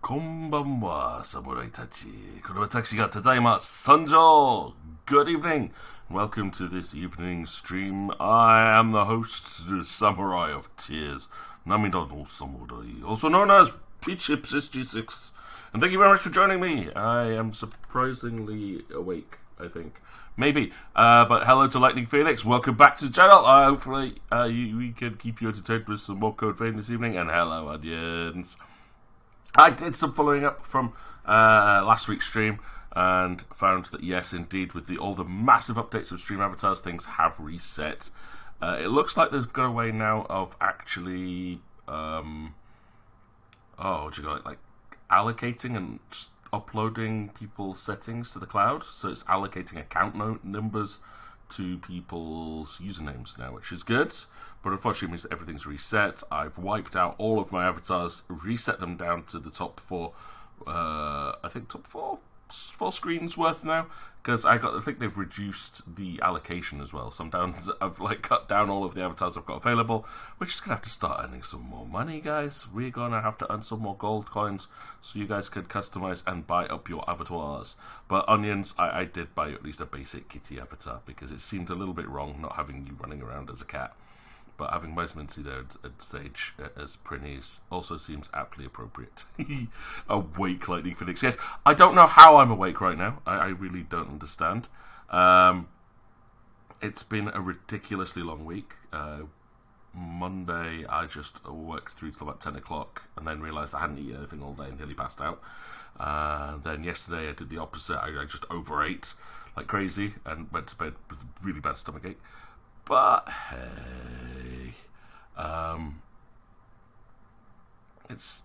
こんばんは、侍たち。これは私がただいま参上. Good evening. Welcome to this evening stream. I am the host, the Samurai of Tears, Namida no Samurai, also known as Peachip6G6. And thank you very much for joining me. I am surprisingly awake, I think. Maybe. But hello to Lightning Phoenix. Welcome back to the channel. Hopefully we can keep you entertained with some more Code Vein this evening. And hello, audience. I did some following up from last week's stream and found that yes, indeed, with all the massive updates of stream avatars, things have reset. It looks like they've got a way now of actually, what do you call it, like allocating and uploading people's settings to the cloud. So it's allocating account numbers to people's usernames now, which is good. But unfortunately, it means that everything's reset. I've wiped out all of my avatars, reset them down to the top four. I think top four screens worth now, because I think they've reduced the allocation as well. Sometimes I've cut down all of the avatars I've got available, which is gonna have to start earning some more money, guys. We're gonna have to earn some more gold coins so you guys can customize and buy up your avatars. But onions, I did buy at least a basic kitty avatar because it seemed a little bit wrong not having you running around as a cat. But having Mice there at Sage as Prinnies also seems aptly appropriate. Awake, Lightning Phoenix. Yes, I don't know how I'm awake right now. I really don't understand. It's been a ridiculously long week. Monday, I just worked through till about 10 o'clock and then realised I hadn't eaten anything all day and nearly passed out. Then yesterday, I did the opposite. I just overate like crazy and went to bed with a really bad stomachache. But hey, it's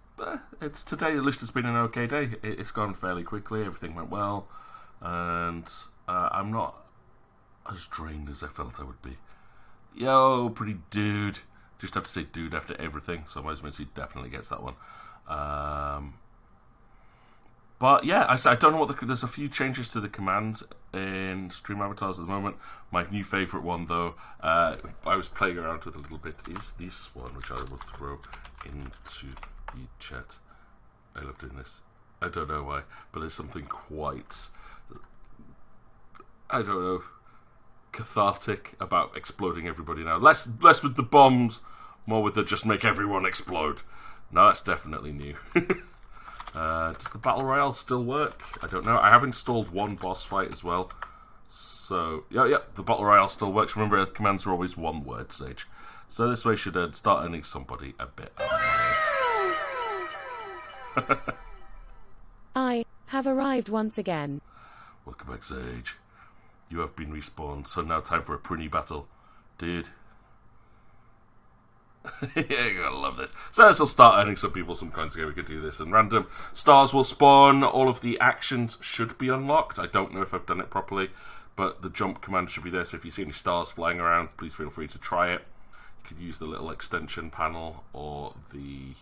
today. At least it's been an okay day. It's gone fairly quickly. Everything went well, and I'm not as drained as I felt I would be. Yo, pretty dude. Just have to say dude after everything. So Mice definitely gets that one. But yeah, I don't know what there's a few changes to the commands in Stream Avatars at the moment. My new favourite one, though, I was playing around with a little bit, is this one, which I will throw into the chat. I love doing this. I don't know why, but there's something quite, I don't know, cathartic about exploding everybody now. Less with the bombs, more with the just make everyone explode. No, that's definitely new. Does the Battle Royale still work? I don't know. I have installed one boss fight as well. So, yeah, the Battle Royale still works. Remember, the commands are always one word, Sage. So this way should start earning somebody a bit of money. I have arrived once again. Welcome back, Sage. You have been respawned, so now time for a Prinny battle. Dude. Yeah, you're gonna love this. So this will start earning some people some coins again. We could do this, and random stars will spawn. All of the actions should be unlocked. I don't know if I've done it properly, but the jump command should be there. So if you see any stars flying around, please feel free to try it. You could use the little extension panel or the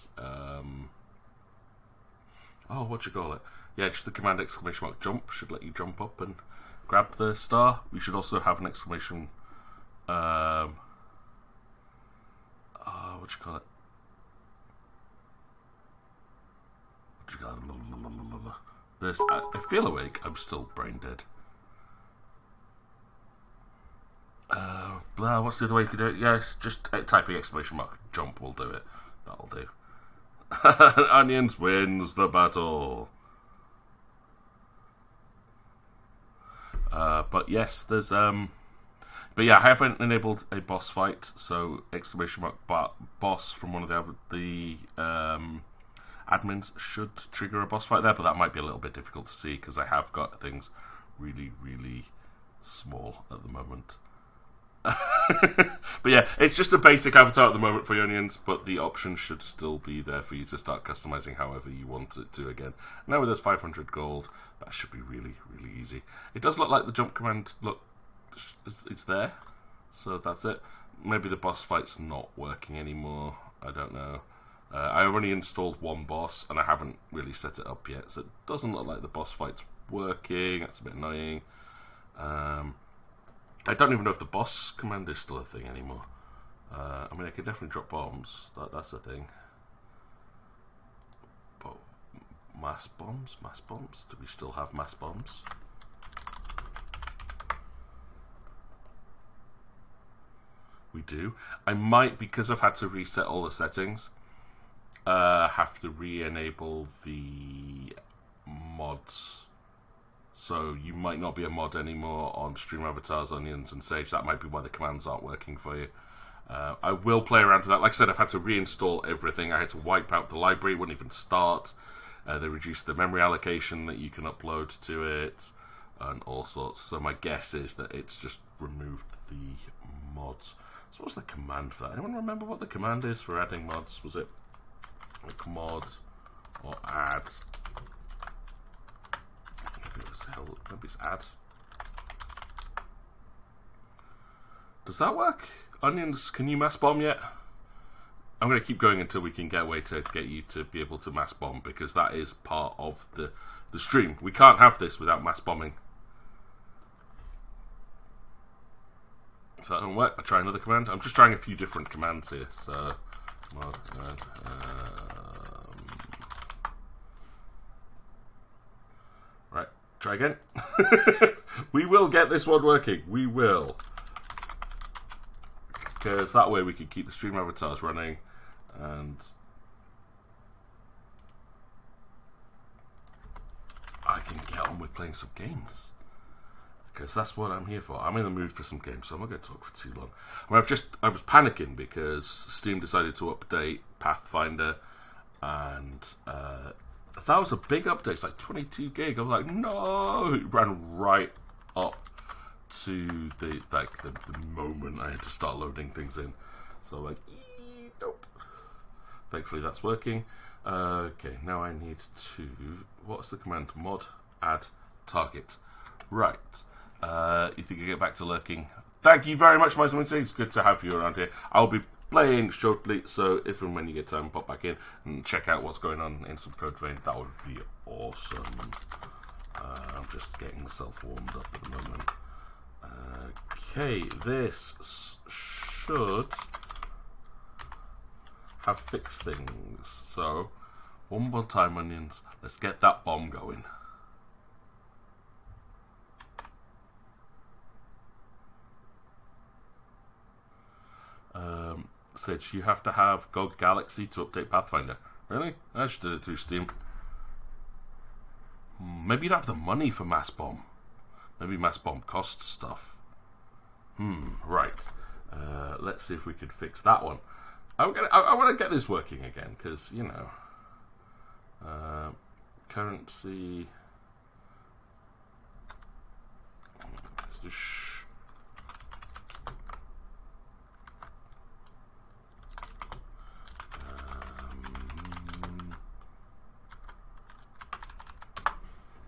what you call it? Yeah, just the command exclamation mark jump should let you jump up and grab the star. We should also have an exclamation what you call it? This. I feel awake. I'm still brain dead. What's the other way you can do it? Yes, just typing exclamation mark jump will do it. That'll do. Onions wins the battle. But yes, there's But yeah, I haven't enabled a boss fight, so exclamation mark boss from one of the admins should trigger a boss fight there, but that might be a little bit difficult to see because I have got things really, really small at the moment. But yeah, it's just a basic avatar at the moment for your onions, but the option should still be there for you to start customizing however you want it to again. Now with those 500 gold, that should be really, really easy. It does look like the jump command, look, it's there, so that's it. Maybe the boss fight's not working anymore, I don't know. I only installed one boss and I haven't really set it up yet, so it doesn't look like the boss fight's working. That's a bit annoying. I don't even know if the boss command is still a thing anymore. I mean, I could definitely drop bombs, that's the thing. But Mass bombs, mass bombs. Do we still have mass bombs? We do. I might, because I've had to reset all the settings, have to re-enable the mods. So you might not be a mod anymore on Stream Avatars, Onions, and Sage. That might be why the commands aren't working for you. I will play around with that. Like I said, I've had to reinstall everything. I had to wipe out the library. It wouldn't even start. They reduced the memory allocation that you can upload to it, and all sorts. So my guess is that it's just removed the mods. So what's the command for that? Anyone remember what the command is for adding mods? Was it like mod or add? Maybe it's add. Does that work? Onions, can you mass bomb yet? I'm going to keep going until we can get a way to get you to be able to mass bomb, because that is part of the stream. We can't have this without mass bombing. If that don't work, I'll try another command. I'm just trying a few different commands here. So, right, try again. We will get this one working. We will. Because that way we can keep the stream avatars running, and I can get on with playing some games. Because that's what I'm here for. I'm in the mood for some games, so I'm not going to talk for too long. I mean, I was panicking because Steam decided to update Pathfinder, and that was a big update. It's like 22 gig. I was like, no! It ran right up to the moment I had to start loading things in. So like, nope. Thankfully that's working. Okay, now I need to, what's the command? Mod add target. Right. You think you get back to lurking? Thank you very much, Mice. It's good to have you around here. I'll be playing shortly, so if and when you get time, pop back in and check out what's going on in some Code Vein. That would be awesome. I'm just getting myself warmed up at the moment. Okay, this should have fixed things. So, one more time, Onions. Let's get that bomb going. Said you have to have GOG Galaxy to update Pathfinder. Really? I just did it through Steam. Maybe you don't have the money for Mass Bomb. Maybe Mass Bomb costs stuff. Right. Let's see if we could fix that one. I want to get this working again, because, you know, currency. Let's do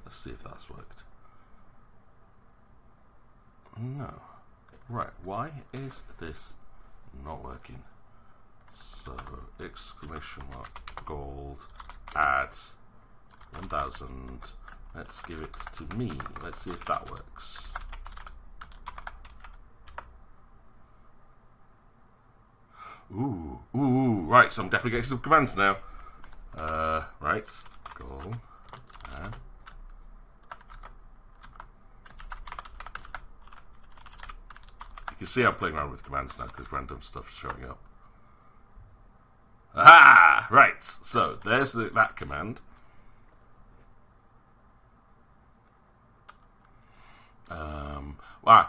let's see if that's worked. No. Right, why is this not working? So, exclamation mark, gold, add 1000. Let's give it to me. Let's see if that works. Ooh, right, so I'm definitely getting some commands now. Right, gold, add. You can see I'm playing around with commands now because random stuff's showing up. Aha! Right, so there's that command.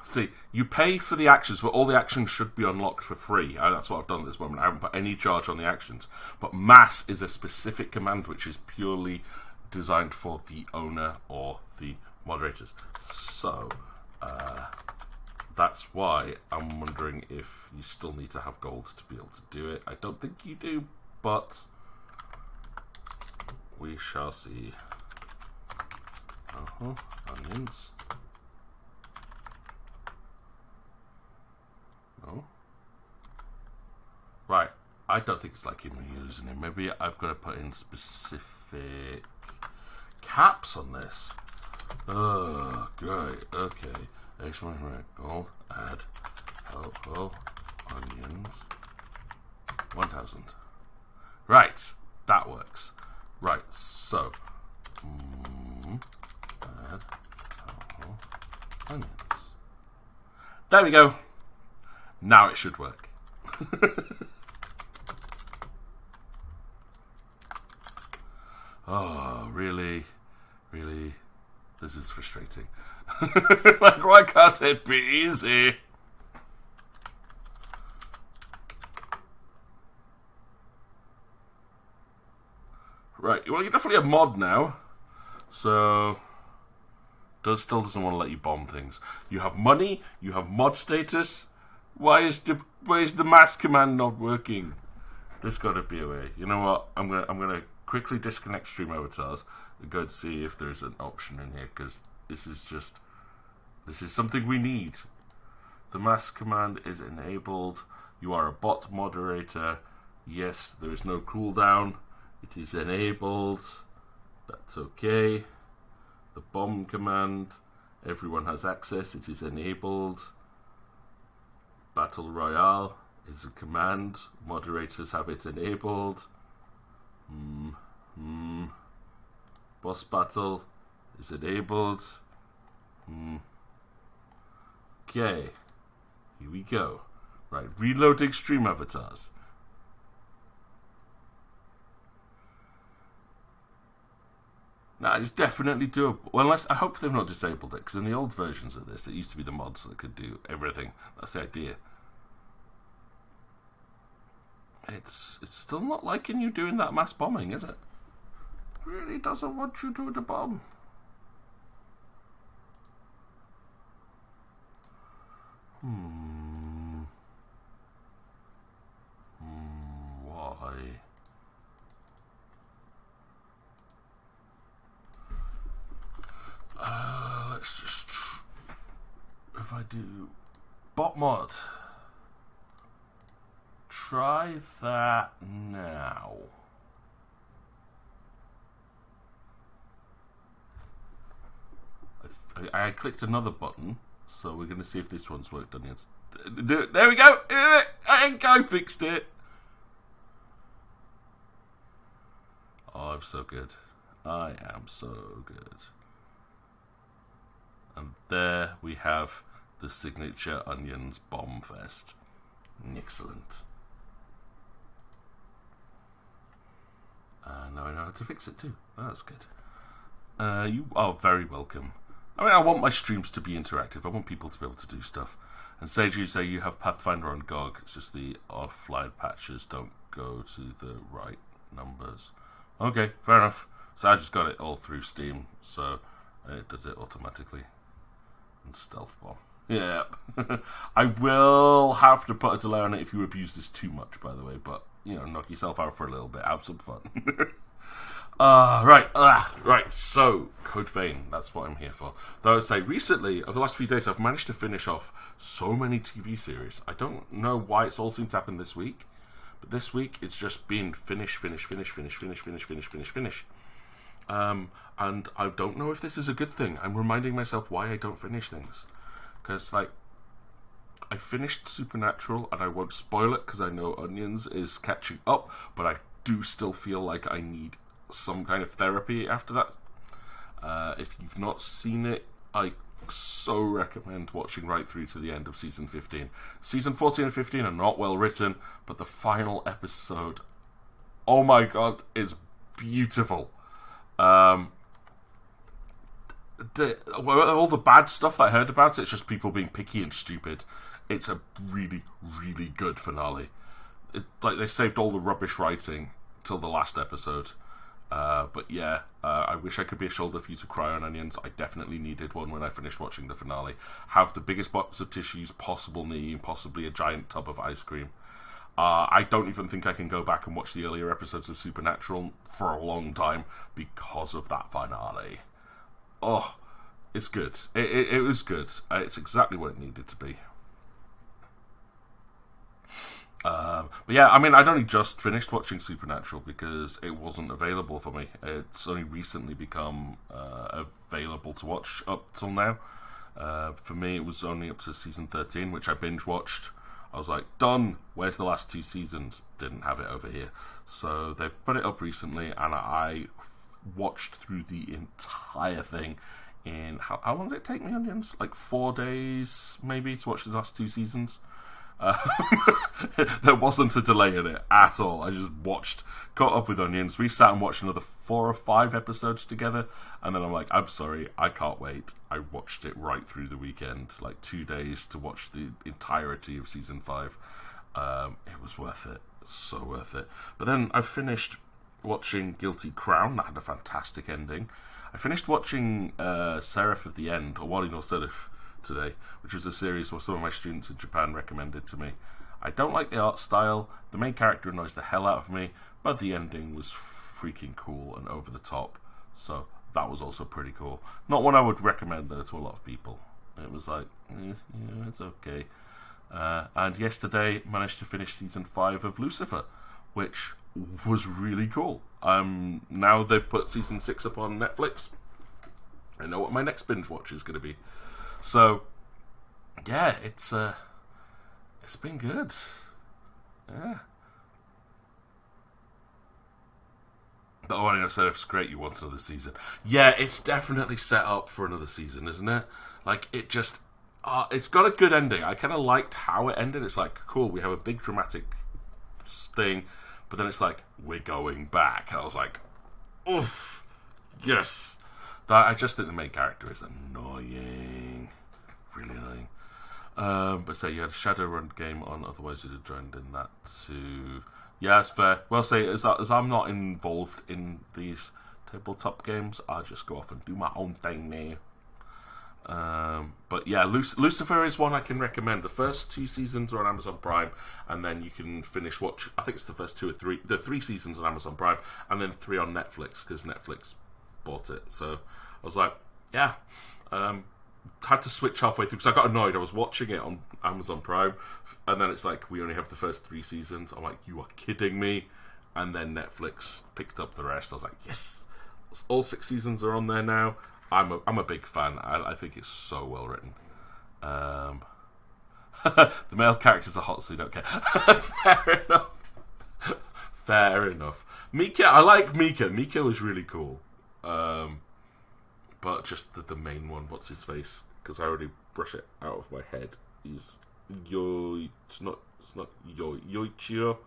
See, you pay for the actions, but all the actions should be unlocked for free. That's what I've done at this moment. I haven't put any charge on the actions. But mass is a specific command which is purely designed for the owner or the moderators. So, that's why I'm wondering if you still need to have gold to be able to do it. I don't think you do, but we shall see. Onions. No. Right. I don't think it's like him using it. Maybe I've got to put in specific caps on this. Oh, great. Okay. Excellent. Right. Gold. Add. Onions. 1000. Right. That works. Right. So, Add onions. There we go. Now it should work. Oh, really? Really? This is frustrating. Like, why can't it be easy? Right, well, you're definitely a mod now. So, still doesn't want to let you bomb things. You have money, you have mod status. Why is the mass command not working? There's got to be a way. You know what? I'm gonna quickly disconnect stream avatars and go and see if there's an option in here, because this is something we need. The mass command is enabled. You are a bot moderator. Yes, there is no cooldown. It is enabled. That's okay. The bomb command, everyone has access. It is enabled. Battle Royale is a command. Moderators have it enabled. Boss battle is enabled. Okay. Here we go. Right, reloading stream avatars. Nah, it's definitely doable. Well, unless I hope they've not disabled it, because in the old versions of this, it used to be the mods that could do everything. That's the idea. It's still not liking you doing that mass bombing, is it? Really doesn't want you to do the bomb. Why? Let's just if I do bot mod, try that now. I clicked another button, so we're going to see if this one's worked on it. There we go. I fixed it. Oh, I'm so good. I am so good. And there we have the signature onions bomb fest. Excellent. Now I know how to fix it too. That's good. You are very welcome. I mean, I want my streams to be interactive. I want people to be able to do stuff. And Sage, you say you have Pathfinder on GOG. It's just the offline patches don't go to the right numbers. Okay, fair enough. So I just got it all through Steam, so it does it automatically. And Stealth Bomb. Yeah. I will have to put a delay on it if you abuse this too much, by the way. But, you know, knock yourself out for a little bit. Have some fun. Right, so, Code Vein, that's what I'm here for. Though I would say, recently, over the last few days, I've managed to finish off so many TV series. I don't know why it's all seemed to happen this week, but this week, it's just been finish. And I don't know if this is a good thing. I'm reminding myself why I don't finish things. Because, like, I finished Supernatural, and I won't spoil it, because I know Onions is catching up, but I do still feel like I need some kind of therapy after that. If you've not seen it, I so recommend watching right through to the end of season 15. Season 14 and 15 are not well written, but the final episode, oh my god, it's beautiful. All the bad stuff that I heard about it, it's just people being picky and stupid. It's a really, really good finale. Like, they saved all the rubbish writing till the last episode. But yeah, I wish I could be a shoulder for you to cry on, Onions. I definitely needed one when I finished watching the finale. Have the biggest box of tissues possible near you, possibly a giant tub of ice cream. I don't even think I can go back and watch the earlier episodes of Supernatural for a long time because of that finale. Oh, it's good. It was good. It's exactly what it needed to be. But yeah, I mean, I'd only just finished watching Supernatural because it wasn't available for me. It's only recently become available to watch up till now. For me, it was only up to season 13, which I binge watched. I was like, done. Where's the last 2 seasons? Didn't have it over here. So they've put it up recently, and I watched through the entire thing in how long did it take me, Onions? Like 4 days, maybe, to watch the last 2 seasons. Uh, there wasn't a delay in it at all. I just caught up with Onions. We sat and watched another 4 or 5 episodes together, and then I'm like, I'm sorry, I can't wait. I watched it right through the weekend, like 2 days to watch the entirety of season 5. It was worth it, so worth it. But then I finished watching Guilty Crown. That had a fantastic ending. I finished watching Seraph of the End, or Wari no Seraph, today, which was a series where some of my students in Japan recommended to me. I don't like the art style, the main character annoys the hell out of me, but the ending was freaking cool and over the top, so that was also pretty cool. Not one I would recommend though to a lot of people. It was like, yeah, it's okay. And yesterday managed to finish season 5 of Lucifer, which was really cool. Now they've put season 6 up on Netflix. I know what my next binge watch is going to be. So, yeah, it's been good. Yeah. The Wari no Seraph's great. You want another season? Yeah, it's definitely set up for another season, isn't it? Like, it just, it's got a good ending. I kind of liked how it ended. It's like, cool, we have a big dramatic thing, but then it's like, we're going back. And I was like, oof, yes. I just think the main character is annoying. Really annoying. But say you had a Shadowrun game on, otherwise you'd have joined in that too. Yeah, it's fair. Well, say, as I'm not involved in these tabletop games, I'll just go off and do my own thing there. But yeah, Lucifer is one I can recommend. The first 2 seasons are on Amazon Prime, and then you can watch, I think it's the first 2 or 3, the 3 seasons on Amazon Prime, and then 3 on Netflix, because Netflix bought it. So I was like, yeah, had to switch halfway through, because I got annoyed. I was watching it on Amazon Prime, and then it's like, we only have the first 3 seasons. I'm like, you are kidding me. And then Netflix picked up the rest. I was like, yes, all 6 seasons are on there now. I'm a big fan. I think it's so well written. The male characters are hot, so you don't care. Fair enough. Fair enough. Mika, I like Mika. Mika was really cool. But just the main one, what's his face? Because I already brush it out of my head. He's It's not Yoichiro.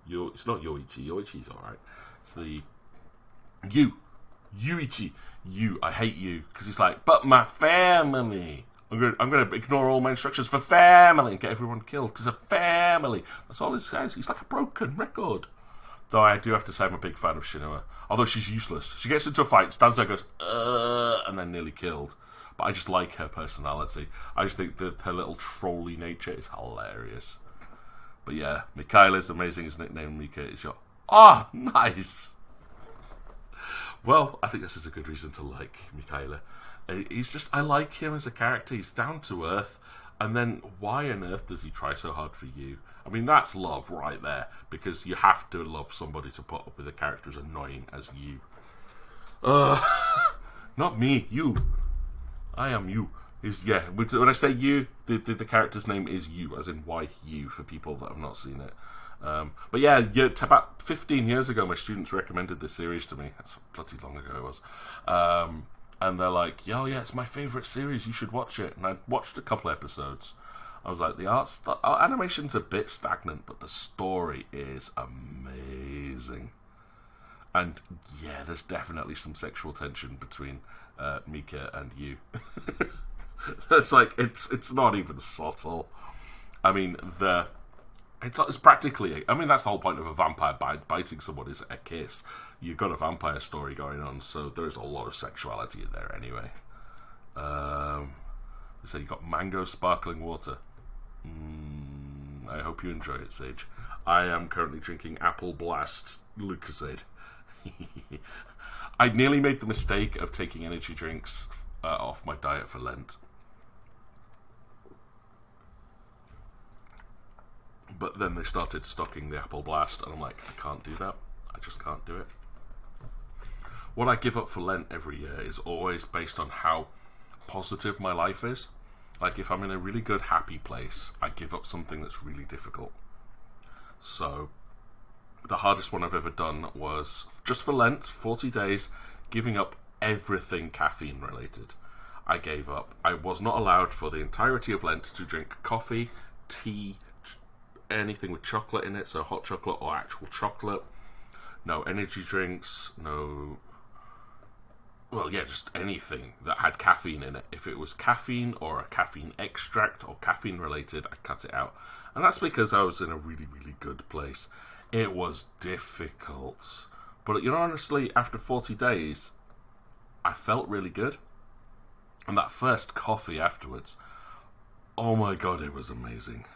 It's not Yoichi. Yoichi's alright. It's the Yuichi. I hate you, because he's like, but my family. I'm gonna ignore all my instructions for family and get everyone killed because of family. That's all it says. He's like a broken record. Though I do have to say I'm a big fan of Shinoa. Although she's useless. She gets into a fight, stands there, goes, and then nearly killed. But I just like her personality. I just think that her little trolly nature is hilarious. But yeah, Michaela's amazing. His nickname Mika is your... nice! Well, I think this is a good reason to like Michaela. He's just... I like him as a character. He's down to earth. And then, why on earth does he try so hard for you? I mean, that's love right there. Because you have to love somebody to put up with a character as annoying as you. Not me, you. I am you. When I say you, the character's name is you, as in YU, for people that have not seen it. But yeah, about 15 years ago, my students recommended this series to me. That's bloody long ago it was. And they're like, yo, yeah, it's my favourite series, you should watch it. And I watched a couple episodes. I was like, the animation's a bit stagnant, but the story is amazing. And yeah, there's definitely some sexual tension between Mika and you. It's like, it's not even subtle. I mean, it's practically... I mean, that's the whole point of a vampire biting someone, is a kiss. You've got a vampire story going on, so there's a lot of sexuality in there anyway. So you've got mango sparkling water. I hope you enjoy it, Sage. I am currently drinking Apple Blast Lucozade. I nearly made the mistake of taking energy drinks off my diet for Lent. But then they started stocking the Apple Blast, and I'm like, I can't do that. I just can't do it. What I give up for Lent every year is always based on how positive my life is. Like, if I'm in a really good, happy place, I give up something that's really difficult. So, the hardest one I've ever done was, just for Lent, 40 days, giving up everything caffeine related. I was not allowed for the entirety of Lent to drink coffee, tea, anything with chocolate in it, so hot chocolate or actual chocolate. No energy drinks, no... Well, yeah, just anything that had caffeine in it. If it was caffeine or a caffeine extract or caffeine related, I cut it out. And that's because I was in a really, really good place. It was difficult. But, honestly, after 40 days, I felt really good. And that first coffee afterwards, oh my god, it was amazing.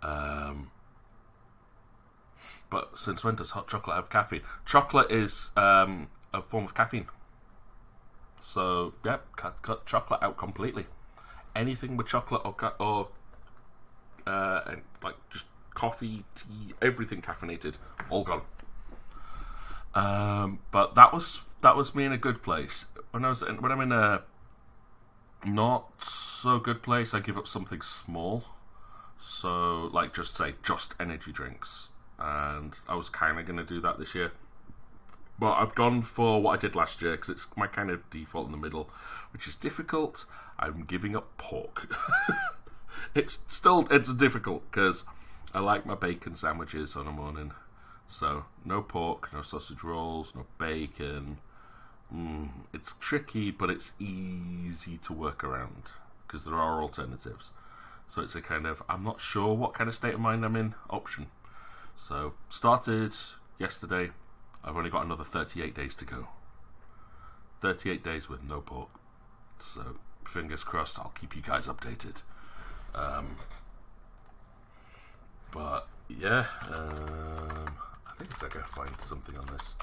But since when does hot chocolate have caffeine? Chocolate is a form of caffeine. So, yeah, cut chocolate out completely. Anything with chocolate or like just coffee, tea, everything caffeinated, all gone. But that was me in a good place. When I'm in a not so good place, I give up something small. So, like, just energy drinks, and I was kind of going to do that this year. But I've gone for what I did last year because it's my kind of default in the middle, which is difficult. I'm giving up pork. It's difficult because I like my bacon sandwiches on a morning. So no pork, no sausage rolls, no bacon. It's tricky, but it's easy to work around because there are alternatives. So it's a kind of, I'm not sure what kind of state of mind I'm in option. So started yesterday. I've only got another 38 days to go. 38 days with no pork. So, fingers crossed, I'll keep you guys updated. But, yeah. I think I gotta find something on this.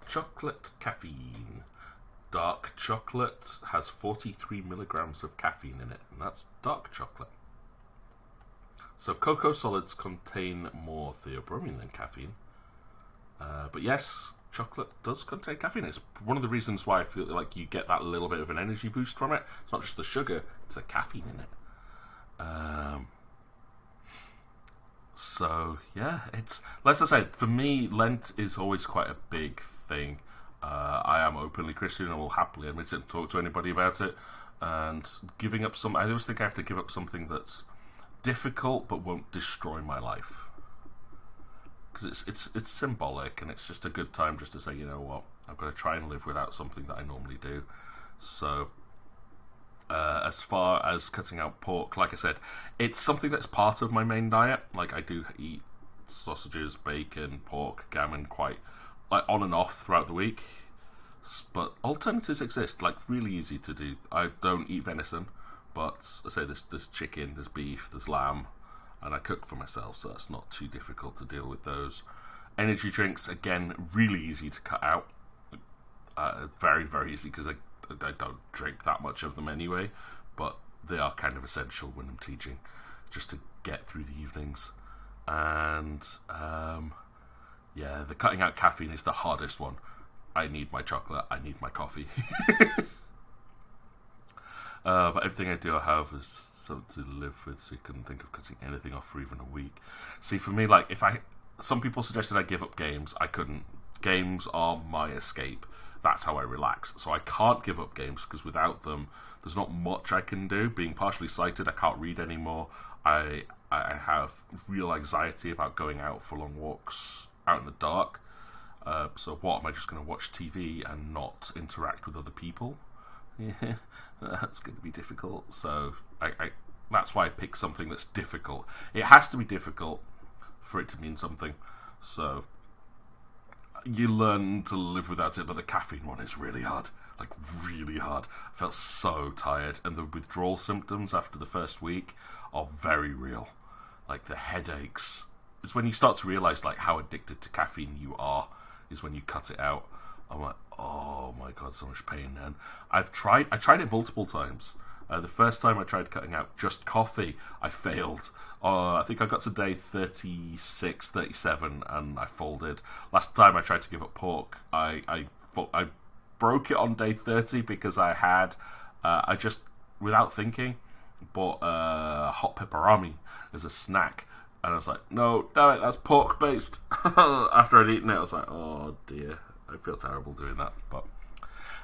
Chocolate caffeine. Dark chocolate has 43 milligrams of caffeine in it. And that's dark chocolate. So cocoa solids contain more theobromine than caffeine. But yes, chocolate does contain caffeine. It's one of the reasons why I feel like you get that little bit of an energy boost from it. It's not just the sugar, it's the caffeine in it. So yeah, let's just say, for me, Lent is always quite a big thing. I am openly Christian and will happily admit it and talk to anybody about it. And giving up I always think I have to give up something that's difficult but won't destroy my life, because it's symbolic, and it's just a good time just to say, you know what, I've got to try and live without something that I normally do. So as far as cutting out pork, like I said, it's something that's part of my main diet. Like, I do eat sausages, bacon, pork, gammon quite like on and off throughout the week, but alternatives exist, like really easy to do. I don't eat venison, but I say there's chicken, there's beef, there's lamb, and I cook for myself, so that's not too difficult to deal with those. Energy drinks, again, really easy to cut out. Very, very easy, because I don't drink that much of them anyway, but they are kind of essential when I'm teaching, just to get through the evenings. And yeah, the cutting out caffeine is the hardest one. I need my chocolate, I need my coffee. But everything I do I have is something to live with, so you couldn't think of cutting anything off for even a week. See, for me, like, some people suggested I give up games. I couldn't. Games are my escape. That's how I relax. So I can't give up games, because without them, there's not much I can do. Being partially sighted, I can't read anymore. I have real anxiety about going out for long walks out in the dark. So what, am I just going to watch TV and not interact with other people? Yeah, that's going to be difficult. So that's why I pick something that's difficult. It has to be difficult for it to mean something. So you learn to live without it, but the caffeine one is really hard. Like, really hard. I felt so tired, and the withdrawal symptoms after the first week are very real. Like, the headaches. It's when you start to realise, like, how addicted to caffeine you are, is when you cut it out. I'm like, oh my god, so much pain. And I tried it multiple times. The first time I tried cutting out just coffee, I failed. I think I got to day 36, 37, and I folded. Last time I tried to give up pork, I broke it on day 30 because I just, without thinking, bought hot pepperami as a snack And I was like, no, damn it, that's pork based. After I'd eaten it, I was like, oh dear, I feel terrible doing that. But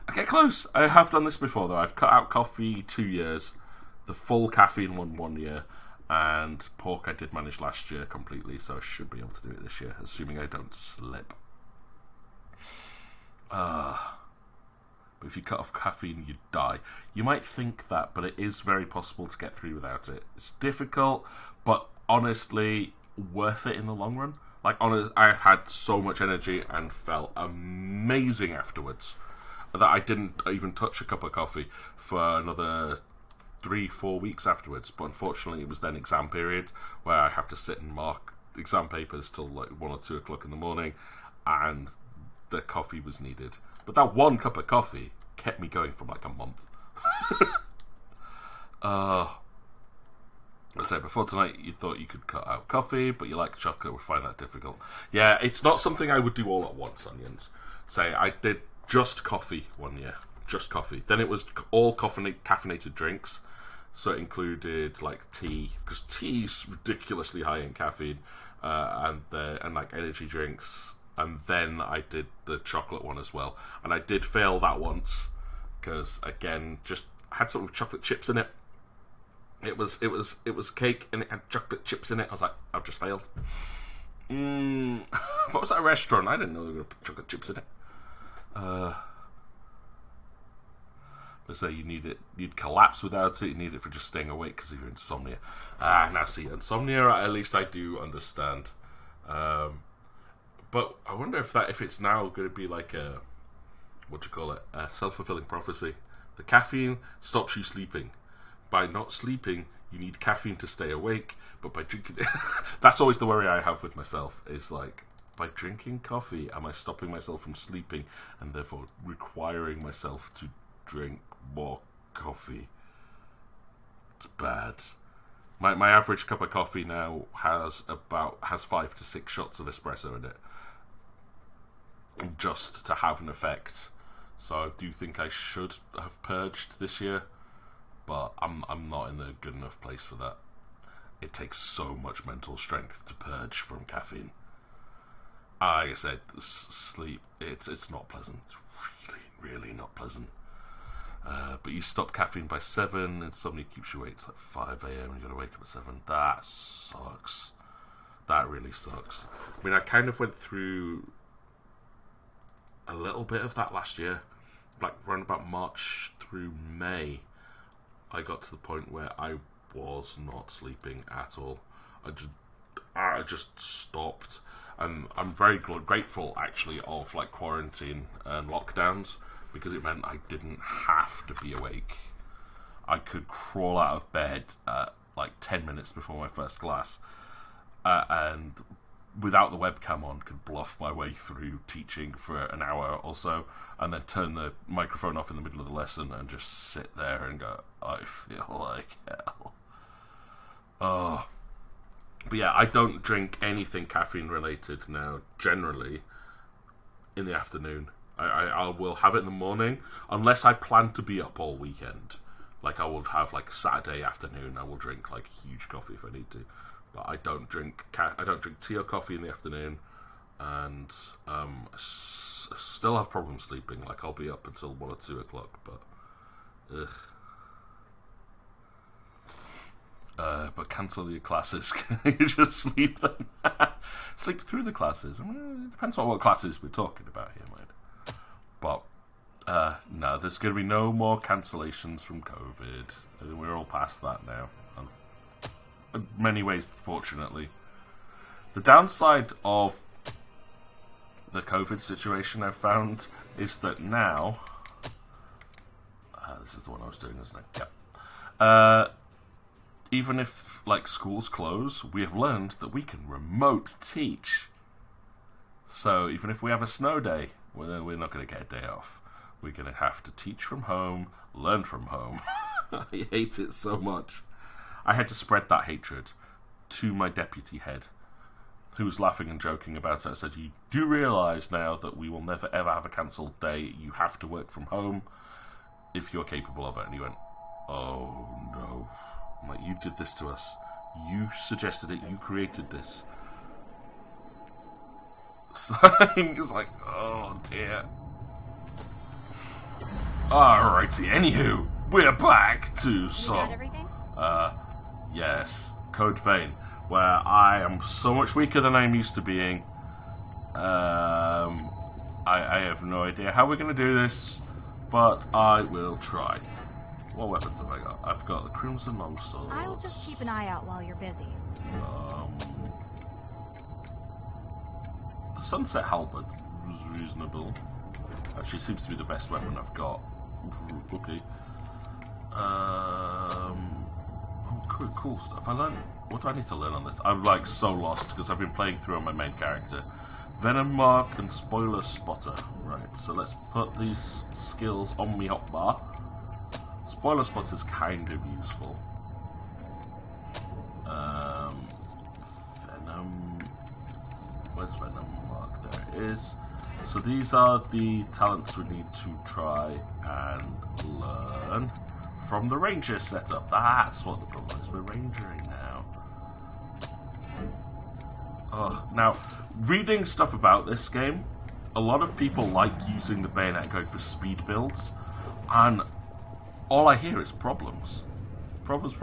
I get close. I have done this before though. I've cut out coffee 2 years, the full caffeine one year, and pork I did manage last year completely, so I should be able to do it this year, assuming I don't slip. But if you cut off caffeine, you die. You might think that, but it is very possible to get through without it. It's difficult, but honestly, worth it in the long run. Like, I've had so much energy and felt amazing afterwards that I didn't even touch a cup of coffee for another 3-4 weeks afterwards. But unfortunately, it was then exam period where I have to sit and mark exam papers till like 1 or 2 o'clock in the morning, and the coffee was needed. But that one cup of coffee kept me going for like a month. I said before tonight, you thought you could cut out coffee, but you like chocolate, would find that difficult. Yeah, it's not something I would do all at once, Onions. Say, I did just coffee 1 year. Just coffee. Then it was all caffeinated drinks. So it included like tea, because tea's ridiculously high in caffeine, and like energy drinks. And then I did the chocolate one as well. And I did fail that once, because again, just had some chocolate chips in it. It was cake and it had chocolate chips in it. I was like, I've just failed. What was that, a restaurant? I didn't know they were going to put chocolate chips in it. But say you need it, you'd collapse without it. You need it for just staying awake because of your insomnia. Now see, insomnia, at least I do understand. But I wonder if it's now going to be like a, a self-fulfilling prophecy. The caffeine stops you sleeping. By not sleeping, you need caffeine to stay awake. But by drinking, that's always the worry I have with myself. Is like, by drinking coffee, am I stopping myself from sleeping and therefore requiring myself to drink more coffee? It's bad. My average cup of coffee now has 5 to 6 shots of espresso in it, just to have an effect. So I do think I should have purged this year, but I'm not in the good enough place for that. It takes so much mental strength to purge from caffeine. Like I said, sleep, it's not pleasant. It's really, really not pleasant. But you stop caffeine by 7, and somebody keeps you awake. It's like 5 a.m. and you gotta wake up at 7. That sucks. That really sucks. I mean, I kind of went through a little bit of that last year. Like, around about March through May, I got to the point where I was not sleeping at all. I just stopped. And I'm very grateful, actually, of like quarantine and lockdowns, because it meant I didn't have to be awake. I could crawl out of bed at like 10 minutes before my first class, and without the webcam on, could bluff my way through teaching for an hour or so, and then turn the microphone off in the middle of the lesson and just sit there and go, I feel like hell. Oh. But yeah, I don't drink anything caffeine related now, generally, in the afternoon. I will have it in the morning, unless I plan to be up all weekend. Like, I will have, like, Saturday afternoon, I will drink, like, huge coffee if I need to. But I don't drink tea or coffee in the afternoon, and still have problems sleeping. Like, I'll be up until 1 or 2 o'clock, but but cancel your classes. You just sleep them. Sleep through the classes. I mean, it depends on what classes we're talking about here, mate. But no, there's going to be no more cancellations from COVID. I think we're all past that now. In many ways, fortunately. The downside of the COVID situation I've found is that now... this is the one I was doing, isn't it? Yeah. Even if, like, schools close, we have learned that we can remote teach. So even if we have a snow day, we're not going to get a day off. We're going to have to teach from home, learn from home. I hate it so much. I had to spread that hatred to my deputy head, who was laughing and joking about it. I said, you do realise now that we will never ever have a cancelled day. You have to work from home if you're capable of it. And he went, oh no. I'm like, you did this to us. You suggested it. You created this. So it's like, oh dear. Alrighty. Anywho, we're back to some. Yes, Code Vein, where I am so much weaker than I'm used to being. I have no idea how we're going to do this, but I will try. What weapons have I got? I've got the Crimson Longsword. I'll just keep an eye out while you're busy. The Sunset Halberd was reasonable. Actually, seems to be the best weapon I've got. Okay. Oh, cool stuff. I learned. What do I need to learn on this? I'm like so lost because I've been playing through on my main character. Venom Mark and Spoiler Spotter. Right, so let's put these skills on me hotbar. Spoiler Spotter is kind of useful. Venom. Where's Venom Mark? There it is. So these are the talents we need to try and learn from the Ranger setup. That's what the problem is. We're Rangering now. Now, reading stuff about this game, a lot of people like using the bayonet going for speed builds, and all I hear is problems. Problems.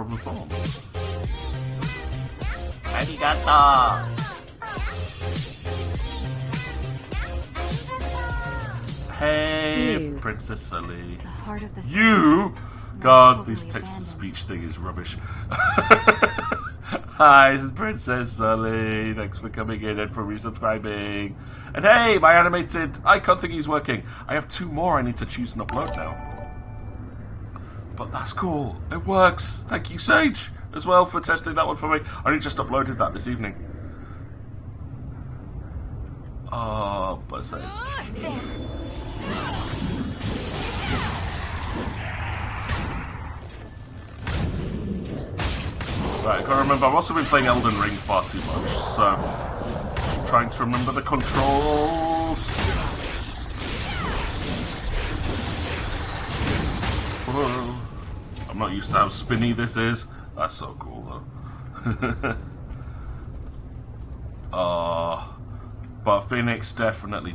Arigato! Hey, You. Princess Sully. The heart of the You! Not God, totally this text-to-speech abandoned. thing is rubbish. Hi, this is Princess Sully. Thanks for coming in and for resubscribing. And hey, my animated icon thingy's working. I have 2 more I need to choose and upload now. But that's cool. It works. Thank you, Sage, as well, for testing that one for me. I only just uploaded that this evening. Oh, but Sage. Right, I gotta remember, I've also been playing Elden Ring far too much, so just trying to remember the controls. Whoa. I'm not used to how spinny this is. That's so cool, though. But Phoenix definitely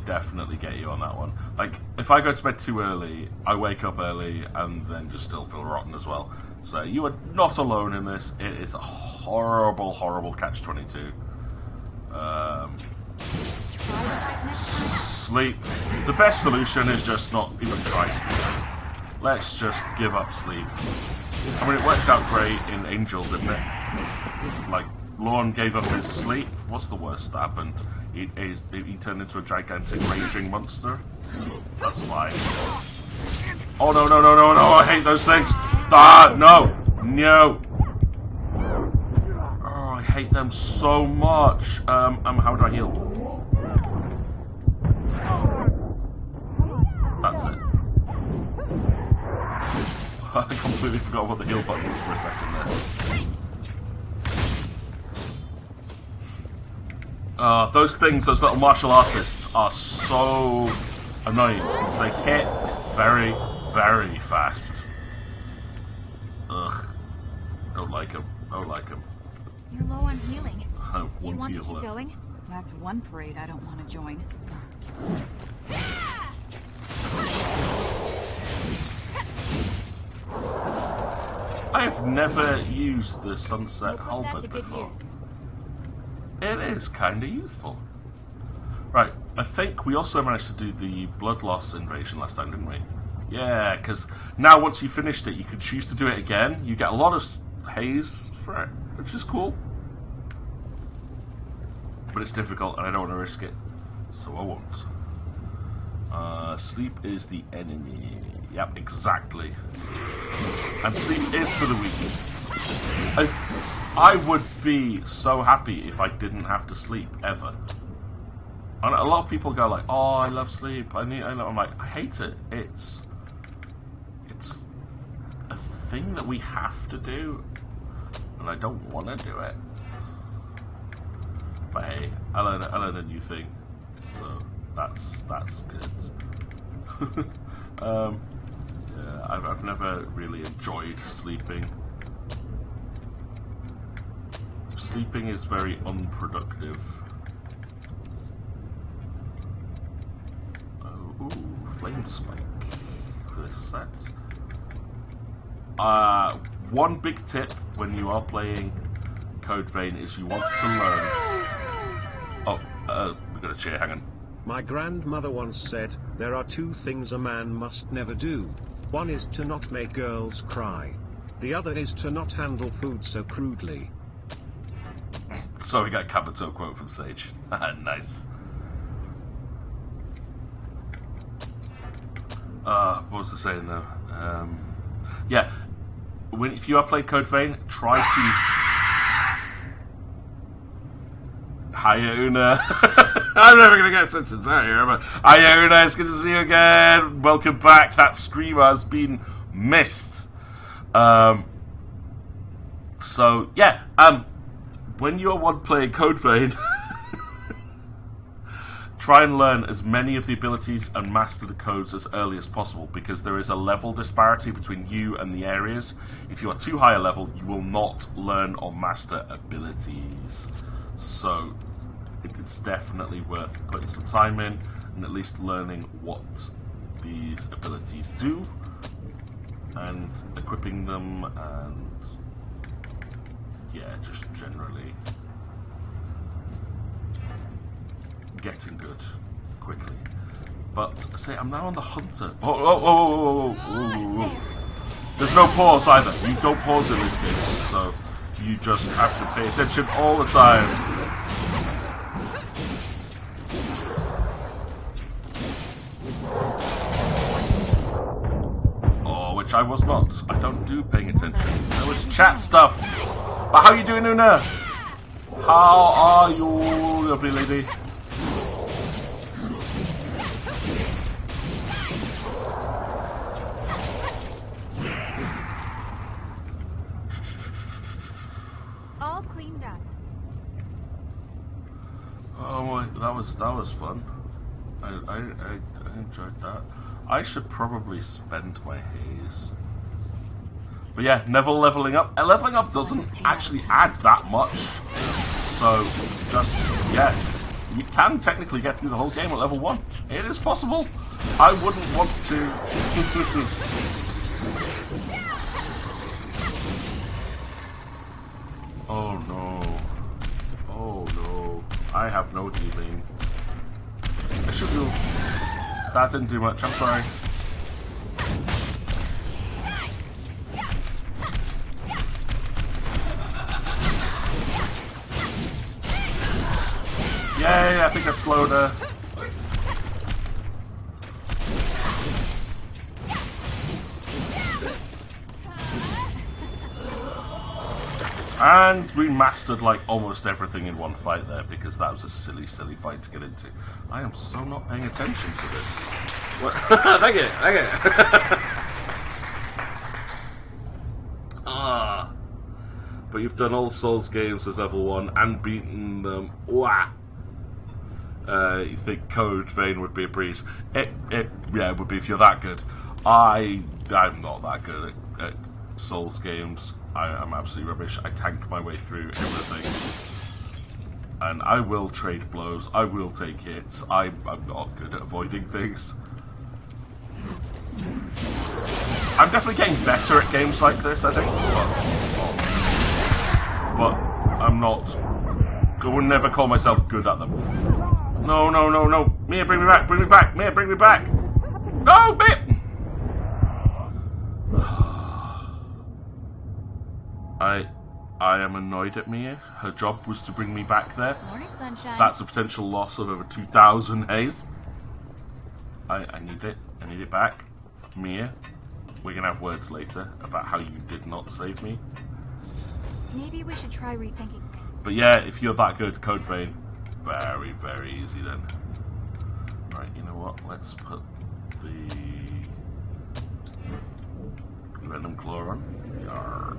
get you on that one. Like, if I go to bed too early, I wake up early and then just still feel rotten as well. So you are not alone in this. It is a horrible catch-22. Sleep. The best solution is just not even try sleep. Let's just give up sleep. I mean, it worked out great in Angel, didn't it? Like, Lorne gave up his sleep. What's the worst that happened? He turned into a gigantic raging monster. That's why. Oh no! I hate those things. No. Oh, I hate them so much. How do I heal? That's it. I completely forgot what the heal button was for a second there. Those things, those little martial artists, are so annoying because they hit very, very fast. Ugh. Don't like them. You're low on healing. I Do you want to heal keep left. going? That's one parade I don't want to join. I have never used the Sunset We'll put that Halberd to good before. use. It is kind of useful. Right, I think we also managed to do the Blood Loss invasion last time, didn't we? Yeah, because now once you finished it, you can choose to do it again. You get a lot of haze for it, which is cool. But it's difficult, and I don't want to risk it, so I won't. Sleep is the enemy. Yep, exactly. And sleep is for the weak. I would be so happy if I didn't have to sleep ever. And a lot of people go like, "Oh, I love sleep. I'm like, I hate it. It's a thing that we have to do, and I don't want to do it. But hey, I learn a new thing, so that's good. Yeah, I've never really enjoyed sleeping. sleeping is very unproductive. Oh, ooh, flame spike for this set. One big tip when you are playing Code Vein is you want to learn. Oh, we got a chair. Hang on. My grandmother once said, there are two things a man must never do. One is to not make girls cry. The other is to not handle food so crudely. So we got a Kabuto quote from Sage. Nice. What was I saying though? Yeah, if you are playing Code Vein, try to. Hiya Una. I'm never gonna get a sentence out here, but hiya Una, it's good to see you again. Welcome back. That stream has been missed. So yeah, when you're one playing Code Vein, try and learn as many of the abilities and master the codes as early as possible, because there is a level disparity between you and the areas. If you are too high a level, you will not learn or master abilities. So it's definitely worth putting some time in and at least learning what these abilities do and equipping them, and yeah, just generally getting good quickly. But say I'm now on the hunter. Oh. There's no pause either. You don't pause in this game, so you just have to pay attention all the time. Which I was not. I don't do paying attention. That was chat stuff. But how you doing, Una? How are you, lovely lady? All cleaned up. Oh my, that was fun. I enjoyed that. I should probably spend my haze. But yeah, never leveling up. Leveling up doesn't actually add that much. So, just, yeah. You can technically get through the whole game at level 1. It is possible. I wouldn't want to. Oh no. Oh no. I have no healing. I should do. That didn't do much, I'm sorry. Yay, I think I slowed her. And we mastered like almost everything in one fight there, because that was a silly fight to get into. I am so not paying attention to this. What? Thank you. But you've done all Souls games as level 1 and beaten them. Wow. You think Code Vein would be a breeze? Yeah, it would be if you're that good. I'm not that good at Souls games. I'm absolutely rubbish. I tank my way through everything. And I will trade blows. I will take hits. I'm not good at avoiding things. I'm definitely getting better at games like this, I think. But I'm not. I would never call myself good at them. No. Mia, bring me back. Mia, bring me back. No, Mia! I am annoyed at Mia. Her job was to bring me back there. Morning, sunshine. That's a potential loss of over 2,000 haze. I need it. I need it back. Mia, we're going to have words later about how you did not save me. Maybe we should try rethinking things. But yeah, if you're that good, Code Vein, very, very easy then. Right, you know what? Let's put the Venom Claw on. Yarr.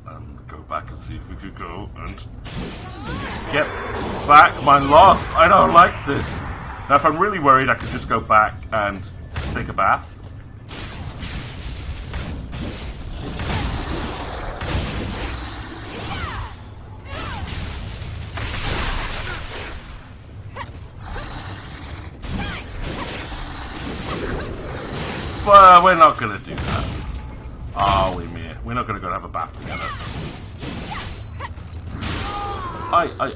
And go back and see if we could go and get back my loss. I don't like this. Now, if I'm really worried, I could just go back and take a bath. But we're not gonna do that. Are we, Mia? We're not gonna go and have a bath together.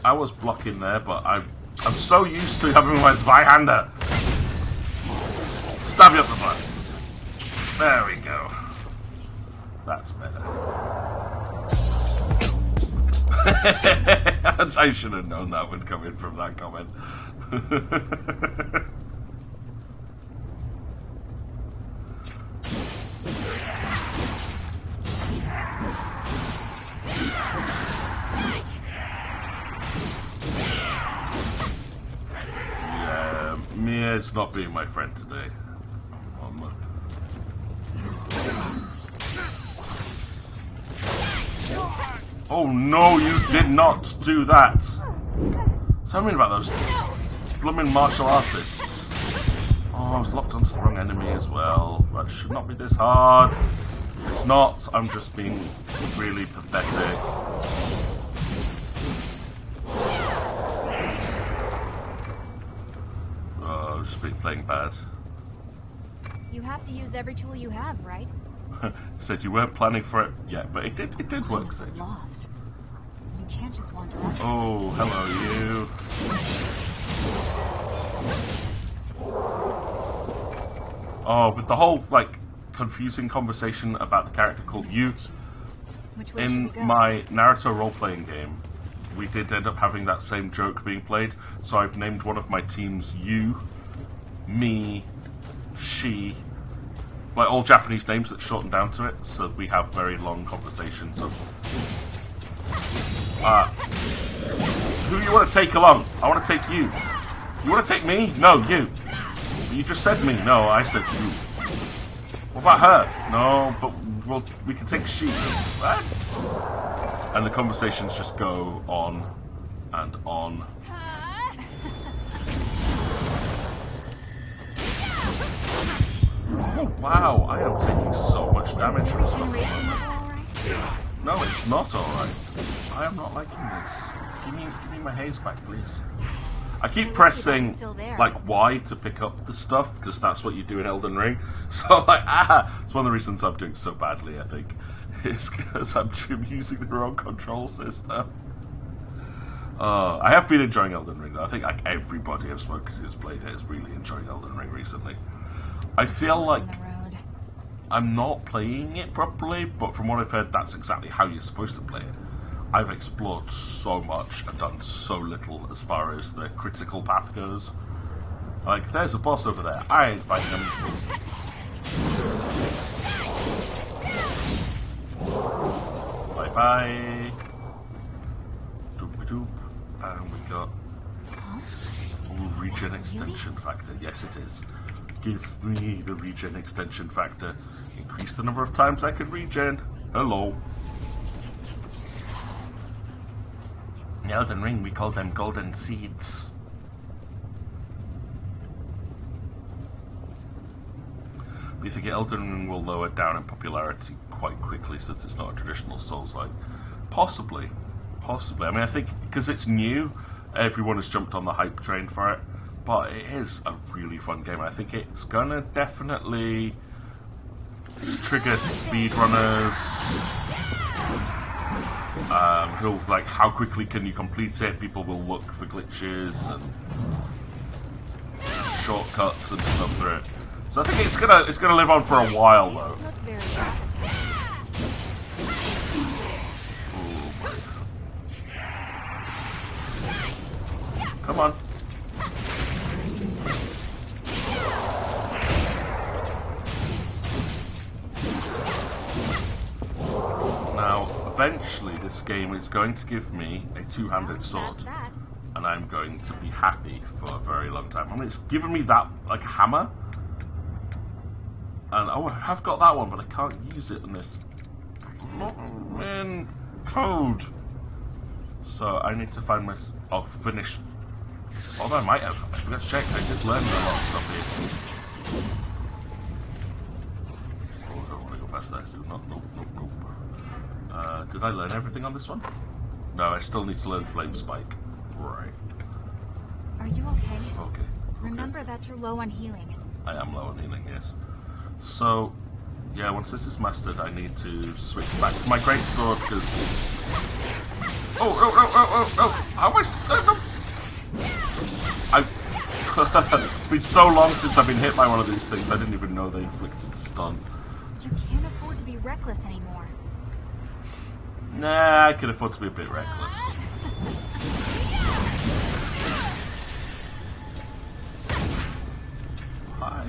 I was blocking there, but I'm so used to having my Zweihander. Stab you up the butt. There we go. That's better. I should have known that would come in from that comment. Yeah, Mia's not being my friend today. Oh no, you did not do that! Tell me about those blooming martial artists. Oh, I was locked onto the wrong enemy as well. That should not be this hard. It's not. I'm just being really pathetic. Oh, I've just been playing bad. You have to use every tool you have, right? Said you weren't planning for it yet, but it did work, Sage. Lost. You can't just wander off. Oh, hello, you. Oh, with the whole, like, confusing conversation about the character called You. Which way In should we go? my Naruto role-playing game, we did end up having that same joke being played, so I've named one of my teams You, Me, She, like all Japanese names that shorten down to it, so we have very long conversations of who you want to take along? I want to take you. You want to take me? No, you. You just said me. No, I said you. What about her? No, but well, we can take she. What? And the conversations just go on and on. Oh, wow, I am taking so much damage from stuff. Regeneration level, alright? No, it's not alright. I am not liking this. Give me my haze back, please. I keep pressing, like, Y to pick up the stuff, because that's what you do in Elden Ring. So, like, it's one of the reasons I'm doing so badly, I think. Is because I'm using the wrong control system. I have been enjoying Elden Ring, though. I think, like, everybody I've spoken to who's played it is really enjoying Elden Ring recently. I feel like I'm not playing it properly, but from what I've heard, that's exactly how you're supposed to play it. I've explored so much and done so little as far as the critical path goes. Like, there's a boss over there. I ain't fighting him. Bye-bye. Doop-doop. And we got... Ooh, regen extension factor. Yes, it is. Give me the regen extension factor. Increase the number of times I can regen. Hello. In Elden Ring, we call them golden seeds. But you think Elden Ring will lower down in popularity quite quickly since it's not a traditional Souls-like? Possibly. Possibly. I mean, I think because it's new, everyone has jumped on the hype train for it. But it is a really fun game. I think it's gonna definitely trigger speedrunners. Who like how quickly can you complete it? People will look for glitches and shortcuts and stuff through it. So I think it's gonna live on for a while though. Ooh, come on. Now, eventually this game is going to give me a two-handed sword, and I'm going to be happy for a very long time. I mean, it's given me that, like, hammer, and oh, I have got that one, but I can't use it in this in code. So I need to find my... I'll finish... Although I might have. Let's check. I did learn a lot of stuff here. Oh, I don't want to go past that. Do not. Nope. Did I learn everything on this one? No, I still need to learn Flame Spike. Right. Are you okay? Okay. Remember that you're low on healing. I am low on healing, yes. So, yeah, once this is mastered, I need to switch back to my greatsword because. Oh! How am it's been so long since I've been hit by one of these things. I didn't even know they inflicted stun. You can't afford to be reckless anymore. Nah, I can afford to be a bit reckless. Hi.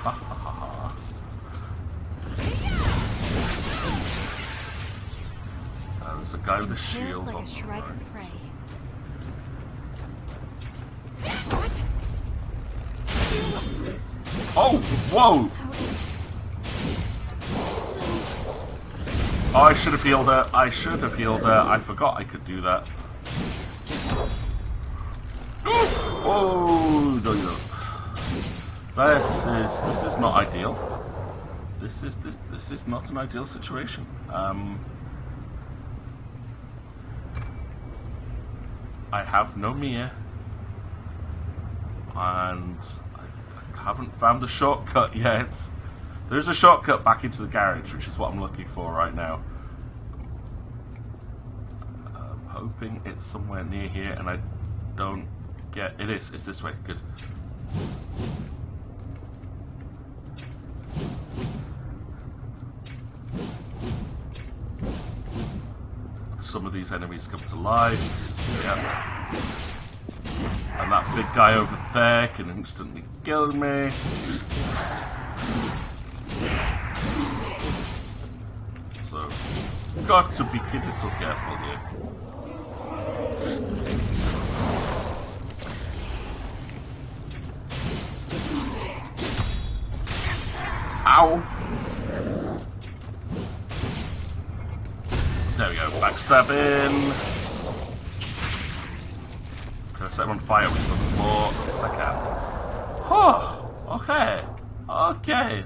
Ha ha ha ha. There's a guy with a shield like on a Shrike's the prey. What? Oh, whoa! Oh, I should have healed her. I should have healed her. I forgot I could do that. Oh, no. This is not ideal. This is not an ideal situation. I have no Mia, and I haven't found the shortcut yet. There's a shortcut back into the garage, which is what I'm looking for right now. I'm hoping it's somewhere near here, and I don't get... It is. It's this way. Good. Some of these enemies come to life. Yeah. And that big guy over there can instantly kill me. So, got to be a little careful here. Ow! There we go, backstabbing. Can I set him on fire with the floor? Yes, I can. Oh, okay. Okay.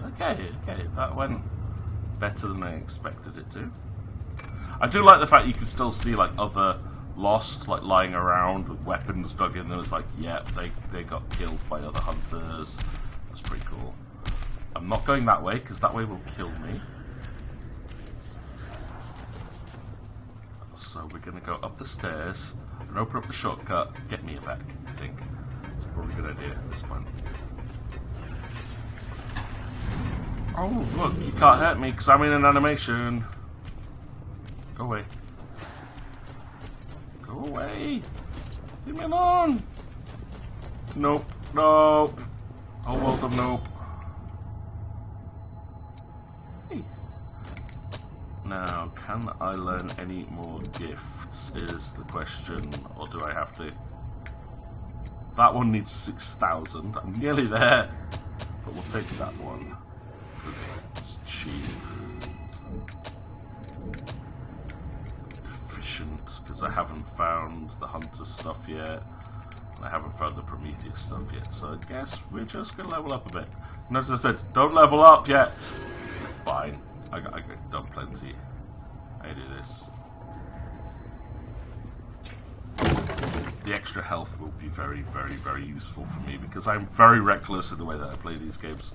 That went better than I expected it to. I do like the fact you can still see like other Lost like lying around with weapons dug in them. It's like, yeah, they got killed by other hunters. That's pretty cool. I'm not going that way because that way will kill me. So we're going to go up the stairs and open up the shortcut, get Mia back, I think. It's probably a good idea at this point. Oh, look, you can't hurt me because I'm in an animation. Go away. Go away. Leave me alone. Nope. Oh, well done, nope. Now, can I learn any more gifts is the question, or do I have to? That one needs 6,000. I'm nearly there, but we'll take that one, because it's cheap. Efficient, because I haven't found the Hunter stuff yet, and I haven't found the Prometheus stuff yet, so I guess we're just going to level up a bit. Notice I said, don't level up yet. It's fine. I got done plenty. I do this. The extra health will be very, very, very useful for me because I'm very reckless in the way that I play these games.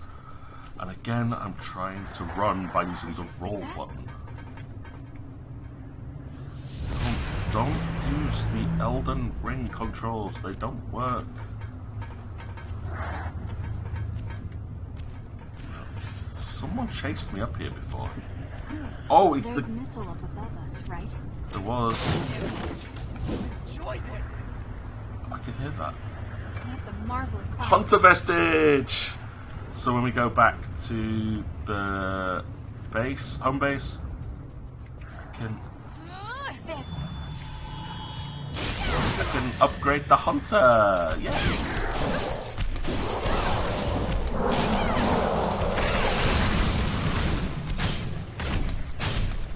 And again, I'm trying to run by using the roll button. Don't use the Elden Ring controls. They don't work. Someone chased me up here before. Oh, it's There's a missile up above us, right? There was. I can hear that. That's a marvelous fight. Hunter vestige! So when we go back to the base, home base, I can upgrade the hunter! Yeah!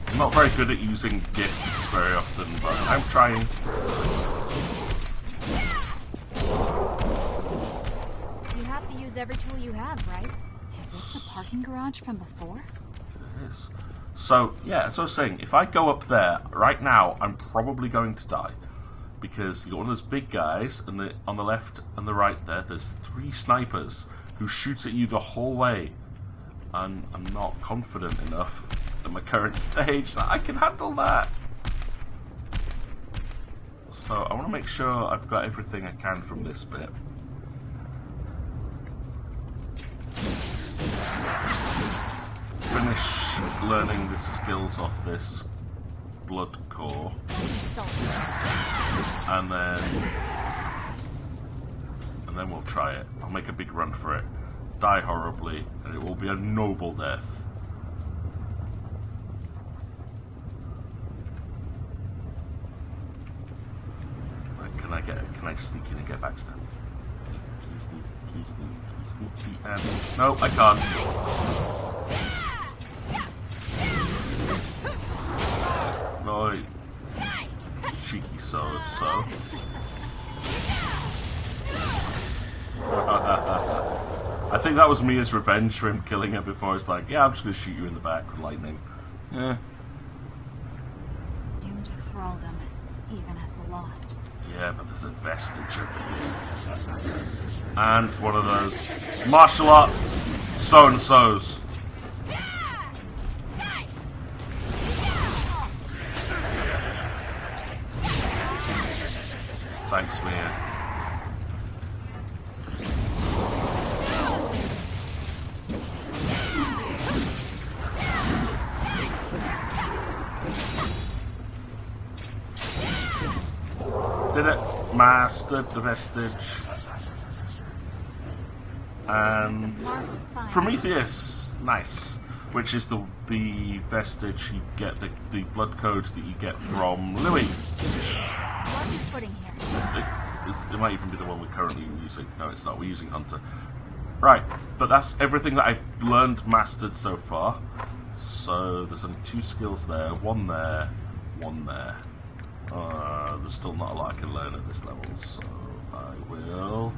I'm not very good at using gifts very often, but I'm trying. You have to use every tool you have, right? Is this the parking garage from before? It is. So, yeah, as I was saying, if I go up there, right now, I'm probably going to die. because you got one of those big guys, and on the left and the right there's 3 snipers who shoot at you the whole way. And I'm not confident enough at my current stage that I can handle that. So I want to make sure I've got everything I can from this bit. Finish learning the skills off this blood core. And then we'll try it. I'll make a big run for it. Die horribly, and it will be a noble death. Right, can I sneak in and get backstab? Key sneak, and no, I can't. No, cheeky sword, so. I think that was Mia's revenge for him killing her before. It's like, yeah, I'm just going to shoot you in the back with lightning. Yeah. Doomed to thraldom, even as the lost. Yeah, but there's a vestige of it. And one of those martial art so-and-sos. Thanks, Mia. Did it. Mastered the vestige. And Prometheus. Nice. Which is the vestige you get, the blood code that you get from Louis. Footing here. It might even be the one we're currently using. No, it's not. We're using Hunter. Right, but that's everything that I've learned, mastered so far. So there's only 2 skills there. One there. One there. There's still not a lot I can learn at this level, so I will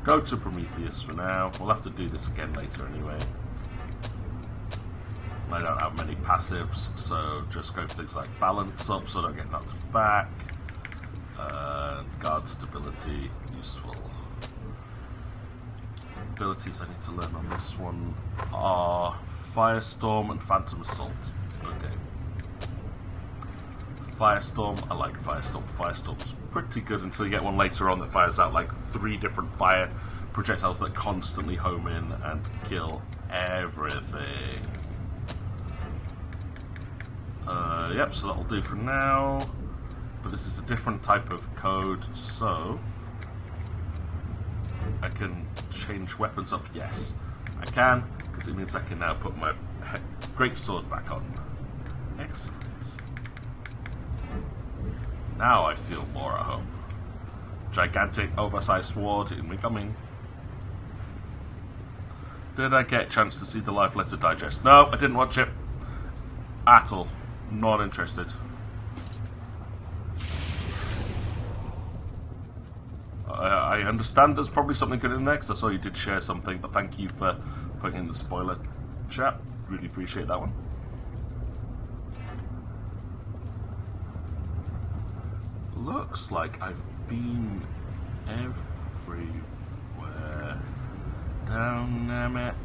go to Prometheus for now. We'll have to do this again later anyway. I don't have many passives, so just go for things like balance up so I don't get knocked back. Guard stability, useful. Abilities I need to learn on this one are Firestorm and Phantom Assault. Okay. Firestorm, I like Firestorm. Firestorm's pretty good until you get one later on that fires out like 3 different fire projectiles that constantly home in and kill everything. Yep, so that'll do for now. But this is a different type of code, so I can change weapons up. Yes, I can, because it means I can now put my greatsword back on. Excellent. Now I feel more at home. Gigantic, oversized sword incoming. Did I get a chance to see the live letter digest? No, I didn't watch it at all. Not interested. I understand there's probably something good in there, because I saw you did share something, but thank you for putting in the spoiler chat. Really appreciate that one. Looks like I've been everywhere. Damn it.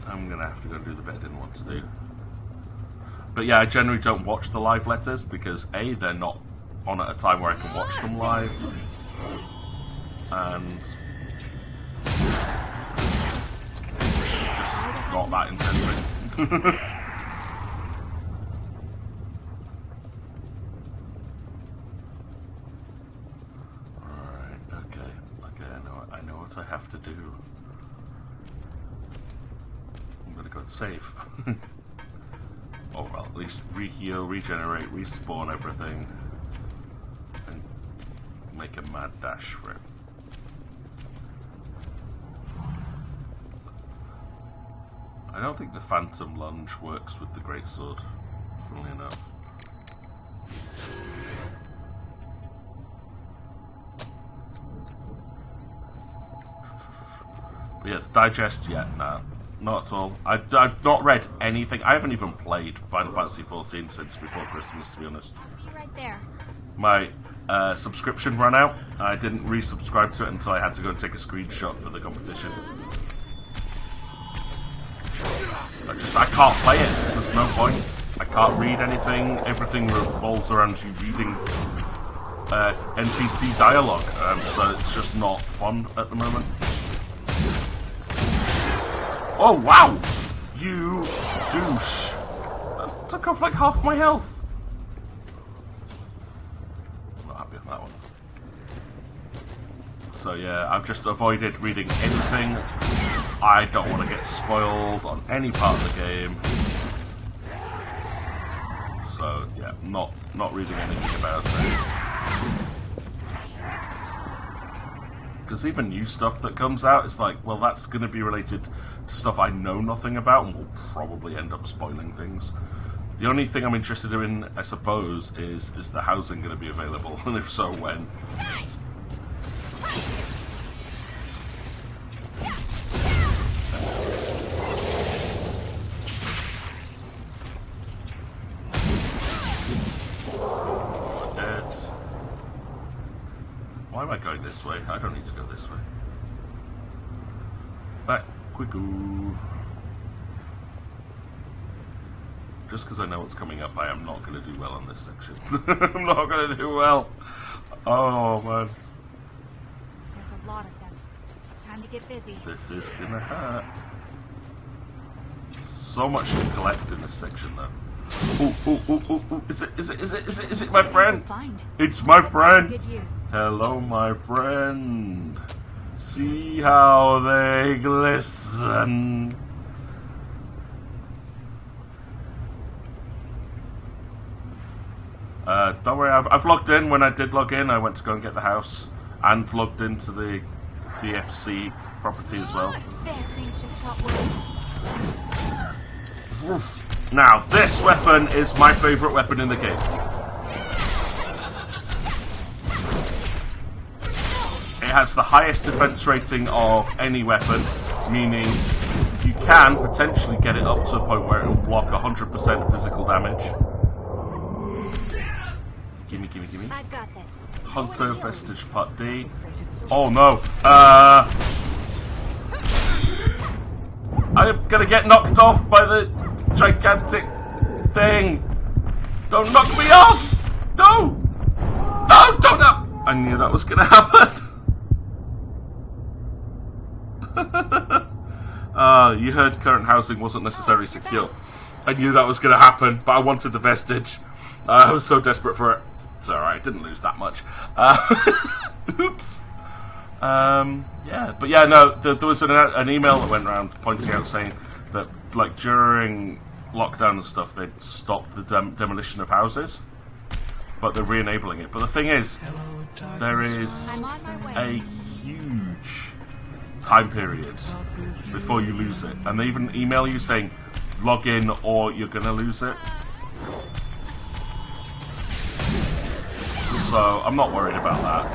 I'm going to have to go and do the bit I didn't want to do. But yeah, I generally don't watch the live letters, because A, they're not on at a time where I can watch them live. And just not that interesting. Alright, okay, I know what I have to do. I'm gonna go and save. Oh well, at least re-heal, regenerate, respawn everything. And make a mad dash for it. I don't think the Phantom Lunge works with the Greatsword, funnily enough. But yeah, the digest, yeah, no, not at all. I've not read anything. I haven't even played Final Fantasy XIV since before Christmas, to be honest. right there. My subscription ran out. I didn't resubscribe to it until I had to go and take a screenshot for the competition. I can't play it. There's no point. I can't read anything. Everything revolves around you reading NPC dialogue, so it's just not fun at the moment. Oh wow! You douche! That took off like half my health. I'm not happy with that one. So yeah, I've just avoided reading anything. I don't want to get spoiled on any part of the game. So yeah, not reading anything about it. Because even new stuff that comes out, it's like, well, that's going to be related to stuff I know nothing about, and will probably end up spoiling things. The only thing I'm interested in, I suppose, is the housing going to be available, and if so, when? Why am I going this way? I don't need to go this way. Back, quickoo. Just because I know what's coming up, I am not going to do well on this section. I'm not going to do well. Oh, man. There's a lot of them. Time to get busy. This is going to hurt. So much to collect in this section, though. Ooh. Is it my friend? It's my friend. Hello, my friend. See how they glisten. Don't worry, I've logged in. When I did log in, I went to go and get the house and logged into the FC property as well. There, things just got worse. Now, this weapon is my favourite weapon in the game. It has the highest defense rating of any weapon, meaning you can potentially get it up to a point where it will block 100% of physical damage. Gimme. I've got this. Hunter Vestige Part D. Oh no. I'm gonna get knocked off by the gigantic thing. Don't knock me off! No! No, don't! I knew that was gonna happen. You heard current housing wasn't necessarily secure. I knew that was gonna happen, but I wanted the vestige. I was so desperate for it. It's alright, I didn't lose that much. Oops. Yeah, but yeah, no, there was an email that went around pointing out saying that, like, during lockdown and stuff, they'd stopped the demolition of houses, but they're re-enabling it. But the thing is, there is a huge time period before you lose it, and they even email you saying, log in or you're gonna lose it. So, I'm not worried about that.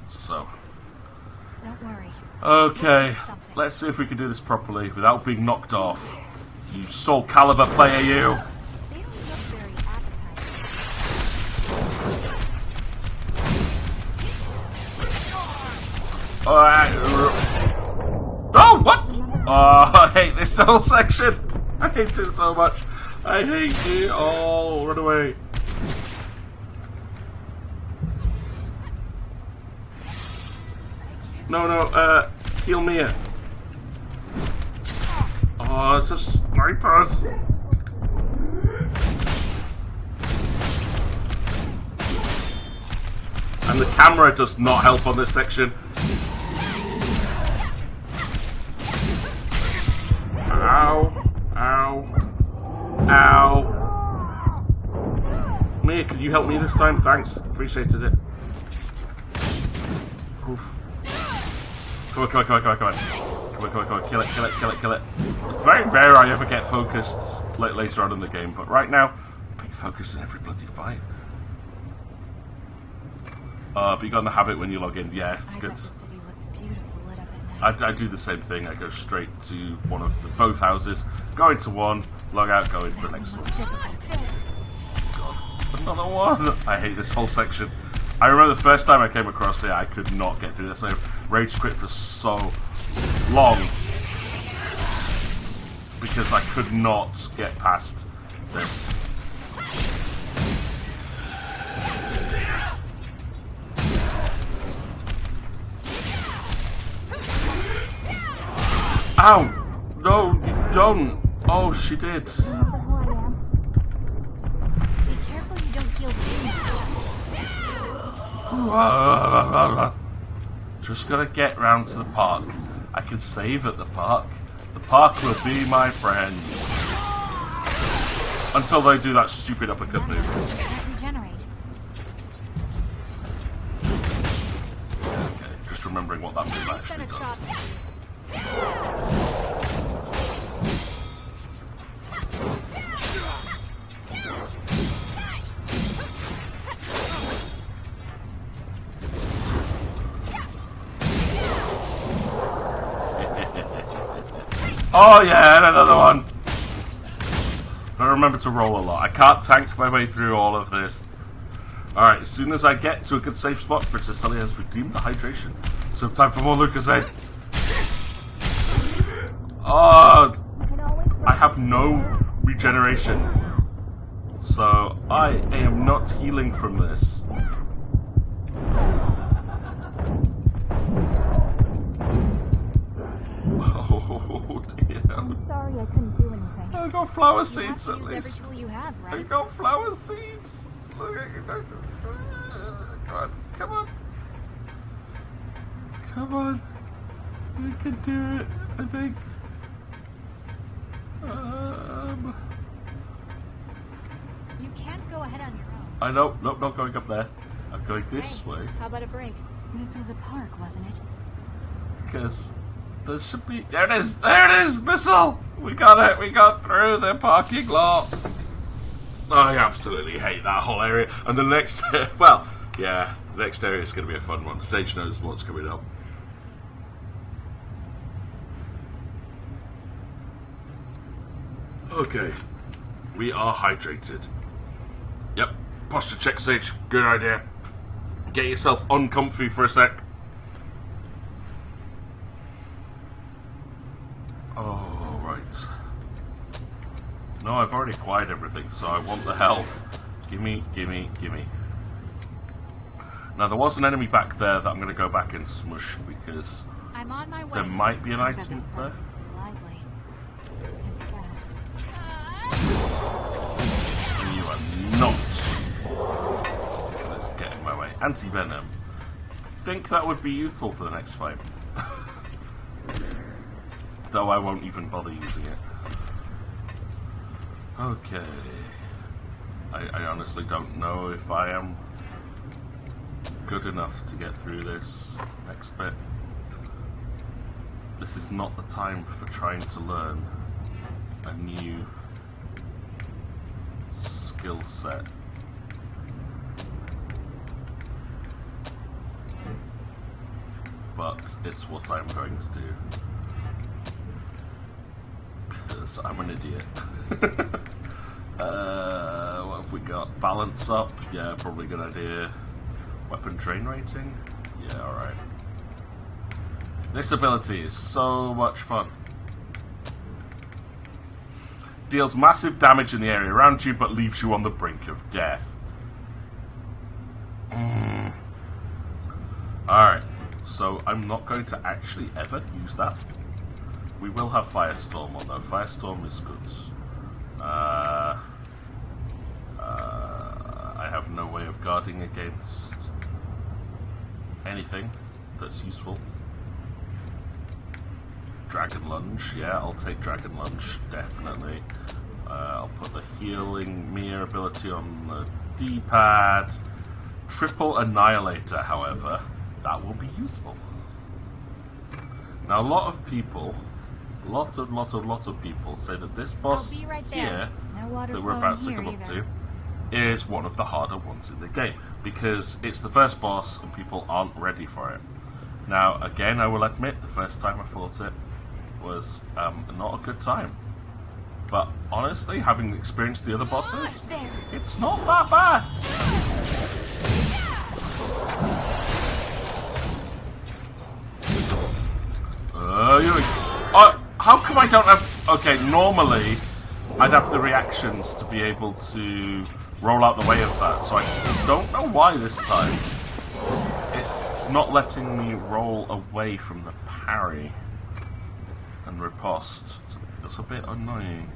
So. Don't worry. Okay, let's see if we can do this properly without being knocked off. You Soul Calibur player, you! They don't look very appetizing. Alright. Oh, what? Oh, I hate this whole section. I hate it so much. I hate it all. Run away. No, heal me. Oh, it's just snipers. And the camera does not help on this section. Ow. Mia, could you help me this time? Thanks. Appreciated it. Oof. Come on. Kill it. It's very rare I ever get focused later on in the game, but right now, I'm being focused in every bloody fight. But you got in the habit when you log in. Yeah, it's good. The city looks beautiful lit up at night. I do the same thing. I go straight to one of both houses, go into one, Log out, go into the next one. God, another one! I hate this whole section. I remember the first time I came across it, I could not get through this. I rage quit for so long because I could not get past this. Ow! No, you don't! Oh, she did. Remember who I am? Be careful you don't heal too much. Just gotta get round to the park. I can save at the park. The park will be my friend. Until they do that stupid uppercut move. Can't regenerate. Okay, just remembering what that move actually does. Oh yeah, and another one. Gotta remember to roll a lot. I can't tank my way through all of this. Alright, as soon as I get to a good safe spot, Princess Sully has redeemed the hydration. So time for more Lucasade. Oh, I have no regeneration. So I am not healing from this. Oh dear. I'm sorry I couldn't do anything. I got flower You seeds have at to use every least. tool you have, I right? got flower seeds. Look, come on, come on. Come on. We can do it, I think. You can't go ahead on your own. I know, nope, not going up there. I'm going this Hey, way. how about a break? This was a park, wasn't it? Because there should be... There it is! There it is! Missile! We got it! We got through the parking lot! I absolutely hate that whole area. And the next... well, yeah, the next area is going to be a fun one. The stage knows what's coming up. Okay. We are hydrated. Yep. Posture check, Sage. Good idea. Get yourself uncomfy for a sec. Oh, right. No, I've already acquired everything, so I want the health. Gimme, gimme, gimme. Now, there was an enemy back there that I'm going to go back and smush, because I'm on my way. there might be an I bet item this there. park is lively. It's sad. And you are not going to get in my way. Anti-venom. I think that would be useful for the next fight. Though I won't even bother using it. Okay. I honestly don't know if I am good enough to get through this next bit. This is not the time for trying to learn a new skill set. But it's what I'm going to do. Because I'm an idiot. What have we got? Balance up? Yeah, probably a good idea. Weapon drain rating? Yeah, alright. This ability is so much fun. Deals massive damage in the area around you, but leaves you on the brink of death. Alright, so I'm not going to actually ever use that. We will have Firestorm on though. Firestorm is good. I have no way of guarding against anything that's useful. Dragon Lunge, yeah, I'll take Dragon Lunge, definitely. I'll put the Healing Mirror ability on the D-pad. Triple Annihilator, however, that will be useful. Now, a lot of people, lot of people say that this boss I'll be right there. here No water that we're flowing about to here come up either. to is one of the harder ones in the game because it's the first boss and people aren't ready for it. Now, again, I will admit the first time I fought it was not a good time, but honestly, having experienced the other bosses, There. it's not that bad. How come I don't have... Okay, normally I'd have the reactions to be able to roll out the way of that, so I don't know why this time it's not letting me roll away from the parry and riposte. It's a bit annoying.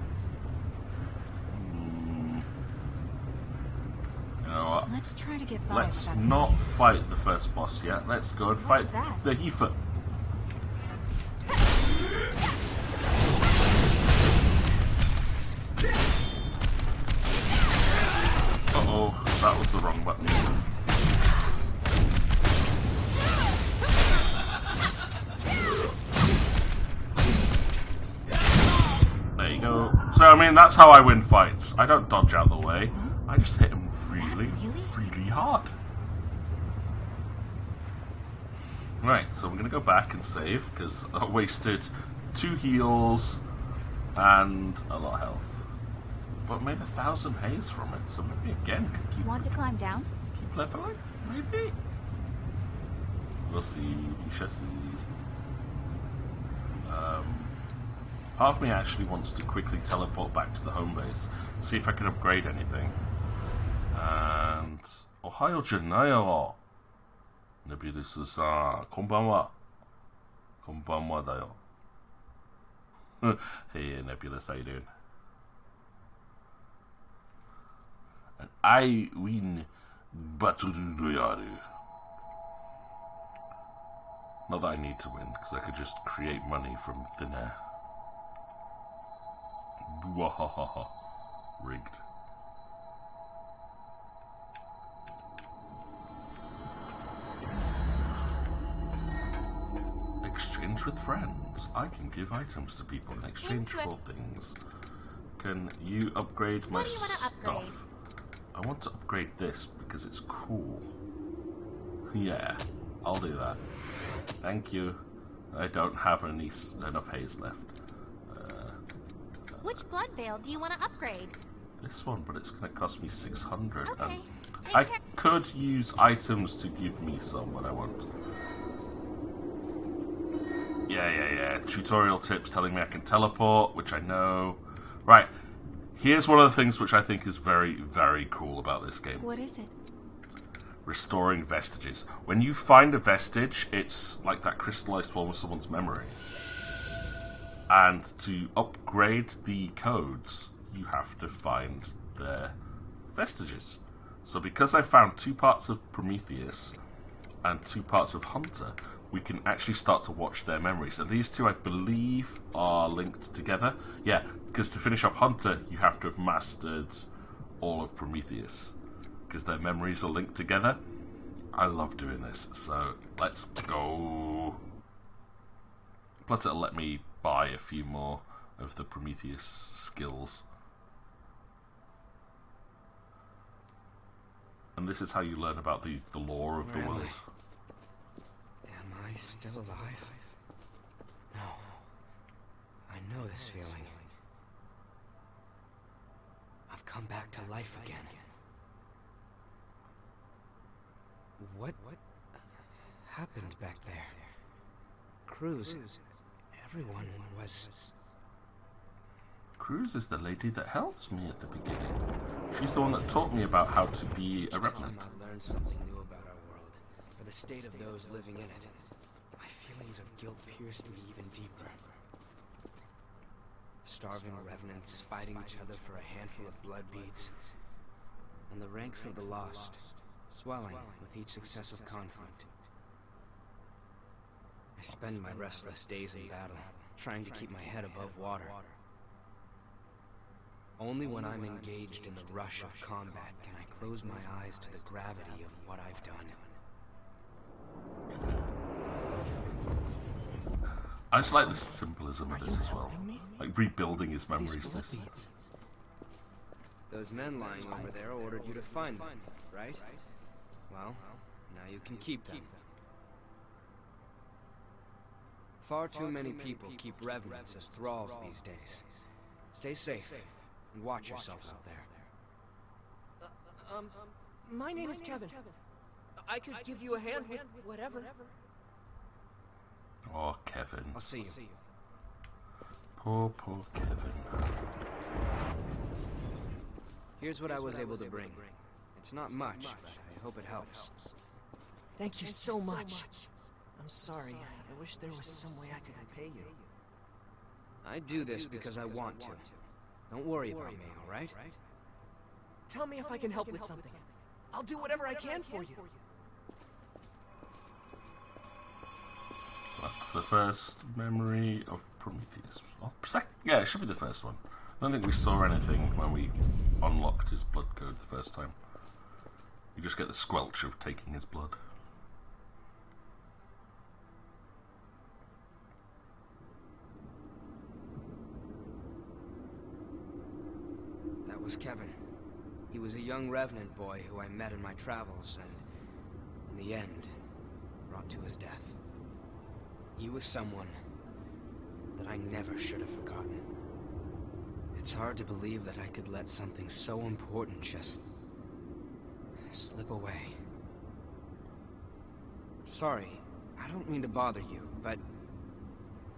You know what? Let's try to get by. Let's not fight the first boss yet. Let's go and fight that? the Heifer. Uh-oh, that was the wrong button. There you go. So, I mean, that's how I win fights. I don't dodge out the way. I just hit him really hard. Right, so we're going to go back and save, because I wasted 2 heals and a lot of health. But made 1,000 haze from it, so maybe again could keep... Want to climb down? Keep leveling? Maybe? We'll see. We shall see. Part of me actually wants to quickly teleport back to the home base, see if I can upgrade anything. And... Ohayo janayo! Nebiru-san, konbanwa. Konbanwa da yo. Hey Nebulous, how you doing? And I win Battle Royale. Not that I need to win, because I could just create money from thin air. Bwahahaha. Rigged. Exchange with friends. I can give items to people in exchange for things. Can you upgrade my stuff? I want to upgrade this because it's cool. Yeah, I'll do that. Thank you. I don't have enough haze left. Which blood veil do you want to upgrade? This one, but it's going to cost me 600. Okay. And I could use items to give me some when I want. Yeah. Tutorial tips telling me I can teleport, which I know. Right. Here's one of the things which I think is very, very cool about this game. What is it? Restoring vestiges. When you find a vestige, it's like that crystallized form of someone's memory. And to upgrade the codes, you have to find their vestiges. So because I found 2 parts of Prometheus and 2 parts of Hunter, we can actually start to watch their memories. And these 2, I believe, are linked together. Yeah, because to finish off Hunter, you have to have mastered all of Prometheus, because their memories are linked together. I love doing this, so let's go. Plus it'll let me buy a few more of the Prometheus skills. And this is how you learn about the lore of the world. Am I still alive? No. I know this feeling. I've come back to life again. What happened back there? Cruz, everyone was... Cruz is the lady that helped me at the beginning. She's the one that taught me about how to be a revenant. I learned something new about our world, or the state of those living in it. My feelings of guilt pierced me even deeper. Starving revenants fighting each other for a handful of blood beads, and the ranks of the lost swelling with each successive conflict. I spend my restless days in battle, trying to keep my head above water. Only when I'm engaged in the rush of combat can I close my eyes to the gravity of what I've done. I just like the symbolism of this as well. Like rebuilding his memories. Those men lying over there ordered you to find them, right? Well, now you can keep them. Far too many people keep revenants as thralls these days. Stay safe, And watch yourself out there. My name is Kevin. I could give you a hand with whatever. Oh, Kevin. I'll see you. Poor Kevin. Here's what I was able to bring. It's not much, but I hope it helps. Thank you so much. I'm sorry. I wish there was some way I could repay you. I do this because I want to. Don't worry about me, all right? Tell me if I can help with something. I'll do whatever I can for you. That's the first memory of Prometheus. Oh, yeah, it should be the first one. I don't think we saw anything when we unlocked his blood code the first time. You just get the squelch of taking his blood. That was Kevin. He was a young Revenant boy who I met in my travels and, in the end, brought to his death. He was someone that I never should have forgotten. It's hard to believe that I could let something so important just slip away. Sorry, I don't mean to bother you, but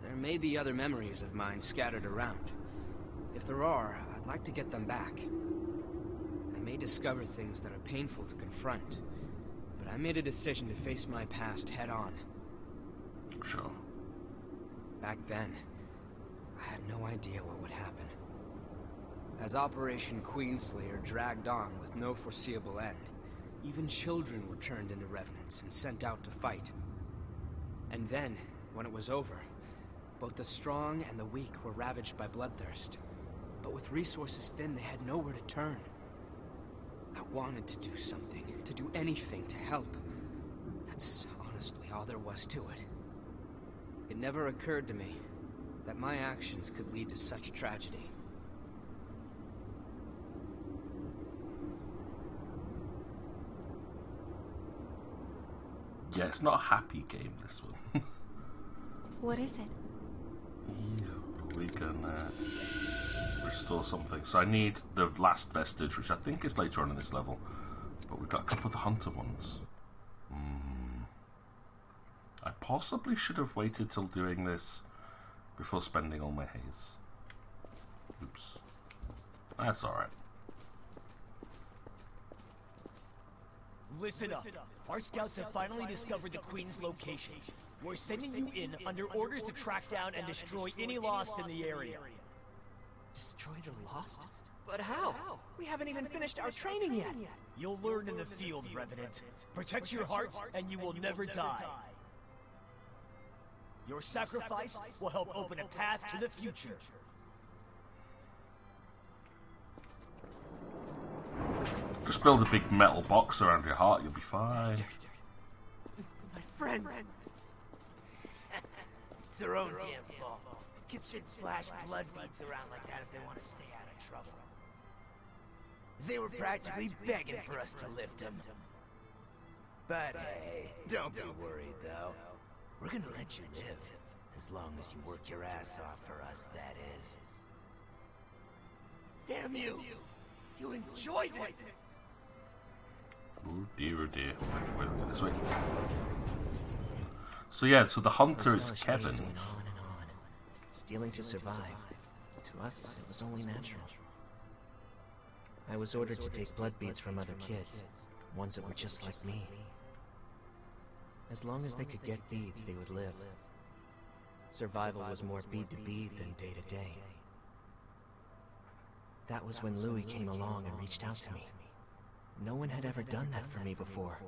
there may be other memories of mine scattered around. If there are, I'd like to get them back. I may discover things that are painful to confront, but I made a decision to face my past head on. Sure. Back then, I had no idea what would happen. As Operation Queenslayer dragged on with no foreseeable end, even children were turned into revenants and sent out to fight. And then, when it was over, both the strong and the weak were ravaged by bloodthirst. But with resources thin, they had nowhere to turn. I wanted to do something, to do anything to help. That's honestly all there was to it. It never occurred to me that my actions could lead to such tragedy. Yeah, it's not a happy game, this one. What is it? Yeah, we can restore something. So I need the last vestige, which I think is later on in this level. But we've got a couple of the hunter ones. I possibly should have waited till doing this before spending all my haze. Oops. That's alright. Listen up. Our scouts have finally discovered the Queen's location. We're sending you in under orders to track down and destroy any Lost in the area. Destroy the Lost? But how? We haven't even finished our training yet. You'll learn in the field, Revenant. Protect your hearts and you will never die. Your sacrifice will help open a path to the future. Just build a big metal box around your heart, you'll be fine. My friends. It's their own damn fault. Kids should splash blood beads around like that if they want to stay out of trouble. They were practically begging for us to lift them. But hey, don't be worried though. We're gonna let you live. As long as you work your ass off for us, that is. Damn you! You enjoy this! Oh dear, oh dear. Wait, this way. So yeah, so the hunter is Kevin. Went on and on. Stealing to survive. To us, it was only natural. I was ordered to take blood beads from other kids, ones that were just like me. As long as they could get beads, they would live. Survival was more bead to bead than day to day. That was when Louis came along and reached out to me. No one had ever done that for me before.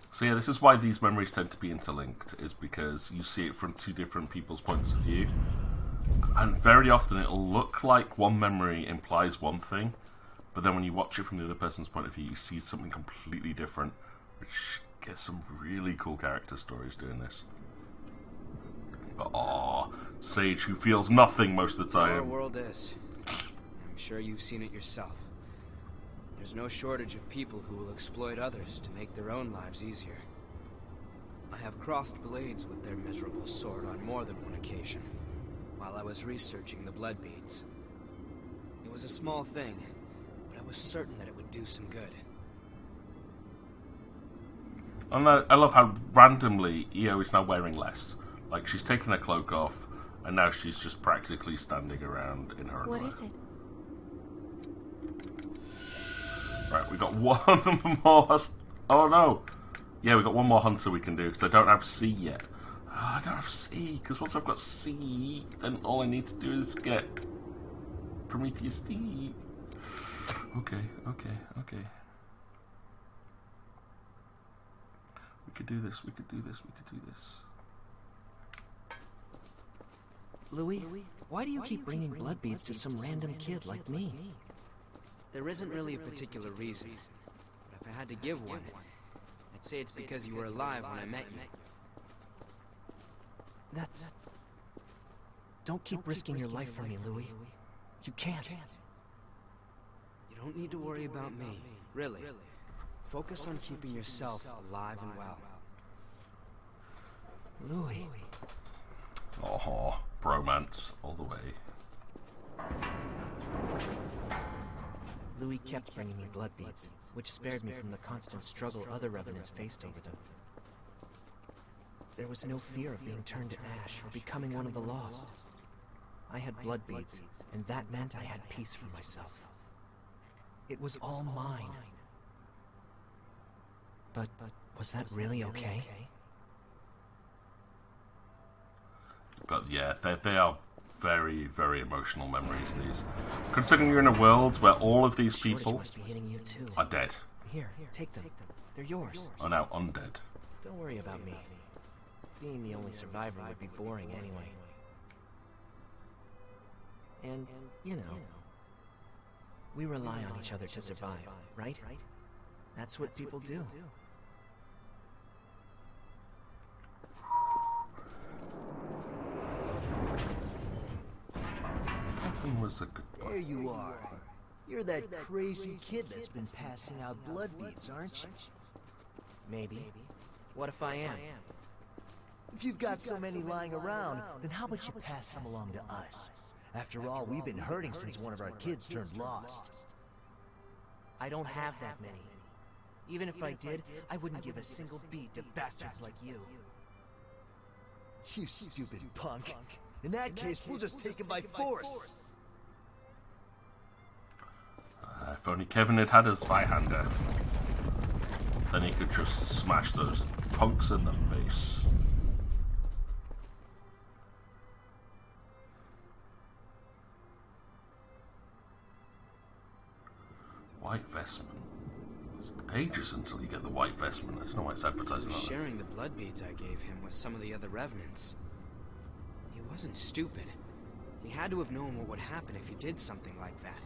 So yeah, this is why these memories tend to be interlinked, is because you see it from two different people's points of view. And very often it'll look like one memory implies one thing, but then when you watch it from the other person's point of view, you see something completely different, which gets some really cool character stories doing this. But aww, Sage who feels nothing most of the Our time. world is. I'm sure you've seen it yourself. There's no shortage of people who will exploit others to make their own lives easier. I have crossed blades with their miserable sword on more than one occasion. while I was researching the blood beads. It was a small thing, but I was certain that it would do some good. And I love how randomly Io is now wearing less. Like, she's taken her cloak off, and now she's just practically standing around in her underwear. What is it? Right, we got one more... Oh, no. Yeah, we got one more hunter we can do, because I don't have C yet. Oh, I don't have C, because once I've got C, then all I need to do is get Prometheus D. Okay. We could do this. Louis, why do you keep bringing blood beads to some random kid like me? There isn't really a particular reason, but if I had to give one, I'd say it's because you were alive when I met you. That's... Don't keep risking your life for me, Louis. You can't. You don't need to worry about me, really. Focus on keeping yourself alive and well. Louis. Oh, bromance all the way. Louis kept bringing me blood beads, which spared me from the constant struggle other revenants faced over them. There was no fear of being turned to ash or becoming one of the lost. I had blood beads, and that meant I had peace for myself. It was all mine. But was that really okay? But yeah, they are very, very emotional memories, these. Considering you're in a world where all of these people are dead. Here, take them. They're yours. Are now undead. Don't worry about me. Being the only survivor would be boring anyway. And, you know, we rely on each other to survive, right? That's what people do. Kevin was a good boy. There you are. You're that crazy kid that's been passing out blood beads, aren't you? Maybe. What if I am? If you've got so many lying around, then how about you pass some along to us? After all, we've been hurting since one of our kids turned lost. I don't have that many. Even if I did, I wouldn't give a single bead to bastards like you. You stupid punk. In that case, we'll just take him by force. If only Kevin had his Zweihander, then he could just smash those punks in the face. White vestment. It's ages until you get the white vestment. I don't know why it's advertising He was that. sharing the blood beads I gave him with some of the other revenants. He wasn't stupid. He had to have known what would happen if he did something like that.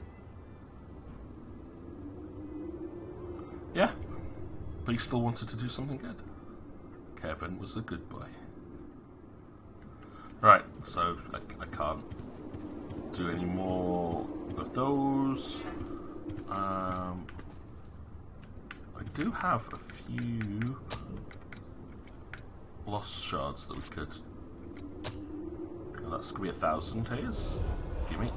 Yeah, but he still wanted to do something good. Kevin was a good boy. Right, so I can't do any more of those. I do have a few lost shards that we could. Oh, that's gonna be 1,000 here's. Gimme.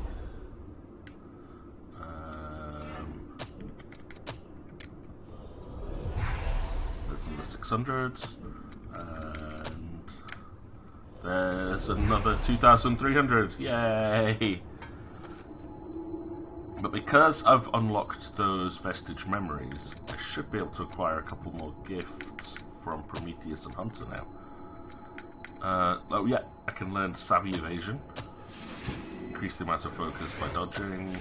There's another 600, and there's another 2,300. Yay! But because I've unlocked those vestige memories, I should be able to acquire a couple more gifts from Prometheus and Hunter now. Oh yeah, I can learn Savvy Evasion. Increase the amount of focus by dodging.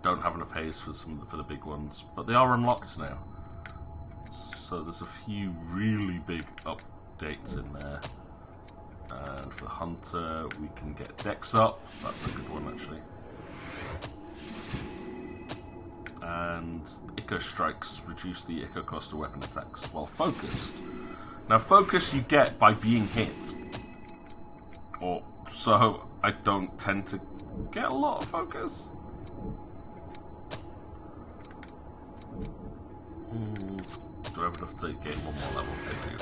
Don't have enough haze for the big ones, but they are unlocked now. So there's a few really big updates in there. And for Hunter, we can get Dex up. That's a good one, actually. And Echo Strikes reduce the Echo cost of weapon attacks while focused. Now, focus you get by being hit. Or so I don't tend to get a lot of focus. Do I have enough to gain one more level? I do.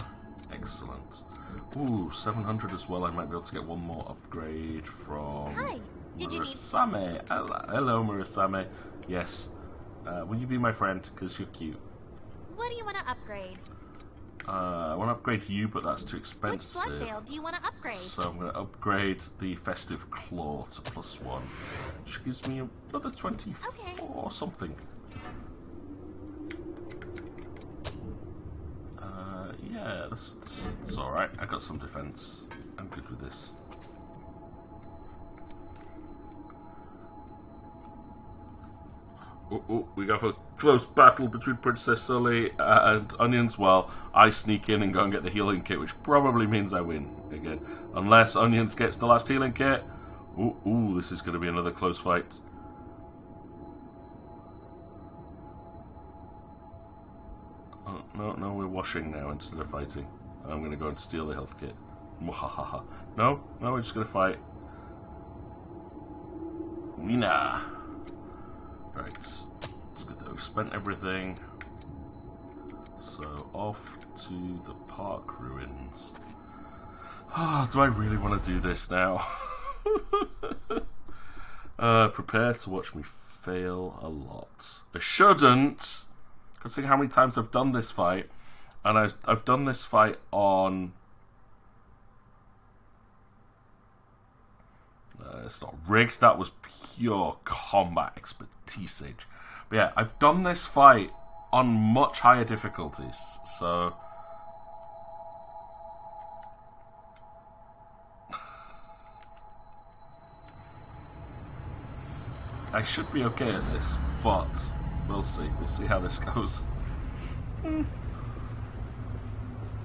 Excellent. Ooh, 700 as well. I might be able to get one more upgrade from... Hi. Did you need... Murasame. Hello, Murasame. Yes. Will you be my friend? Because you're cute. What do you want to upgrade? I want to upgrade you, but that's too Which expensive. Bloodvale do you want to upgrade? So I'm going to upgrade the Festive Claw to +1, which gives me another 24 or something. Yeah, that's alright. I got some defense. I'm good with this. Oh, we got a close battle between Princess Sully and Onions. Well, I sneak in and go and get the healing kit, which probably means I win again. Unless Onions gets the last healing kit. Ooh, this is going to be another close fight. Oh, no, we're washing now instead of fighting. I'm going to go and steal the health kit. Mwahaha. No, we're just going to fight. Winner. Right, it's good that we've spent everything. So, off to the park ruins. Do I really want to do this now? Prepare to watch me fail a lot. I shouldn't, considering how many times I've done this fight. And I've done this fight on... it's not rigged, that was pure combat expertise. But yeah, I've done this fight on much higher difficulties, so... I should be okay at this, but we'll see. We'll see how this goes. You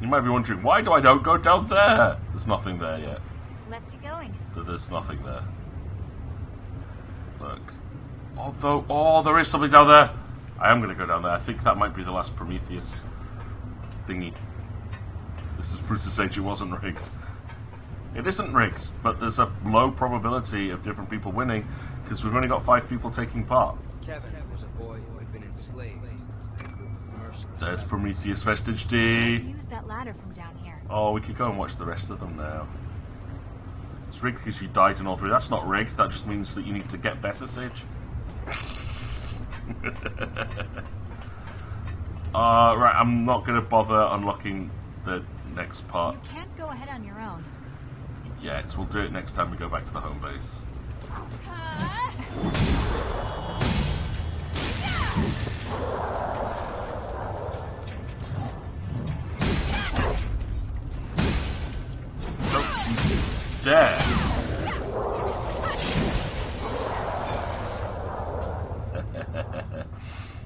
might be wondering, why do I don't go down there? There's nothing there yet. Let's get going. There's nothing there. Look. Oh, there is something down there. I am going to go down there. I think that might be the last Prometheus thingy. This is proof to say it wasn't rigged. It isn't rigged, but there's a low probability of different people winning because we've only got 5 people taking part. Kevin was a boy who had been enslaved. There's Prometheus Vestige D. Use that ladder from down here. Oh, we could go and watch the rest of them now. It's rigged because you died in all 3. That's not rigged. That just means that you need to get better, Sage. Right, I'm not going to bother unlocking the next part. You can't go ahead on your own. Yet. We'll do it next time we go back to the home base. Don't dare!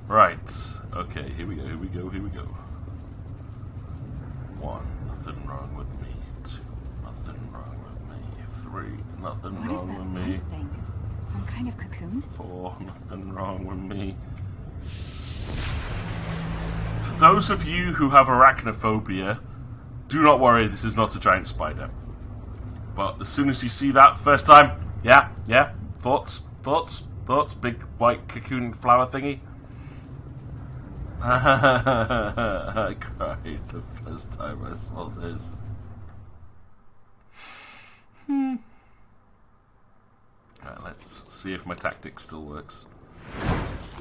Right. Okay, here we go. 1, nothing wrong with me. 2, nothing wrong with me. 3, nothing What is wrong that with me. white thing? Some kind of cocoon? 4, nothing wrong with me. For those of you who have arachnophobia, do not worry, this is not a giant spider. But as soon as you see that first time, yeah, thoughts, big white cocoon flower thingy. I cried the first time I saw this. Right, let's see if my tactic still works.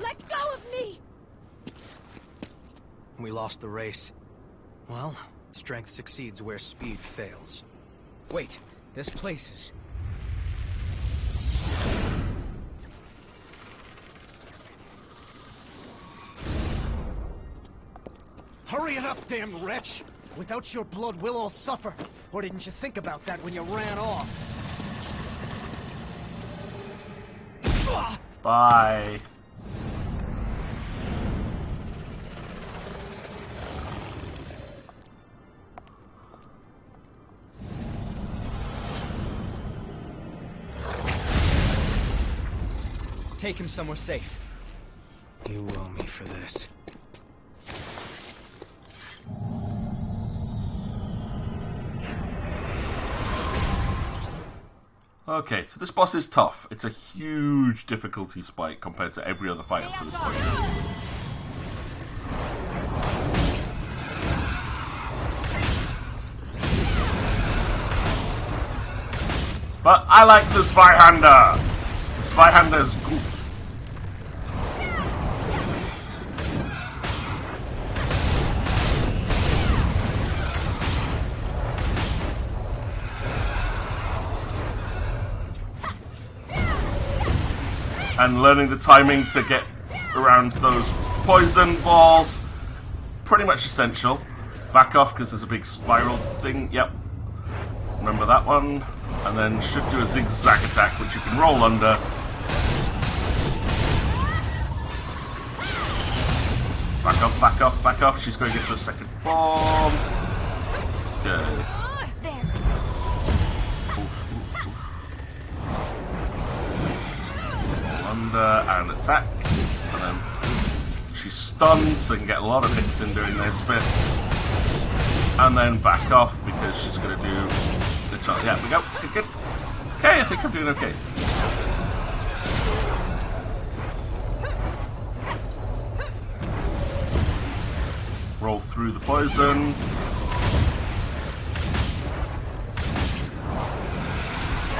Let go of me! We lost the race. Well, strength succeeds where speed fails. Wait, this place is... Hurry it up, damn wretch! Without your blood, we'll all suffer. Or didn't you think about that when you ran off? Bye. Take him somewhere safe. You owe me for this. Okay, so this boss is tough. It's a huge difficulty spike compared to every other fight up to this point. But I like the Zweihander. The Zweihander is good. And learning the timing to get around those poison balls, pretty much essential. Back off because there's a big spiral thing. Yep. Remember that one. And then should do a zigzag attack, which you can roll under. Back off, back off, back off. She's going to get to a second form. Good. And attack, and then she's stunned, so you can get a lot of hits in doing this bit, and then back off because she's going to do the charge. Yeah, we go. Good. Okay, I think I'm doing okay. Roll through the poison.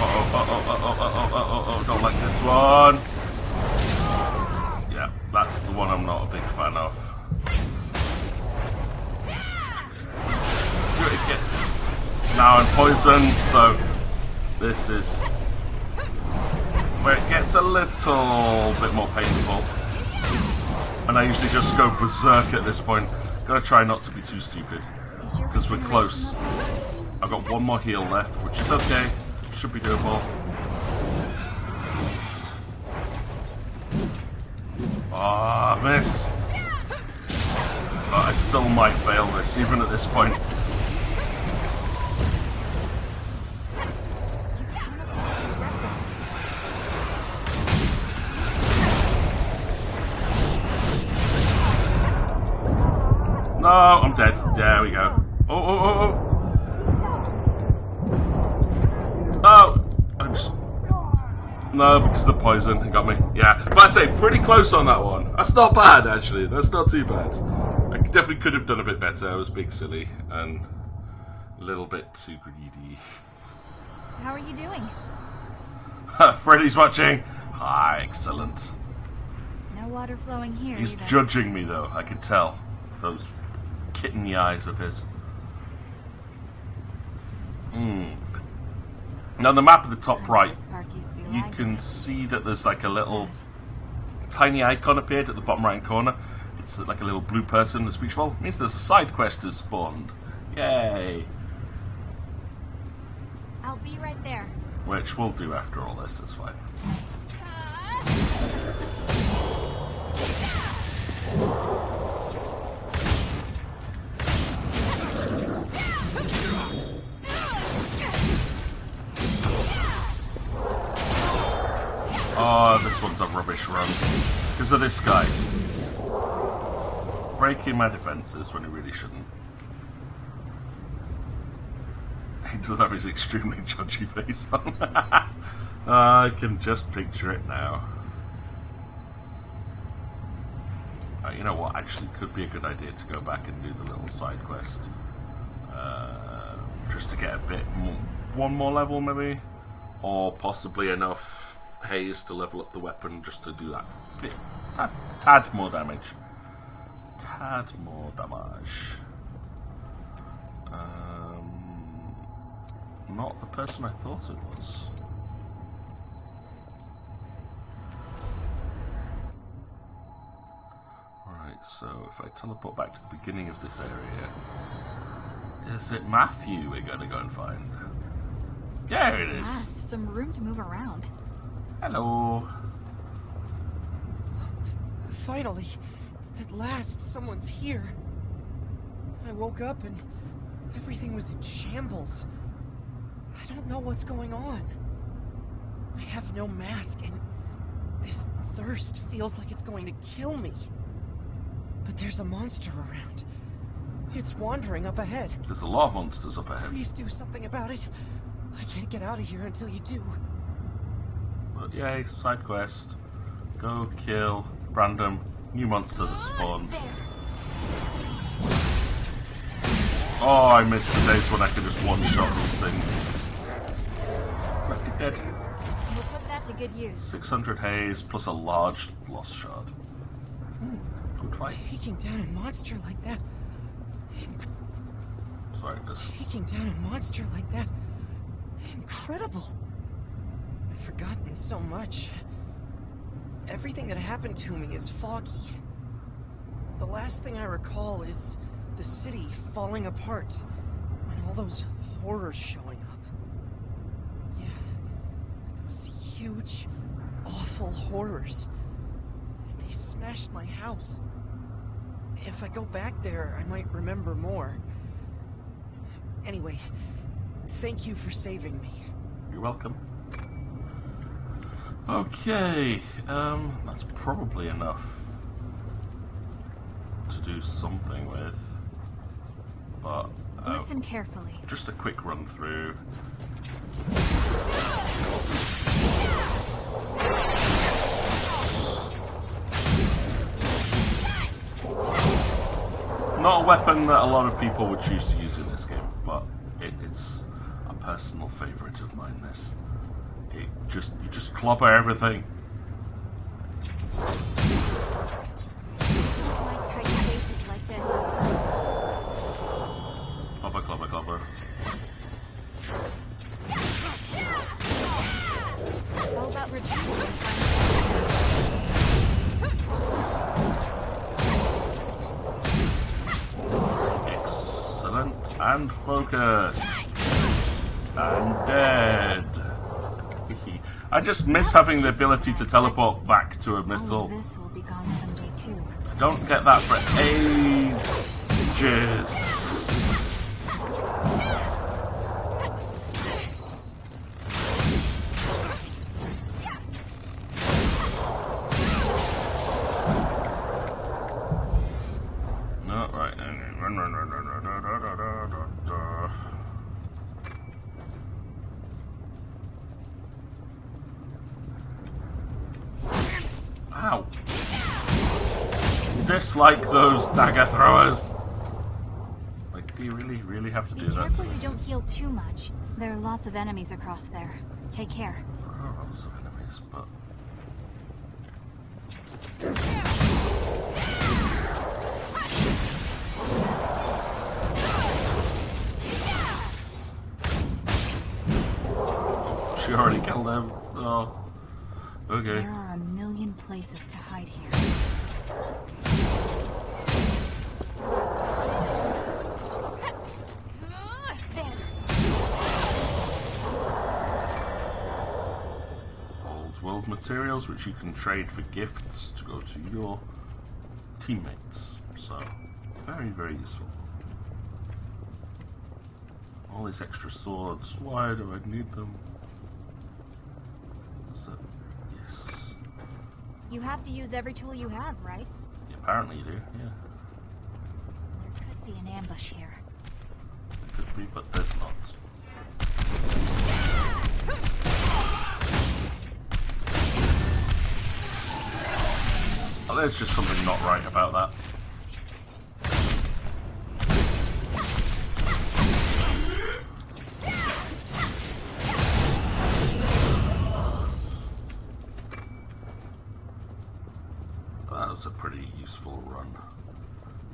Oh, don't like this one. Yeah, that's the one I'm not a big fan of. Now I'm poisoned, so this is where it gets a little bit more painful. And I usually just go berserk at this point. Gotta try not to be too stupid, because we're close. I've got one more heal left, which is okay. Should be doable. Ah, oh, missed. But I still might fail this, even at this point. No, I'm dead. There we go. Oh. No, because of the poison, it got me. Yeah, but I say, pretty close on that one. That's not bad, actually. That's not too bad. I definitely could have done a bit better. I was big silly and a little bit too greedy. How are you doing? Freddy's watching. Ah, excellent. No water flowing here. He's either. judging me, though. I can tell. Those kitteny eyes of his. Now, on the map at the top right, you can see that there's like a little tiny icon appeared at the bottom right corner. It's like a little blue person in the speech bubble. It means there's a side quest has spawned. Yay! I'll be right there. Which we'll do after all this, that's fine. Oh, this one's a rubbish run. Because of this guy. Breaking my defenses when he really shouldn't. He does have his extremely judgy face on. I can just picture it now. You know what? Actually, could be a good idea to go back and do the little side quest. Just to get a bit more, one more level maybe? Or possibly enough haze to level up the weapon just to do that bit. Tad more damage. Tad more damage. Not the person I thought it was. Right, so if I teleport back to the beginning of this area, is it Matthew we're going to go and find? There it is. Some room to move around. Hello. Finally, at last, someone's here. I woke up and everything was in shambles. I don't know what's going on. I have no mask and this thirst feels like it's going to kill me. But there's a monster around. It's wandering up ahead. There's a lot of monsters up ahead. Please do something about it. I can't get out of here until you do. But yay, side quest. Go kill random new monster that spawned. Oh, I missed the days when I could just one-shot these things. Dead. We'll put that to good use. 600 haze plus a large lost shard. Good fight. Taking down a monster like that. Sorry, Taking down a monster like that. Incredible. I've forgotten so much. Everything that happened to me is foggy. The last thing I recall is the city falling apart and all those horrors showing up. Yeah, those huge, awful horrors. They smashed my house. If I go back there, I might remember more. Anyway, thank you for saving me. You're welcome. Okay, that's probably enough to do something with, but listen carefully. Just a quick run through. Not a weapon that a lot of people would choose to use in this game, but it's a personal favourite of mine. This, you just clobber everything. Clobber, clobber, clobber. How about retreating? Excellent. And focused. And dead. I just miss having the ability to teleport back to a missile. This will be gone someday too. I don't get that for ages. No, right. Run, run, run, run, run, run, run, run, run, run. Ow. Dislike those dagger throwers. Like, do you really have to do that? Be careful you don't heal too much. There are lots of enemies across there. Take care. There are lots of enemies, but... She already killed him. Oh. Okay. There are a million places to hide here. Old world materials which you can trade for gifts to go to your teammates. So, very, very useful. All these extra swords. Why do I need them? So, yes. You have to use every tool you have, right? Apparently you do, yeah. There could be an ambush here. Could be, but there's not. Oh, there's just something not right about that. That was a pretty useful run.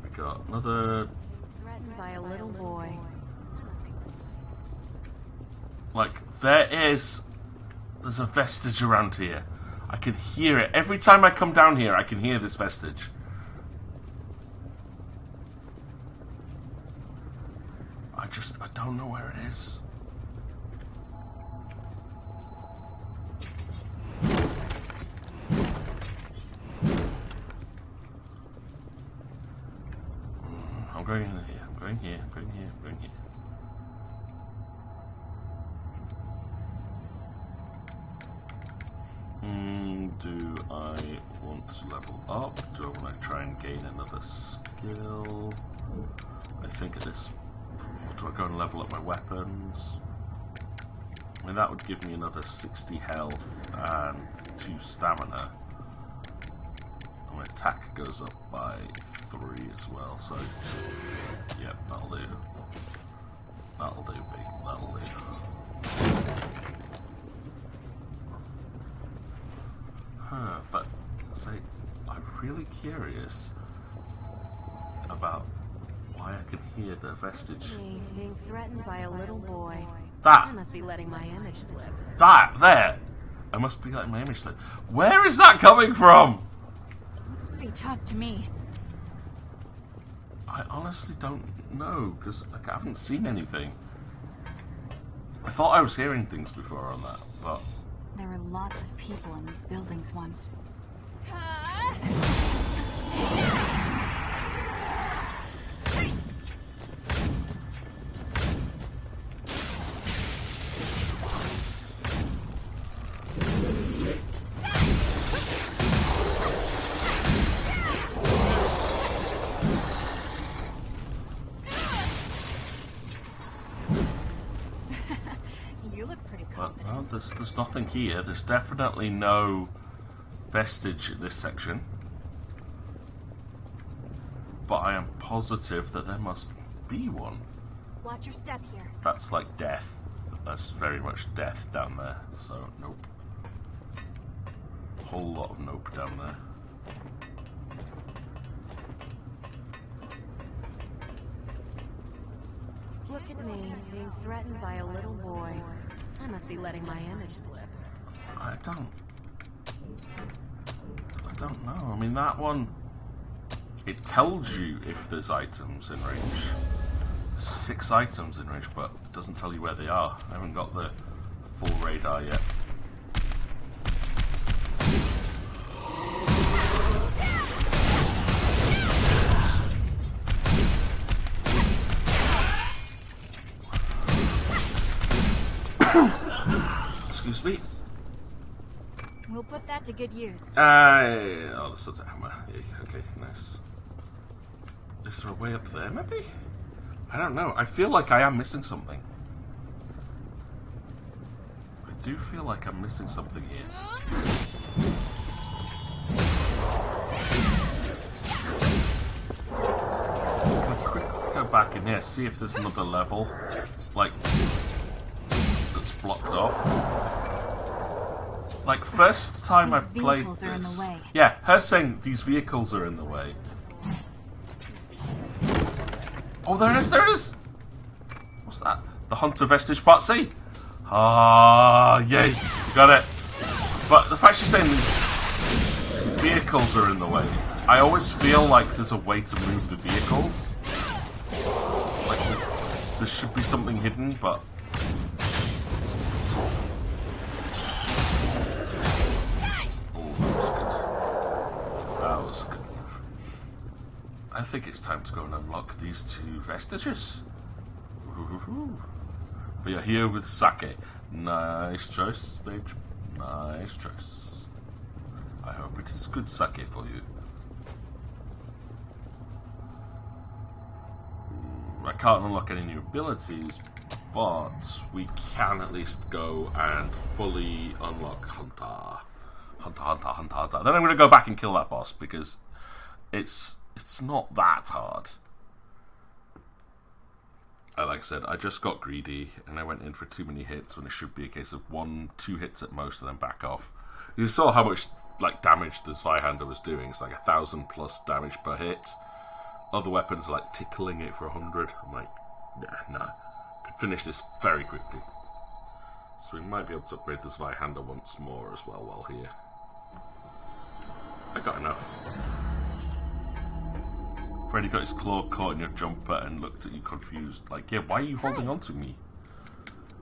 We got another... Threatened by a little boy. Like, there's a vestige around here. I can hear it. Every time I come down here, I can hear this vestige. I don't know where it is. I'm going in here, I'm going here, I'm going here, I'm going here. Do I want to level up? Do I want to try and gain another skill? I think at this... Do I go and level up my weapons? I mean, that would give me another 60 health and 2 stamina. And my attack goes up by 3 as well, so... Yep, that'll do. That'll do, big. That'll do. But say, I'm really curious about why I can hear the vestige. Me being threatened by a little boy. That! I must be letting my image slip. That! There! I must be letting my image slip. Where is that coming from? Looks pretty tough to me. I honestly don't know, because like, I haven't seen anything. I thought I was hearing things before on that, but... There were lots of people in these buildings once. You look pretty confident. Well, there's nothing here. There's definitely no vestige in this section. But I am positive that there must be one. Watch your step here. That's like death. That's very much death down there. So, nope. Whole lot of nope down there. Look at me, being threatened by a little boy. I must be letting my image slip. I don't know. I mean, that one, it tells you if there's items in range. 6 items in range, but it doesn't tell you where they are. I haven't got the full radar yet. Excuse me. We'll put that to good use. Oh, that's a hammer. Yeah, okay, nice. Is there a way up there, maybe? I don't know. I feel like I am missing something. I do feel like I'm missing something here. Can I quickly go back in here, see if there's another level, like, that's blocked off? Like, first time I played this... Yeah, her saying these vehicles are in the way. Oh, there it is, there it is! What's that? The Hunter Vestige Part C! Ah, yay! Got it! But the fact she's saying these vehicles are in the way, I always feel like there's a way to move the vehicles. Like, there should be something hidden, but... I think it's time to go and unlock these 2 vestiges. But you're here with Sake. Nice choice, bitch. Nice choice. I hope it is good sake for you. I can't unlock any new abilities, but we can at least go and fully unlock Hunter. Hunter. Then I'm going to go back and kill that boss, because it's not that hard. Like I said, I just got greedy and I went in for too many hits when it should be a case of 1-2 hits at most and then back off. You saw how much like damage the Zweihander was doing. It's like 1,000+ damage per hit. Other weapons are like tickling it for 100. I'm like, nah. Could finish this very quickly. So we might be able to upgrade the Zweihander once more as well while here. I got enough. Freddy got his claw caught in your jumper and looked at you confused. Like, yeah, why are you holding on to me?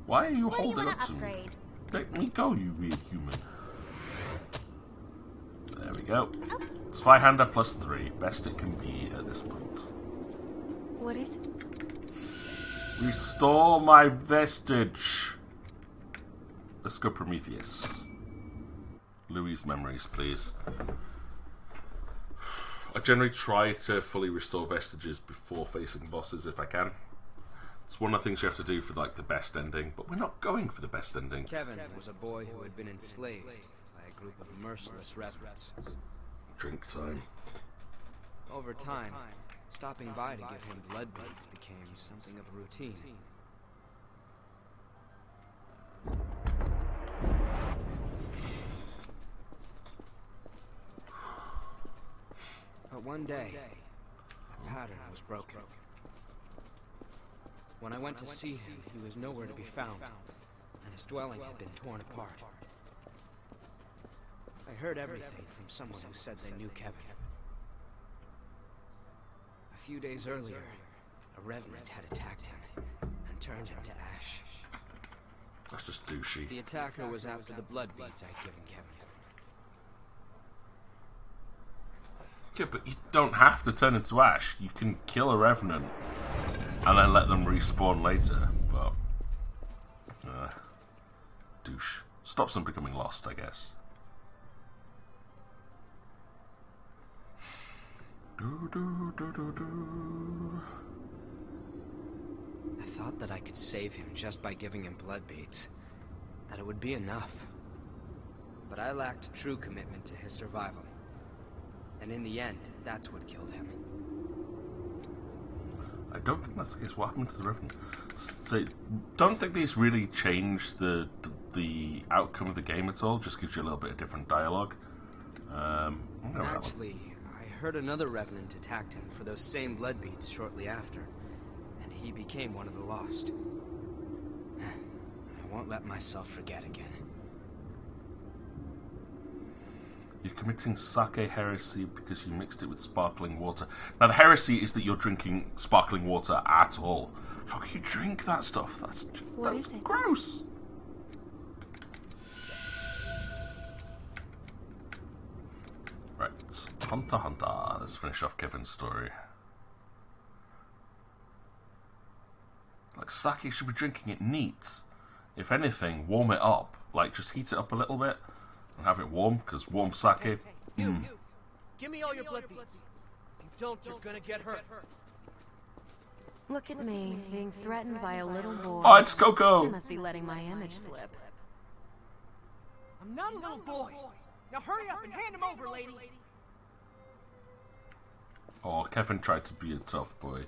Why are you holding on to me? Let me go, you weird human. There we go. Zweihander +3. Best it can be at this point. What is it? Restore my vestige. Let's go Prometheus. Louis' memories, please. I generally try to fully restore vestiges before facing bosses if I can. It's one of the things you have to do for like the best ending, but we're not going for the best ending. Kevin was a boy who had been enslaved by a group of merciless rebels. Drink time. Over time, stopping by to give him blood beads became something of a routine. But one day, that pattern was broken. When I went to see him, he was nowhere to be found, and his dwelling had been torn apart. I heard everything from someone who said they knew Kevin. A few days earlier, a revenant had attacked him and turned him to ash. That's just douchey. The attacker was after the blood beads I'd given Kevin. Yeah, but you don't have to turn into ash. You can kill a revenant and then let them respawn later. But douche. Stops them becoming lost, I guess. I thought that I could save him just by giving him blood beads. That it would be enough. But I lacked true commitment to his survival. And in the end, that's what killed him. I don't think that's the case. What happened to the Revenant? So, don't think these really change the outcome of the game at all. Just gives you a little bit of different dialogue. Actually, I heard another Revenant attacked him for those same blood beads shortly after. And he became one of the lost. I won't let myself forget again. You're committing sake heresy because you mixed it with sparkling water. Now, the heresy is that you're drinking sparkling water at all. How can you drink that stuff? That's gross. Right, Hunter Hunter. Let's finish off Kevin's story. Like, sake should be drinking it neat. If anything, warm it up. Like, just heat it up a little bit and have it warm, because warm sake... Hey, you! Give me all your blood beads. If you don't, you're gonna get hurt. Look at me, being threatened by a little boy. Oh, it's Coco! I must be letting my image slip. I'm not a little boy. Now hurry up and hand him over, lady. Oh, Kevin tried to be a tough boy.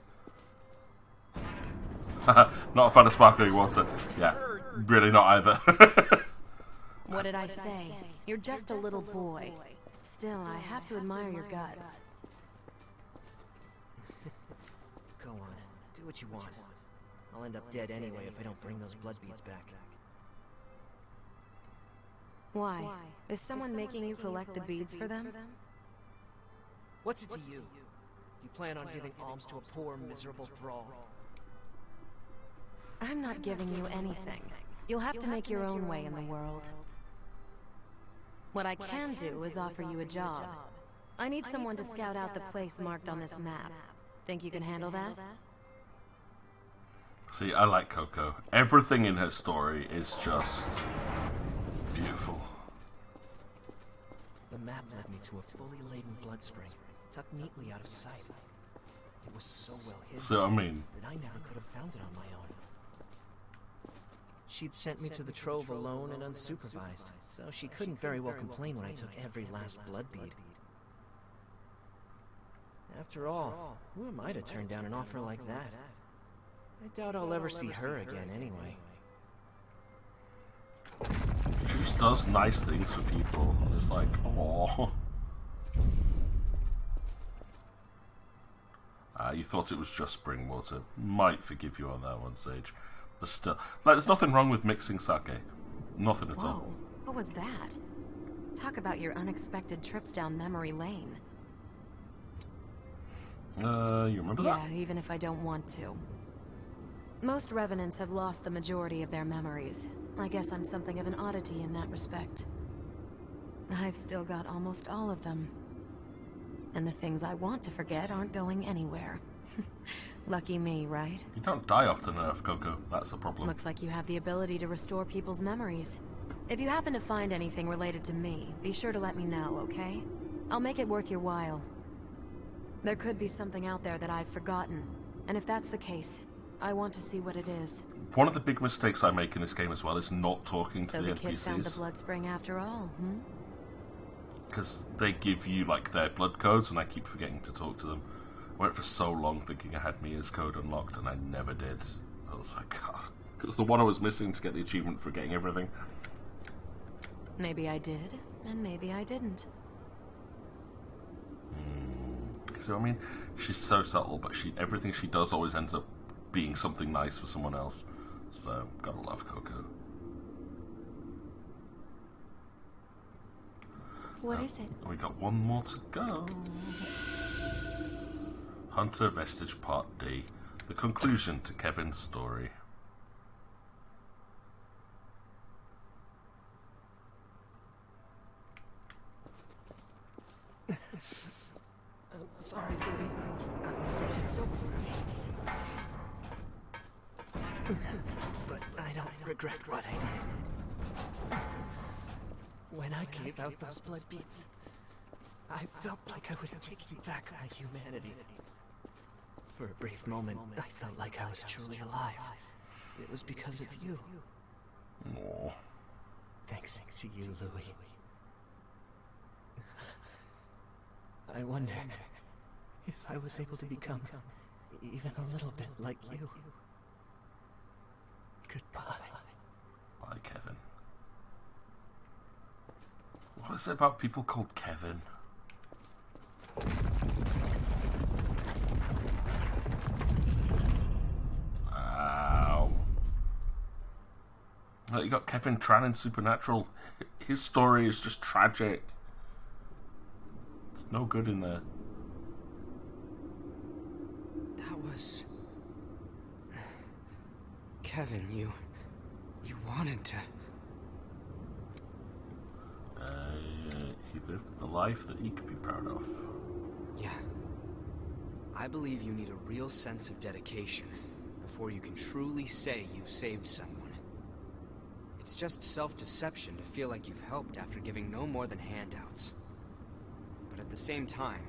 Not a fan of sparkling water. Yeah, really not either. What did I say? You're just a little boy. Still, I have to admire your guts. Go on, do what you want. I'll end up dead anyway if I don't bring those blood beads back. Why? Is someone making you collect the beads for them? What's it to you? Do you plan on giving alms to a poor, miserable thrall? I'm not giving you anything. You'll have to make your own way in the world. What I can do is offer you a job. I need someone to scout out the place marked on this map. Think you can handle that? See, I like Coco. Everything in her story is just beautiful. The map led me to a fully laden blood spring, tucked neatly out of sight. It was so well hidden So, I mean, that I never could have found it on my own. She'd sent me to the trove alone and unsupervised, so she couldn't very well complain when I took every last blood bead. After all, who am I to turn down an offer like that? I doubt I'll ever see her again anyway. she just does nice things for people. It's like, aww. You thought it was just spring water. Might forgive you on that one, Sage. But still, like, there's nothing wrong with mixing sake. Nothing at all. Whoa, what was that? Talk about your unexpected trips down memory lane. You remember that? Yeah, even if I don't want to. Most revenants have lost the majority of their memories. I guess I'm something of an oddity in that respect. I've still got almost all of them. And the things I want to forget aren't going anywhere. Lucky me, right? You don't die often enough, Coco. That's the problem. Looks like you have the ability to restore people's memories. If you happen to find anything related to me, be sure to let me know, okay? I'll make it worth your while. There could be something out there that I've forgotten. And if that's the case, I want to see what it is. One of the big mistakes I make in this game as well is not talking to So the the kid found the NPCs. blood spring after all, Because they give you, like, their blood codes, and I keep forgetting to talk to them. I went for so long thinking I had Mia's code unlocked, and I never did. I was like, God. It was the one I was missing to get the achievement for getting everything. Maybe I did, and maybe I didn't. So I mean, she's so subtle, but everything she does always ends up being something nice for someone else. So gotta love Coco. What is it? We got one more to go. Hunter Vestige Part D. The conclusion to Kevin's story. I'm sorry, Louis. I'm afraid it's over for me. But I don't regret what I did. When I gave out those blood beads, I felt like I was taking back my humanity. For a brief moment, I felt like I was truly alive. It was because of you. Aww. Thanks to you, Louis. I wonder if I was able to become even a little bit like you. Goodbye. Bye, Kevin. What is it about people called Kevin? Ow. Well, you got Kevin Tran in Supernatural. His story is just tragic. There's no good in there. That was... Kevin, you wanted to... He lived the life that he could be proud of. Yeah. I believe you need a real sense of dedication before you can truly say you've saved someone. It's just self-deception to feel like you've helped after giving no more than handouts. But at the same time,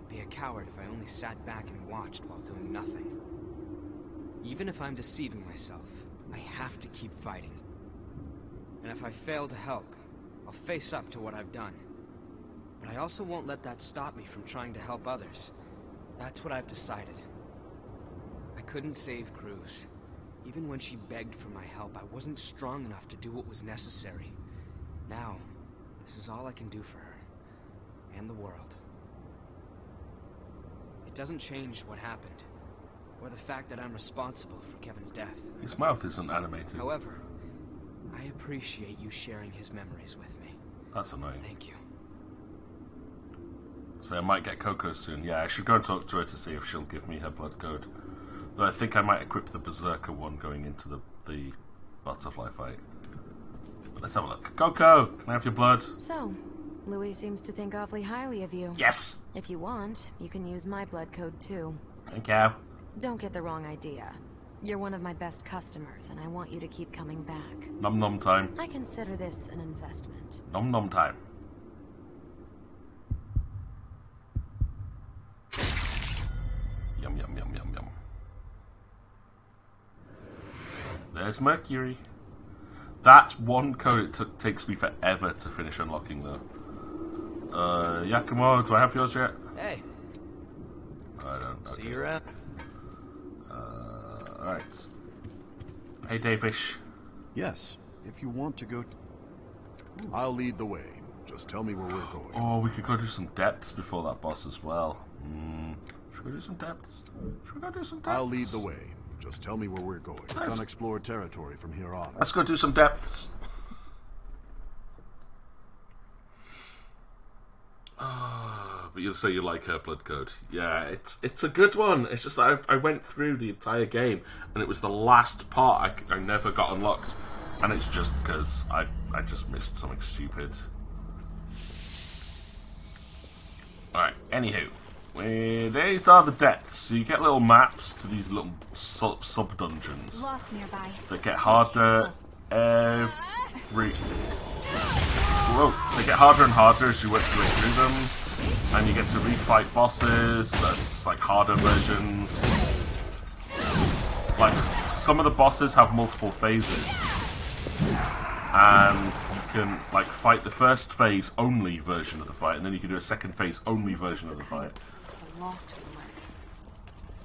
I'd be a coward if I only sat back and watched while doing nothing. Even if I'm deceiving myself, I have to keep fighting. And if I fail to help, I'll face up to what I've done. But I also won't let that stop me from trying to help others. That's what I've decided. I couldn't save Cruz. Even when she begged for my help, I wasn't strong enough to do what was necessary. Now, this is all I can do for her. And the world. It doesn't change what happened. Or the fact that I'm responsible for Kevin's death. His mouth isn't animated. However, I appreciate you sharing his memories with me. That's annoying. Thank you. So I might get Coco soon. Yeah, I should go and talk to her to see if she'll give me her blood code. Though I think I might equip the Berserker one going into the butterfly fight. But let's have a look. Coco, can I have your blood? So, Louis seems to think awfully highly of you. Yes! If you want, you can use my blood code too. Thank you. Don't get the wrong idea. You're one of my best customers, and I want you to keep coming back. Nom nom time. I consider this an investment. Nom nom time. Yum yum yum yum yum. There's Mercury. That's one code it takes me forever to finish unlocking though. Yakumo, do I have yours yet? Hey. I don't. See you around. Alright. Hey, Davish. Yes, if you want to go... I'll lead the way. Just tell me where we're going. Oh, we could go do some depths before that boss as well. Should we go do some depths? Should we go do some depths? I'll lead the way. Just tell me where we're going. It's unexplored territory from here on. Let's go do some depths. But you'll say you like her blood code. Yeah, it's a good one. It's just that I went through the entire game, and it was the last part I never got unlocked. And it's just because I just missed something stupid. Alright, anywho. These are the depths. So you get little maps to these little sub-dungeons. Lost nearby. That get harder every... Whoa, they get harder and harder as you work your way through them. And you get to refight bosses. There's like harder versions. Like, some of the bosses have multiple phases. And you can like fight the first phase only version of the fight, and then you can do a second phase only version of the fight.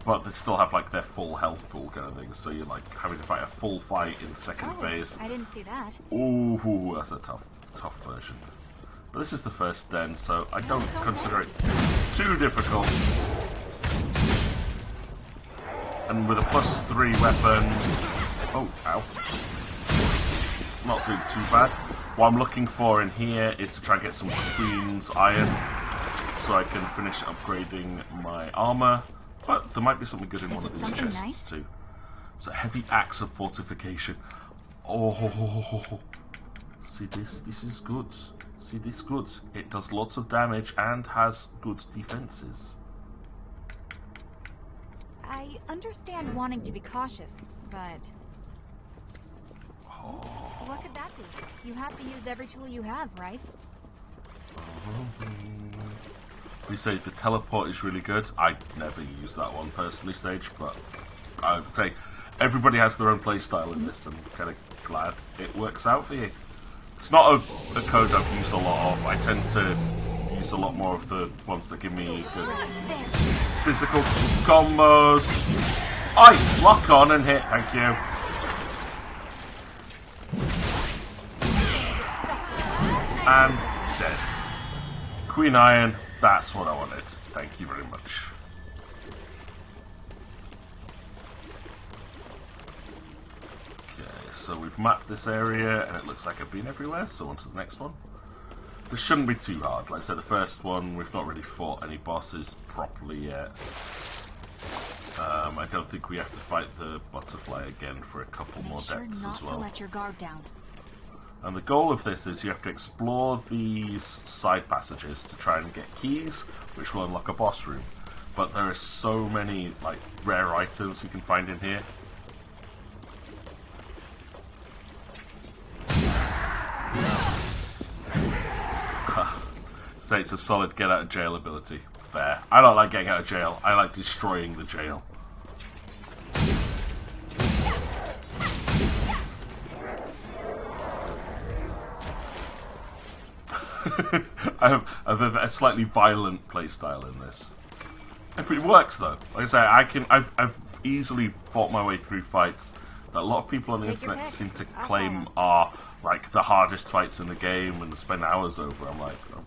But they still have like their full health pool kind of thing, so you're like having to fight a full fight in the second phase. I didn't see that. Ooh, that's a tough version. But this is the first den, so I don't consider it too difficult. And with a +3 weapon... Oh, ow. Not doing too bad. What I'm looking for in here is to try and get some Queen's Iron, so I can finish upgrading my armor. But there might be something good in one of these chests too. So heavy axe of fortification. Oh, see this? This is good. See this good? It does lots of damage and has good defenses. I understand wanting to be cautious, but... What could that be? You have to use every tool you have, right? We say the teleport is really good. I never use that one personally, Sage, but I would say everybody has their own playstyle in this, and I'm kind of glad it works out for you. It's not a code I've used a lot of. I tend to use a lot more of the ones that give me good physical combos. Oi! Lock on and hit, thank you. And dead. Queen Iron, that's what I wanted. Thank you very much. Okay, so we've mapped this area and it looks like I've been everywhere, so on to the next one. This shouldn't be too hard. Like I said, the first one, we've not really fought any bosses properly yet. I don't think we have to fight the butterfly again for a couple more decks as well. To let your guard down. And the goal of this is you have to explore these side passages to try and get keys, which will unlock a boss room. But there are so many like rare items you can find in here. So it's a solid get out of jail ability. Fair. I don't like getting out of jail. I like destroying the jail. I have a slightly violent playstyle in this. It works though. Like I say, I've easily fought my way through fights that a lot of people on the internet seem to claim are like the hardest fights in the game and spend hours over. I'm like, I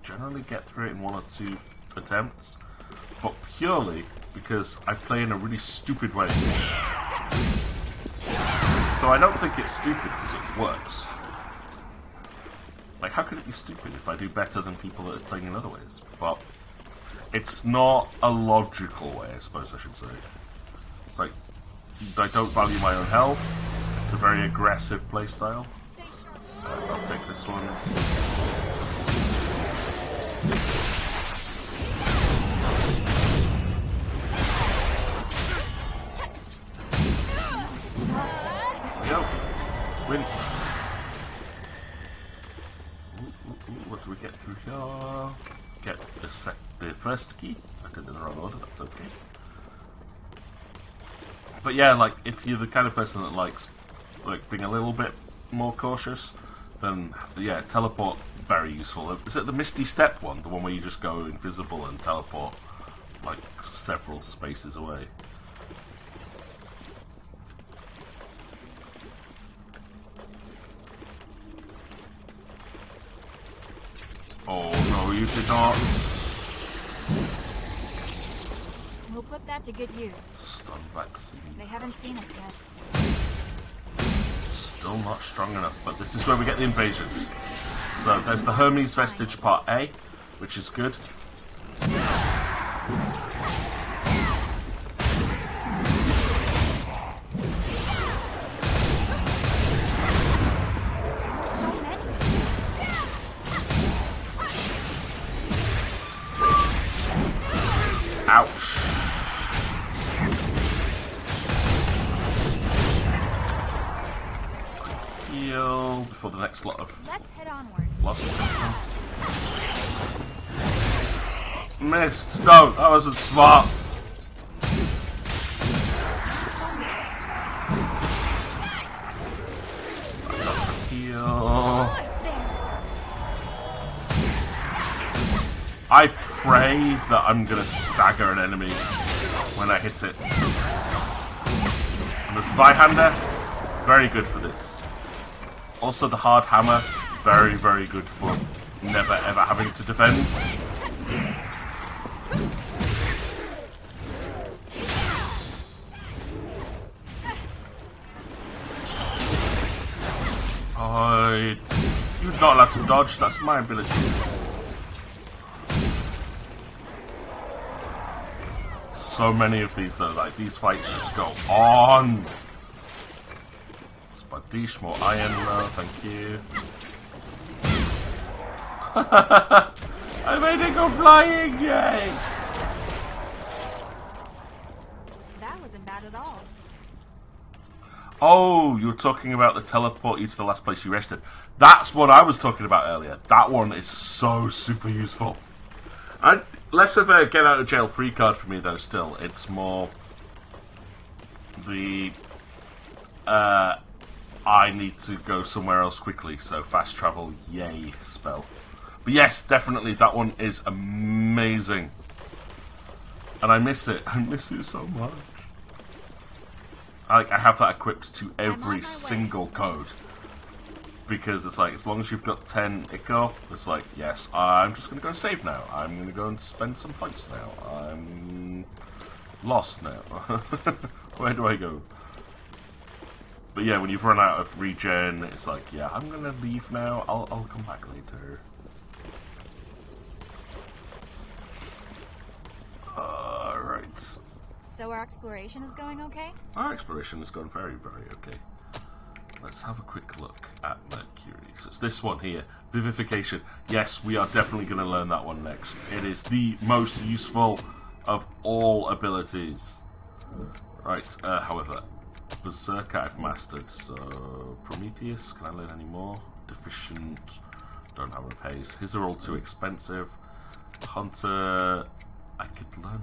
generally get through it in 1 or 2 attempts, but purely because I play in a really stupid way. So I don't think it's stupid because it works. Like, how could it be stupid if I do better than people that are playing in other ways? But it's not a logical way, I suppose I should say. It's like, I don't value my own health. It's a very aggressive playstyle. I'll take this one. There we go. Win. What do we get through here? Get the first key. I did it in the wrong order, that's okay. But yeah, like, if you're the kind of person that likes like being a little bit more cautious, then yeah, teleport, very useful. Is it the Misty Step one? The one where you just go invisible and teleport like several spaces away? Oh no, you did not. We'll put that to good use. Stun vaccine. They haven't seen us yet. Still not strong enough, but this is where we get the invasion. So there's the Hermes Vestige Part A, which is good. Ouch. Heal before the next lot of... Let's head onward. Lots of them. Missed. No, that wasn't smart. Heal. I pray that I'm gonna stagger an enemy when I hit it. And the Zweihander, very good for this. Also the hard hammer, very, very good for never ever having to defend. dodge. That's my ability. So many of these though, like these fights just go on. Spadish, more iron though, thank you. I made it go flying, yay! That wasn't bad at all. Oh, you were talking about the teleport you to the last place you rested. That's what I was talking about earlier. That one is so super useful. Less of a get out of jail free card for me though still. It's more the I need to go somewhere else quickly, so fast travel, yay spell. But yes, definitely that one is amazing. And I miss it. I miss it so much. I have that equipped to every single code. Because it's like, as long as you've got 10 Ico, it's like, yes, I'm just going to go save now. I'm going to go and spend some points now. I'm lost now. Where do I go? But yeah, when you've run out of regen, it's like, yeah, I'm going to leave now. I'll come back later. Alright. So our exploration is going okay? Our exploration has gone very, very okay. Let's have a quick look at Mercury. So it's this one here, Vivification. Yes, we are definitely going to learn that one next. It is the most useful of all abilities. Right, however, Berserker I've mastered, so Prometheus, can I learn any more? Deficient, don't have enough haze. His are all too expensive. Hunter, I could learn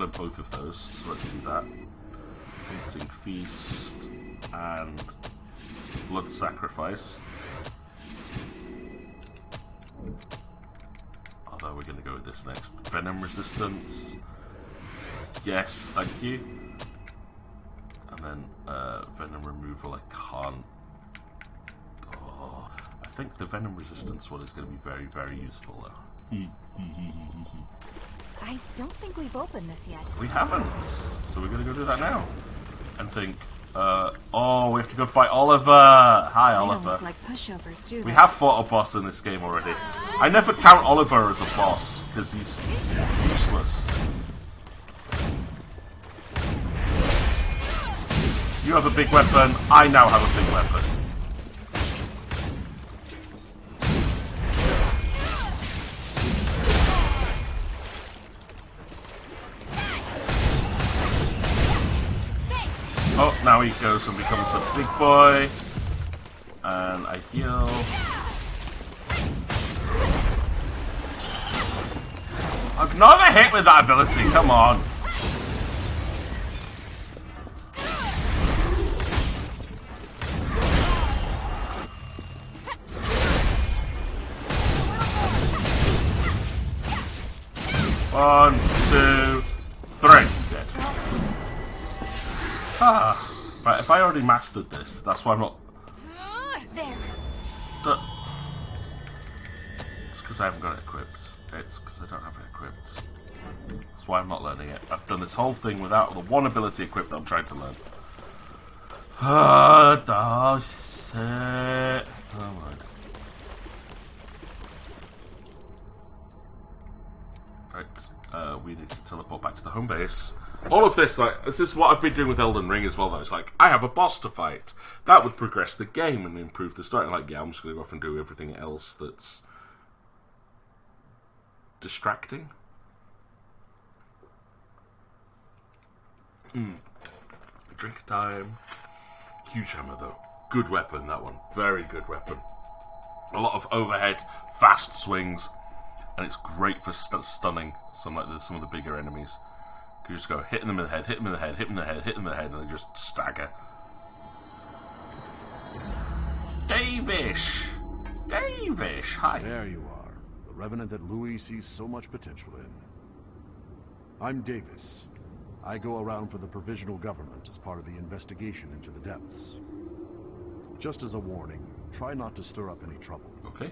both of those, so let's do that. Hunting Feast and Blood Sacrifice. Although we're going to go with this next. Venom Resistance. Yes, thank you. And then Venom Removal I can't. Oh, I think the Venom Resistance one is going to be very, very useful though. I don't think we've opened this yet. We haven't. So we're going to go do that now. And think, oh, we have to go fight Oliver. Hi, Oliver. They don't look like pushovers, do they? We have fought a boss in this game already. I never count Oliver as a boss, because he's useless. You have a big weapon, I now have a big weapon. Oh, now he goes and becomes a big boy. And I heal. I've never hit with that ability, come on. One, two, three. Ah, right, if I already mastered this, that's why I'm not... There. It's because I haven't got it equipped. It's because I don't have it equipped. That's why I'm not learning it. I've done this whole thing without the one ability equipped that I'm trying to learn. That's it. Oh my. Right, we need to teleport back to the home base. All of this, like, this is what I've been doing with Elden Ring as well, though. It's like, I have a boss to fight. That would progress the game and improve the story. Like, yeah, I'm just going to go off and do everything else that's distracting. Drink time. Huge hammer, though. Good weapon, that one. Very good weapon. A lot of overhead, fast swings, and it's great for stunning some of the bigger enemies. You just go hitting them in the head, hit them in the head, hit them in the head, hit them in the head, and they just stagger. Davish! Davish, hi. There you are. The revenant that Louis sees so much potential in. I'm Davis. I go around for the provisional government as part of the investigation into the depths. Just as a warning, try not to stir up any trouble. Okay.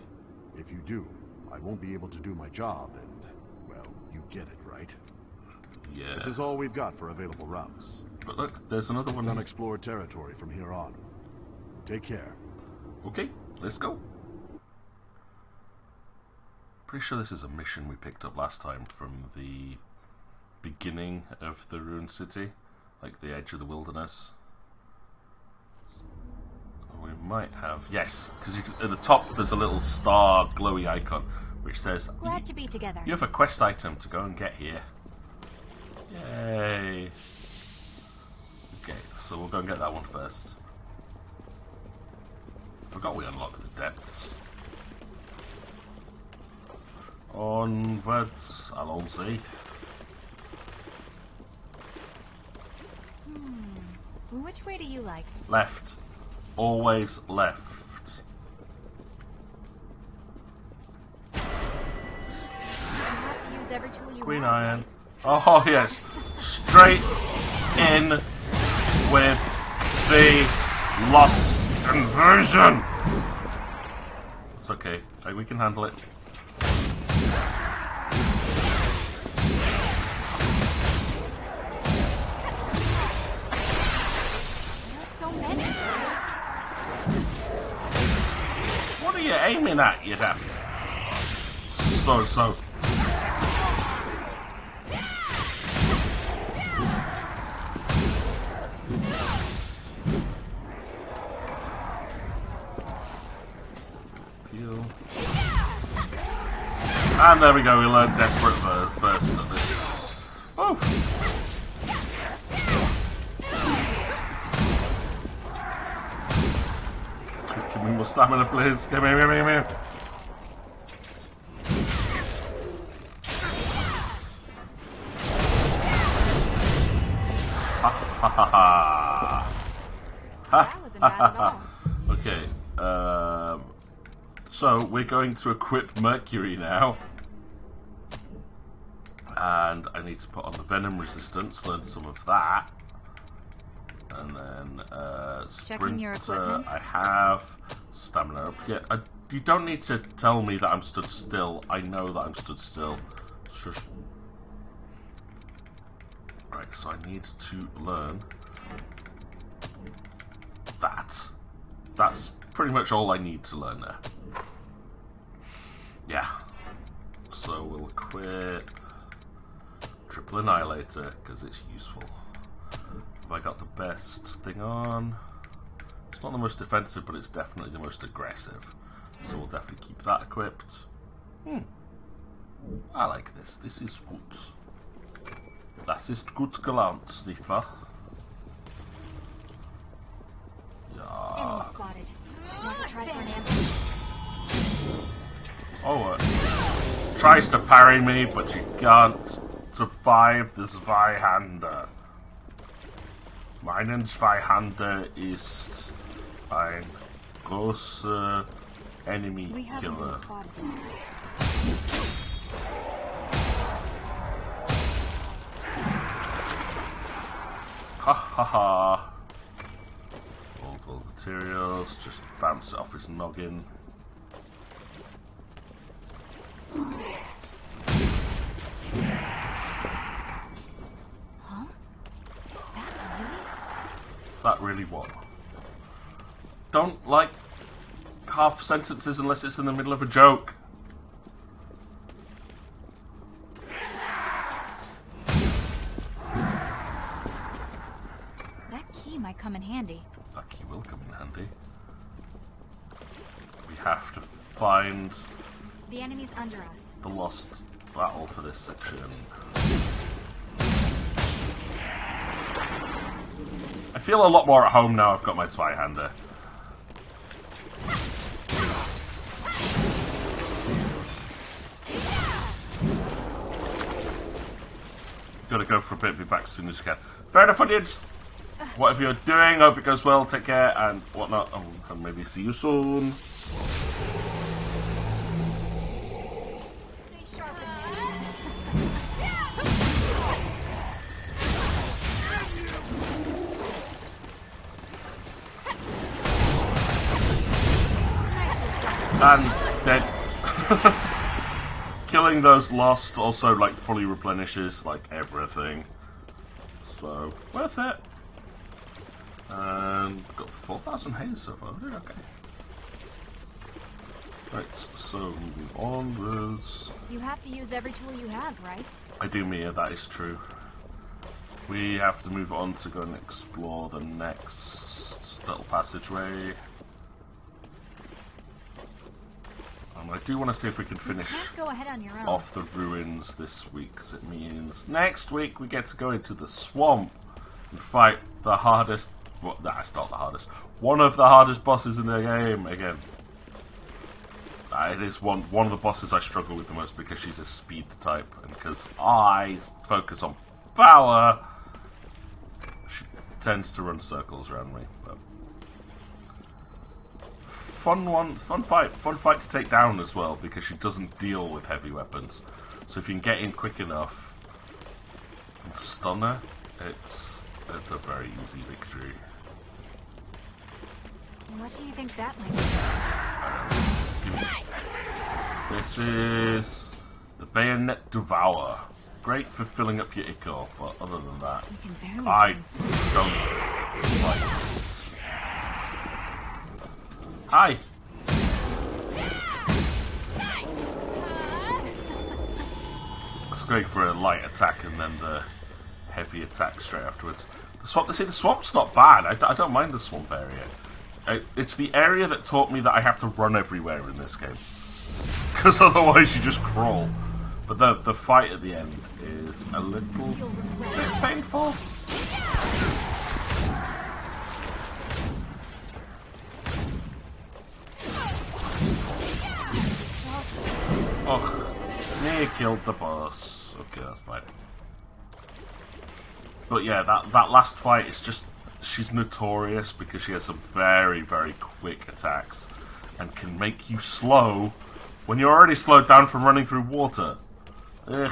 If you do, I won't be able to do my job and, well, you get it, right? Yeah. This is all we've got for available routes. But look, there's another one. It's unexplored territory from here on. Take care. Okay, let's go. Pretty sure this is a mission we picked up last time from the beginning of the ruined city, like the edge of the wilderness. We might have, yes, because at the top there's a little star glowy icon which says Glad to be together. You have a quest item to go and get here. Yay! Okay, so we'll go and get that one first. Forgot we unlocked the depths. Onwards, allons-y. Which way do you like? Left. Always left. You have to use every tool you Green have, iron. right? Oh yes. Straight in with the lost inversion. It's okay. We can handle it. What are you aiming at, you daft? So. Heal. And there we go, we learned Desperate Burst at this. Oh! Give me more stamina, please. Come here. Ha ha ha ha. That wasn't bad at all. Okay, so we're going to equip Mercury now. And I need to put on the Venom Resistance, learn some of that. And then Checking your Sprinter, equipment. I have stamina up. Yeah, you don't need to tell me that I'm stood still. I know that I'm stood still. Shush. Right, so I need to learn that. That's pretty much all I need to learn there. Yeah. So we'll equip Triple Annihilator because it's useful. Have I got the best thing on? It's not the most defensive, but it's definitely the most aggressive. So we'll definitely keep that equipped. I like this. This is good. Das ist gut gelernt, nicht wahr? Ja. Enemy spotted. Want to try for an ambush? Oh, tries to parry me, but you can't survive the Zweihander. Meinen Zweihander ist ein großer Enemy We haven't Killer. been spotted. Ha ha ha. All materials, just bounce it off his noggin. Huh? Is that really? Is that really what? Don't like half sentences unless it's in the middle of a joke. That key might come in handy. That key will come in handy. We have to find The enemy's under us. the lost battle for this section. I feel a lot more at home now I've got my Zweihander. Gotta go for a bit, be back as soon as you can. Fair enough, audience. Whatever you're doing, hope it goes well, take care, and whatnot, and maybe see you soon. Stay sharp And dead. Killing those lost also like fully replenishes like everything. So worth it. And got 4,000 haze so far. Okay. Right, so moving onwards. You have to use every tool you have, right? I do, Mia, that is true. We have to move on to go and explore the next little passageway. And I do want to see if we can finish Go ahead on your own. off the ruins this week, because it means next week we get to go into the swamp and fight the hardest... Well, nah, it's not the hardest. One of the hardest bosses in the game, again. It is one of the bosses I struggle with the most because she's a speed type, and because I focus on power, she tends to run circles around me. But fun fight to take down as well, because she doesn't deal with heavy weapons. So if you can get in quick enough and stun her, it's a very easy victory. What do you think that might be? This is the Bayonet Devour. Great for filling up your ichor, but other than that, I don't like it. Hi! It's great for a light attack and then the heavy attack straight afterwards. The swamp's not bad. I don't mind the swamp area. It's the area that taught me that I have to run everywhere in this game. Because otherwise you just crawl. But the fight at the end is a little bit painful. Oh, near killed the boss. Okay, that's fine. But yeah, that last fight is just... She's notorious because she has some very, very quick attacks and can make you slow when you're already slowed down from running through water. Ugh.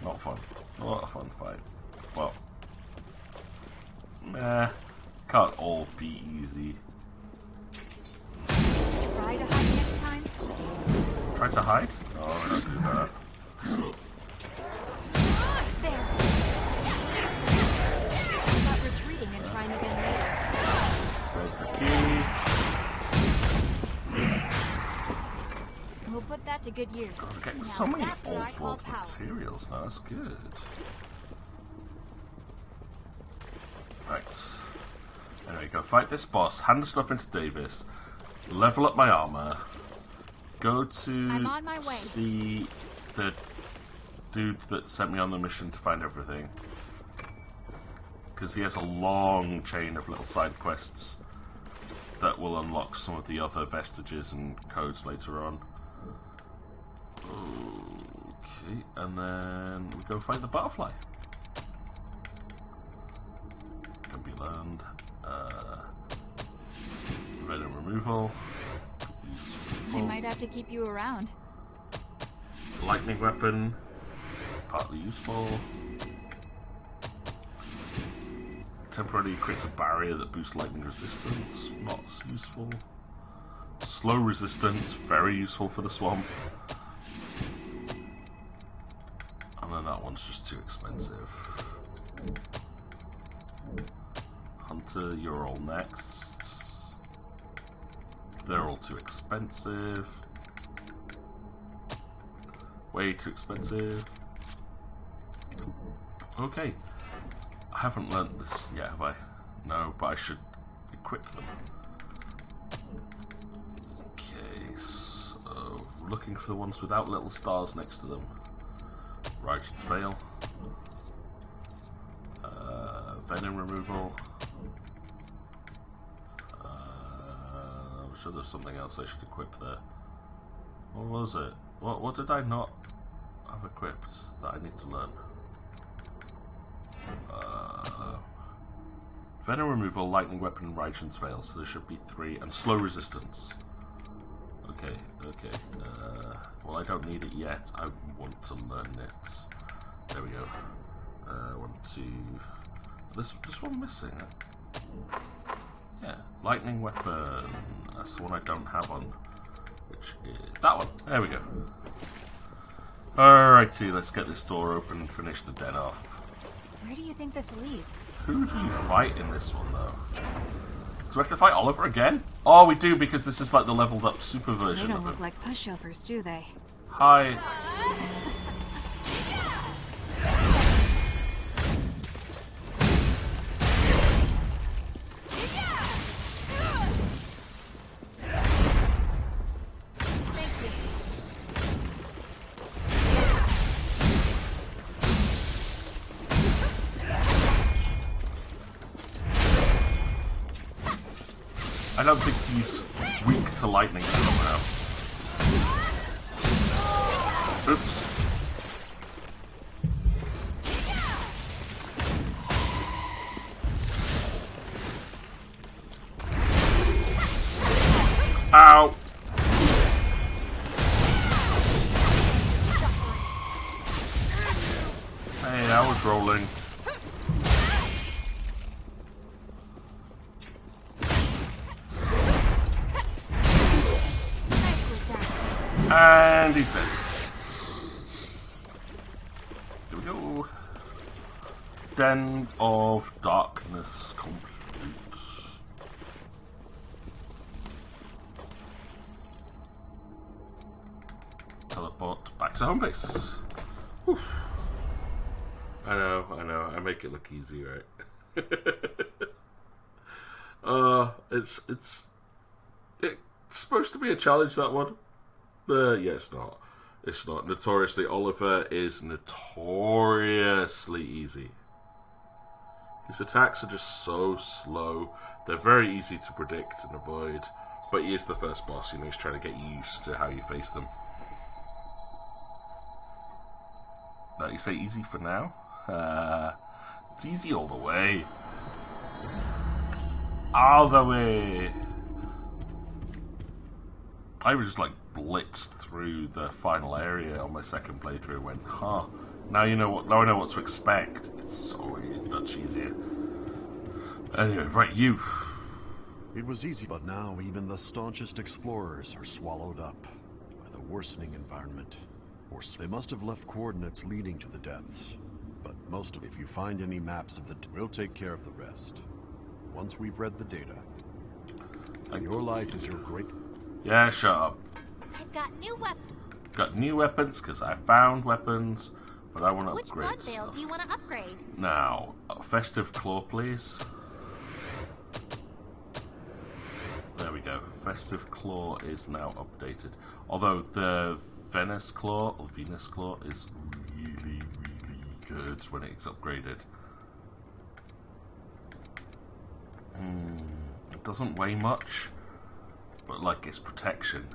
Not fun. Not a fun fight. Well, can't all be easy. Try to hide next time? Try to hide? No, I don't do that. There. Not retreating and trying again later. There's the key. We'll put that to good use. God, we're getting Now so many that's what I old call world power. materials now, that's good. Right. Anyway, go fight this boss, hand the stuff into Davis, level up my armor, go to I'm on my way. see the dude that sent me on the mission to find everything. Because he has a long chain of little side quests that will unlock some of the other vestiges and codes later on. Okay, and then we go fight the butterfly. Can be learned. Venom removal. I might have to keep you around. Lightning weapon. Partly useful. Temporarily creates a barrier that boosts lightning resistance. Not useful. Slow resistance. Very useful for the swamp. And then that one's just too expensive. Hunter, you're all next. They're all too expensive. Way too expensive. Okay. I haven't learnt this yet, have I? No, but I should equip them. Okay, so looking for the ones without little stars next to them. Righteous Veil. Venom removal. I'm sure there's something else I should equip there. What was it? What did I not have equipped that I need to learn? Venom removal, lightning weapon, and Righteous Veil, so there should be 3, and slow resistance. Okay. Well, I don't need it yet. I want to learn it. There we go. 1, 2. This one missing. Yeah, lightning weapon. That's the one I don't have on. Which is that one. There we go. Alrighty, let's get this door open and finish the den off. Where do you think this leads? Who do you fight in this one, though? we have to fight Oliver again? Oh, we do, because this is like the leveled up super They version don't of look him. like pushovers, do they? Hi. I don't think he's weak to lightning somehow. Oops. Ow! Hey, I was rolling. And he's dead. Here we go. Den of Darkness complete. Teleport back to home base. Whew. I know, I make it look easy, right? It's supposed to be a challenge, that one. Yeah, it's not. It's not. Notoriously, Oliver is notoriously easy. His attacks are just so slow. They're very easy to predict and avoid. But he is the first boss, you know, he's trying to get used to how you face them. Now, you say easy for now? It's easy all the way. All the way. I was just like blitzed through the final area on my second playthrough. Went, huh? Now you know what. Now I know what to expect. It's so much easier. Anyway, right, you. It was easy, but now even the staunchest explorers are swallowed up by the worsening environment. Or they must have left coordinates leading to the depths. But most of, if you find any maps of the, we'll take care of the rest. Once we've read the data. Your life is your great. Yeah, shut up. I've got new weapons. Got new weapons because I found weapons, but I want to Which upgrade blood veil stuff. do you want to upgrade? Now, Festive Claw, please. There we go. Festive Claw is now updated. Although the Venus Claw is really, really good when it's upgraded. It doesn't weigh much, but like its protection.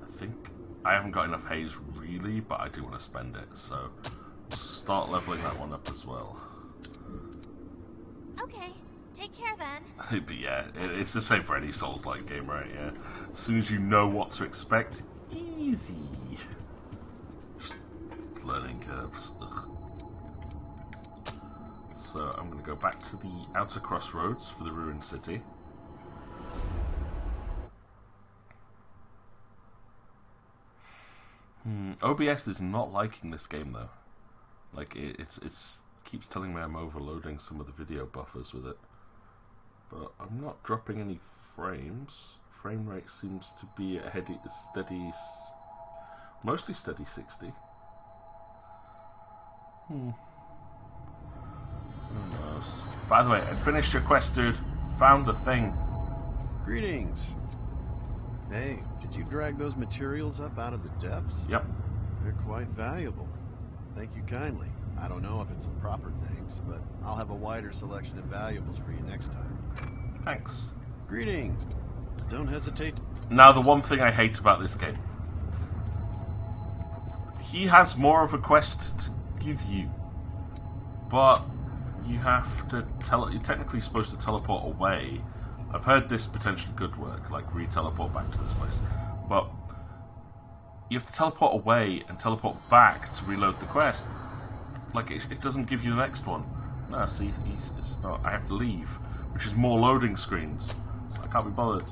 I think I haven't got enough haze really, but I do want to spend it, so start leveling that one up as well. Okay, take care then. But yeah, it's the same for any Souls-like game, right? Yeah, as soon as you know what to expect, easy. Just learning curves. Ugh. So I'm going to go back to the outer crossroads for the ruined city. OBS is not liking this game though. Like it's keeps telling me I'm overloading some of the video buffers with it. But I'm not dropping any frames. Frame rate seems to be at a steady, mostly steady 60. Who knows? By the way, I finished your quest, dude. Found the thing. Greetings. Hey, did you drag those materials up out of the depths? Yep. They're quite valuable. Thank you kindly. I don't know if it's a proper thanks, but I'll have a wider selection of valuables for you next time. Thanks. Greetings. Don't hesitate. Now, the one thing I hate about this game. He has more of a quest to give you, but you have to you're technically supposed to teleport away. I've heard this potentially could work, like re-teleport back to this place, but you have to teleport away and teleport back to reload the quest. Like, it doesn't give you the next one. No, see, it's not. I have to leave, which is more loading screens, so I can't be bothered.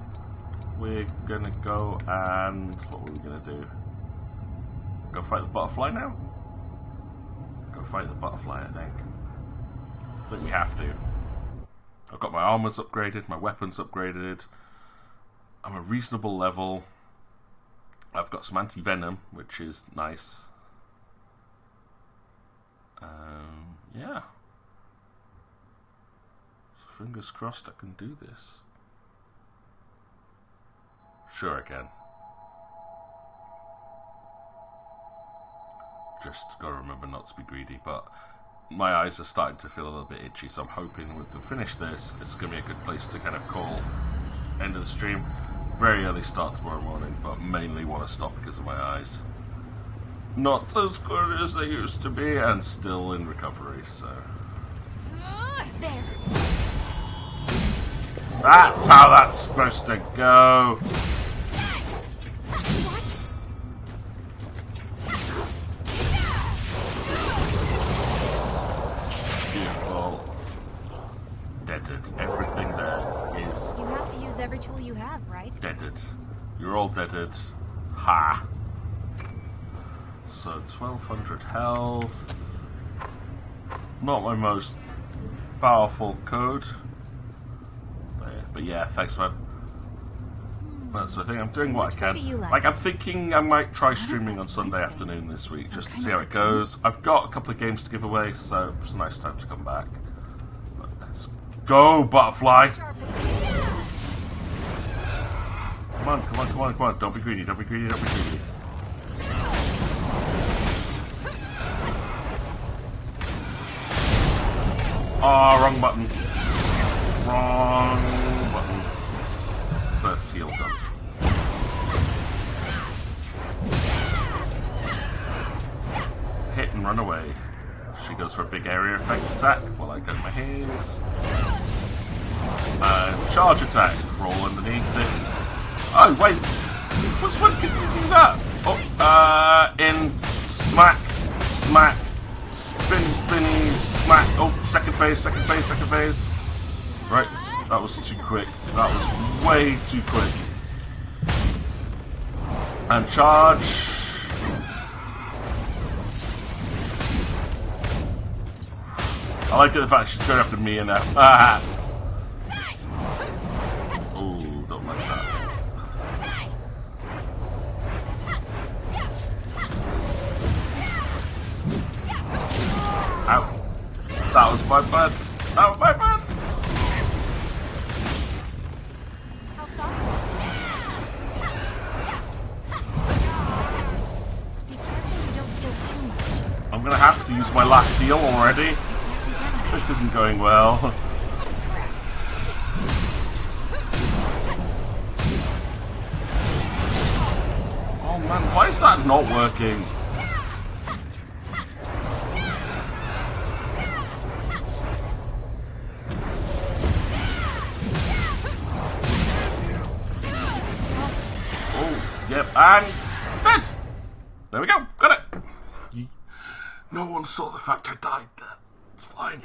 We're gonna go and... what were we gonna do? Go fight the butterfly now? Go fight the butterfly, I think. But we have to. I've got my armors upgraded, my weapons upgraded. I'm a reasonable level. I've got some anti-venom, which is nice. Yeah. So fingers crossed I can do this. Sure I can. Just gotta remember not to be greedy, but my eyes are starting to feel a little bit itchy, so I'm hoping we can finish this. It's gonna be a good place to kind of call end of the stream. Very early start tomorrow morning, but mainly want to stop because of my eyes. Not as good as they used to be, and still in recovery, so... There. That's how that's supposed to go! What? Beautiful. Deaded. Everything there is... You have to use every tool you have, right? deaded. You're all deaded. Ha! So, 1200 health. Not my most powerful code. But yeah, thanks, man. That's the thing. I'm doing what I can. Like, I'm thinking I might try streaming on Sunday afternoon this week, just to see how it goes. I've got a couple of games to give away, so it's a nice time to come back. But let's go, butterfly! Come on, come on, come on, come on. Don't be greedy, don't be greedy, don't be greedy. Oh, wrong button. Wrong button. First heal done. Hit and run away. She goes for a big area effect attack while I get my heals. And charge attack. Roll underneath it. Oh, wait. Which one can you do that? Oh, in smack, smack. Spinny, spinny, smack. Oh, second phase, second phase, second phase. Right, that was too quick. That was way too quick. And charge. I like the fact she's going after me now. Oh, don't like that. Ow. That was my bad. That was my bad. I'm gonna have to use my last heal already. This isn't going well. Oh man, why is that not working? Yep, and dead! There we go, got it! No one saw the fact I died there. It's fine.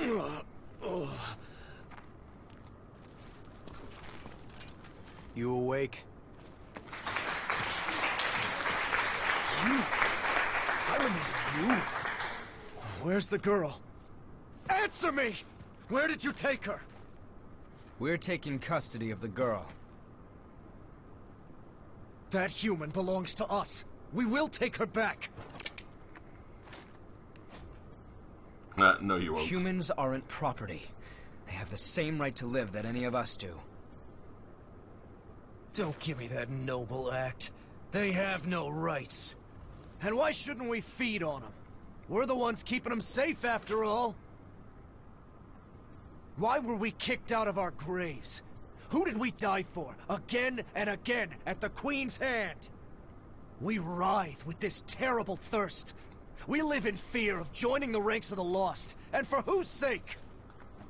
You awake? You? I remember you. Where's the girl? Answer me! Where did you take her? We're taking custody of the girl. That human belongs to us. We will take her back. No, you won't. Humans aren't property. They have the same right to live that any of us do. Don't give me that noble act. They have no rights. And why shouldn't we feed on them? We're the ones keeping them safe, after all. Why were we kicked out of our graves? Who did we die for? Again and again at the Queen's hand. We writhe with this terrible thirst. We live in fear of joining the ranks of the lost. And for whose sake?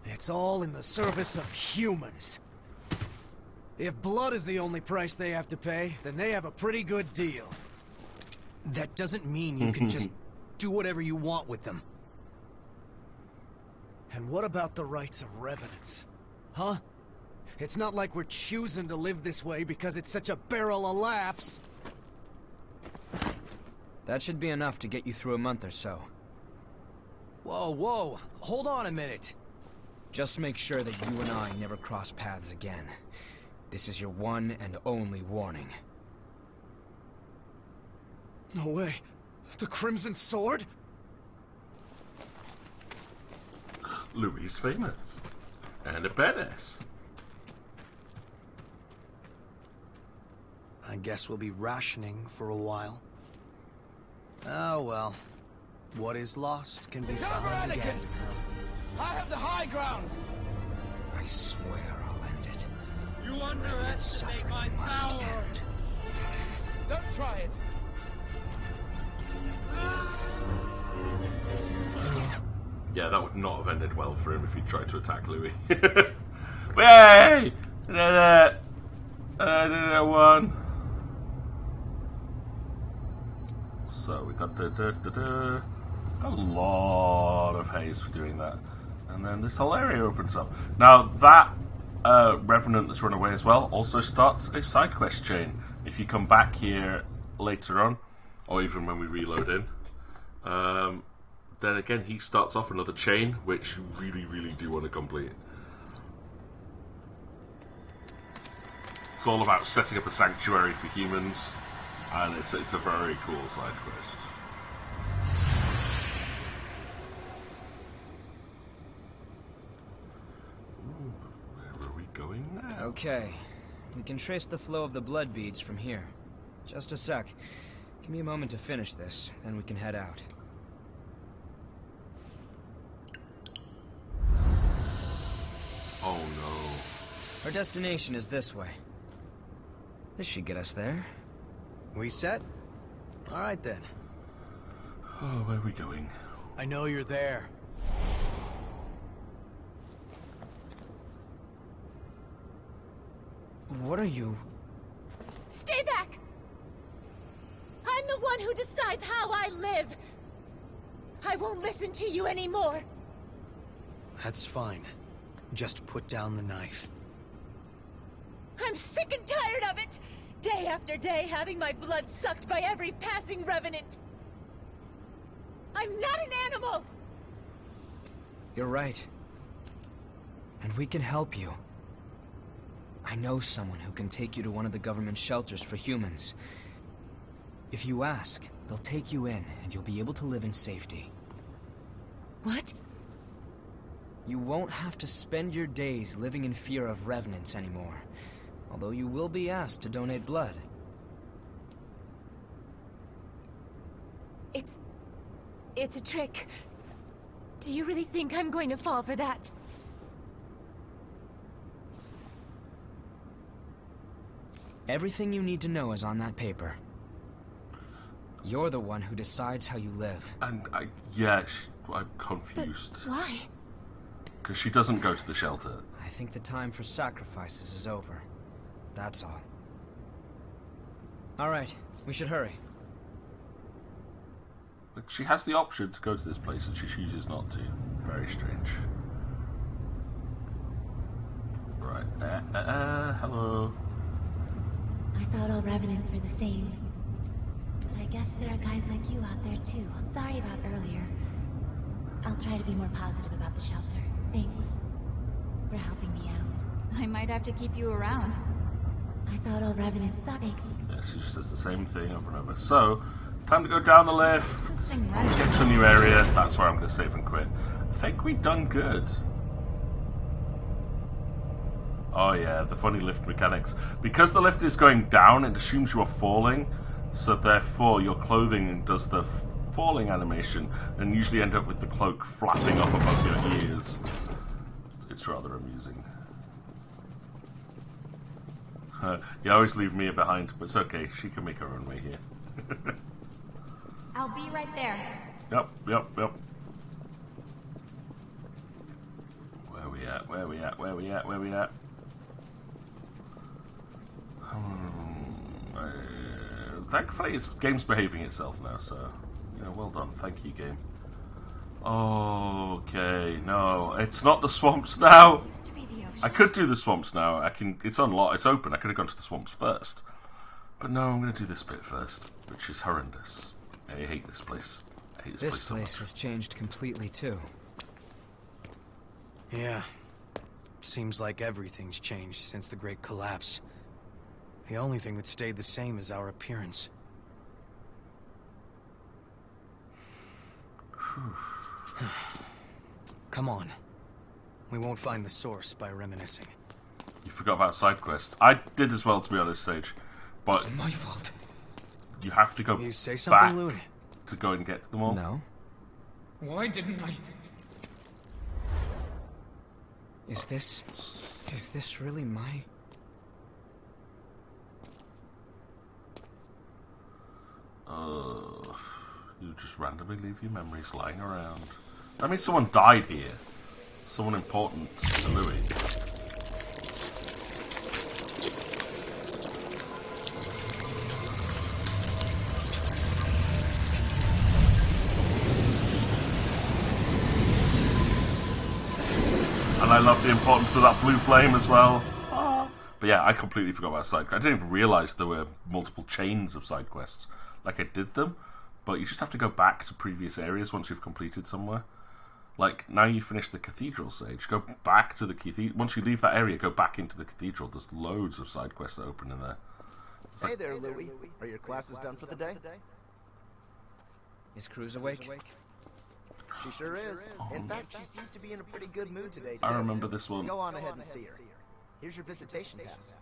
It's all in the service of humans. If blood is the only price they have to pay, then they have a pretty good deal. That doesn't mean you can just do whatever you want with them. And what about the rights of revenants? Huh? It's not like we're choosing to live this way because it's such a barrel of laughs. That should be enough to get you through a month or so. Whoa, whoa. Hold on a minute. Just make sure that you and I never cross paths again. This is your one and only warning. No way. The Crimson Sword? Louis famous. And a badass. I guess we'll be rationing for a while. Oh well. What is lost can be found again. I have the high ground! I swear I'll end it. You underestimate my power! Don't try it! Yeah, that would not have ended well for him if he tried to attack Louis. Way! One. So we got a lot of haze for doing that. And then this whole area opens up. Now that Revenant that's run away as well also starts a side quest chain. If you come back here later on, or even when we reload in, then again he starts off another chain, which you really do want to complete. It's all about setting up a sanctuary for humans, and it's a very cool side quest. Ooh, where are we going now? Okay, we can trace the flow of the blood beads from here. Just a sec. Give me a moment to finish this, then we can head out. Oh no. Our destination is this way. This should get us there. We set? Alright then. Oh, where are we going? I know you're there. What are you? Stay back! I'm the one who decides how I live. I won't listen to you anymore. That's fine. Just put down the knife. I'm sick and tired of it! Day after day having my blood sucked by every passing revenant. I'm not an animal! You're right. And we can help you. I know someone who can take you to one of the government shelters for humans. If you ask, they'll take you in, and you'll be able to live in safety. What? You won't have to spend your days living in fear of revenants anymore. Although you will be asked to donate blood. It's a trick. Do you really think I'm going to fall for that? Everything you need to know is on that paper. You're the one who decides how you live. And I'm confused. But why? Because she doesn't go to the shelter. I think the time for sacrifices is over. That's all. Alright, we should hurry. But she has the option to go to this place and she chooses not to. Very strange. Right. Hello. I thought all revenants were the same. But I guess there are guys like you out there too. Sorry about earlier. I'll try to be more positive about the shelter. Thanks for helping me out. I might have to keep you around. I thought all revenants sucked. Yeah, she just says the same thing over and over. So, time to go down the lift. When we get to a new area, that's where I'm going to save and quit. I think we've done good. Oh yeah, the funny lift mechanics. Because the lift is going down, it assumes you are falling, so therefore your clothing does the falling animation, and usually end up with the cloak flapping up above your ears. It's rather amusing. You always leave Mia behind, but it's okay, she can make her own way here. I'll be right there. Yep. Where we at? Thankfully, this game's behaving itself now, so, well done. Thank you, game. Okay, no, it's not the swamps now. I could do the swamps now. It's unlocked. It's open. I could have gone to the swamps first, but no, I'm going to do this bit first, which is horrendous. I hate this place. This place has changed completely too. Yeah, Seems like everything's changed since the Great Collapse. The only thing that stayed the same is our appearance. Come on. We won't find the source by reminiscing. You forgot about side quests. I did as well, to be honest, Sage. But it's my fault. You have to go you say back something, Louis? to go and get them all. No. Why didn't I? Is this really my... You just randomly leave your memories lying around. That means someone died here. Someone important to Louis. And I love the importance of that blue flame as well. But yeah, I completely forgot about side quests. I didn't even realise there were multiple chains of side quests. Like, I did them, but you just have to go back to previous areas once you've completed somewhere. Like, now you finish the cathedral, Sage. Go back to the cathedral. Once you leave that area, go back into the cathedral. There's loads of side quests that open in there. It's hey there, Louis. Are your classes done for the day? Is Cruz awake? She sure is. In fact, she seems to be in a pretty good mood today, too. I remember this one. Go on ahead and see her. Here's your visitation pass.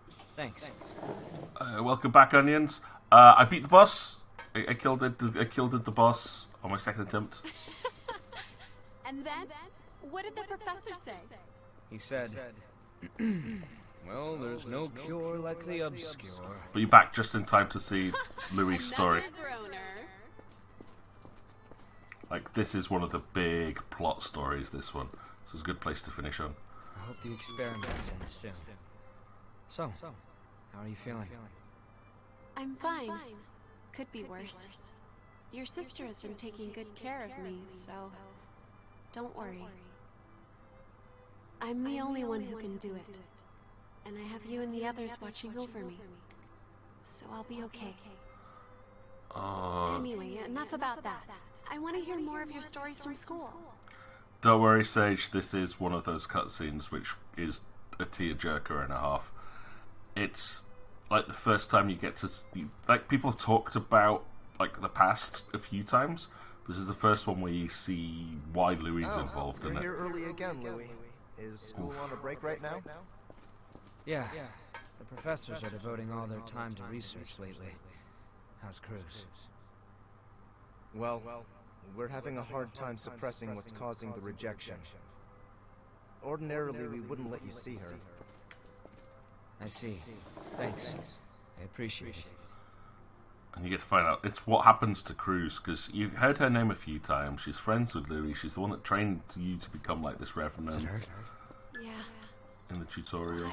Thanks. Welcome back, onions. I beat the boss. I killed the boss on my second attempt. And then, what did the professor say? He said, well, there's no cure like the obscure. But you're back just in time to see Louis' story. Like, this is one of the big plot stories, this one. So it's a good place to finish on. I hope the experiment ends soon. So, how are you feeling? I'm fine. Could be worse. Your sister has been taking good care of me, so don't worry. I'm the only one who can do it. And I have you and the others watching over me. So I'll be okay. Anyway, enough about that. I want to hear more of your stories from school. Don't worry, Sage. This is one of those cutscenes which is a tearjerker and a half. It's like the first time you get to see, like, people talked about like the past a few times. This is the first one where you see why Louis is involved in it. You're here early again, Louis. Is school on a break right now? Yeah. The professors are devoting all their time to research lately. How's Cruz? Well, we're having a hard time suppressing what's causing the rejection. Ordinarily, we wouldn't let you see her. I see. Thanks. I appreciate it. And you get to find out it's what happens to Cruz, because you've heard her name a few times. She's friends with Louis. She's the one that trained you to become like this revenant. Yeah. In the tutorial.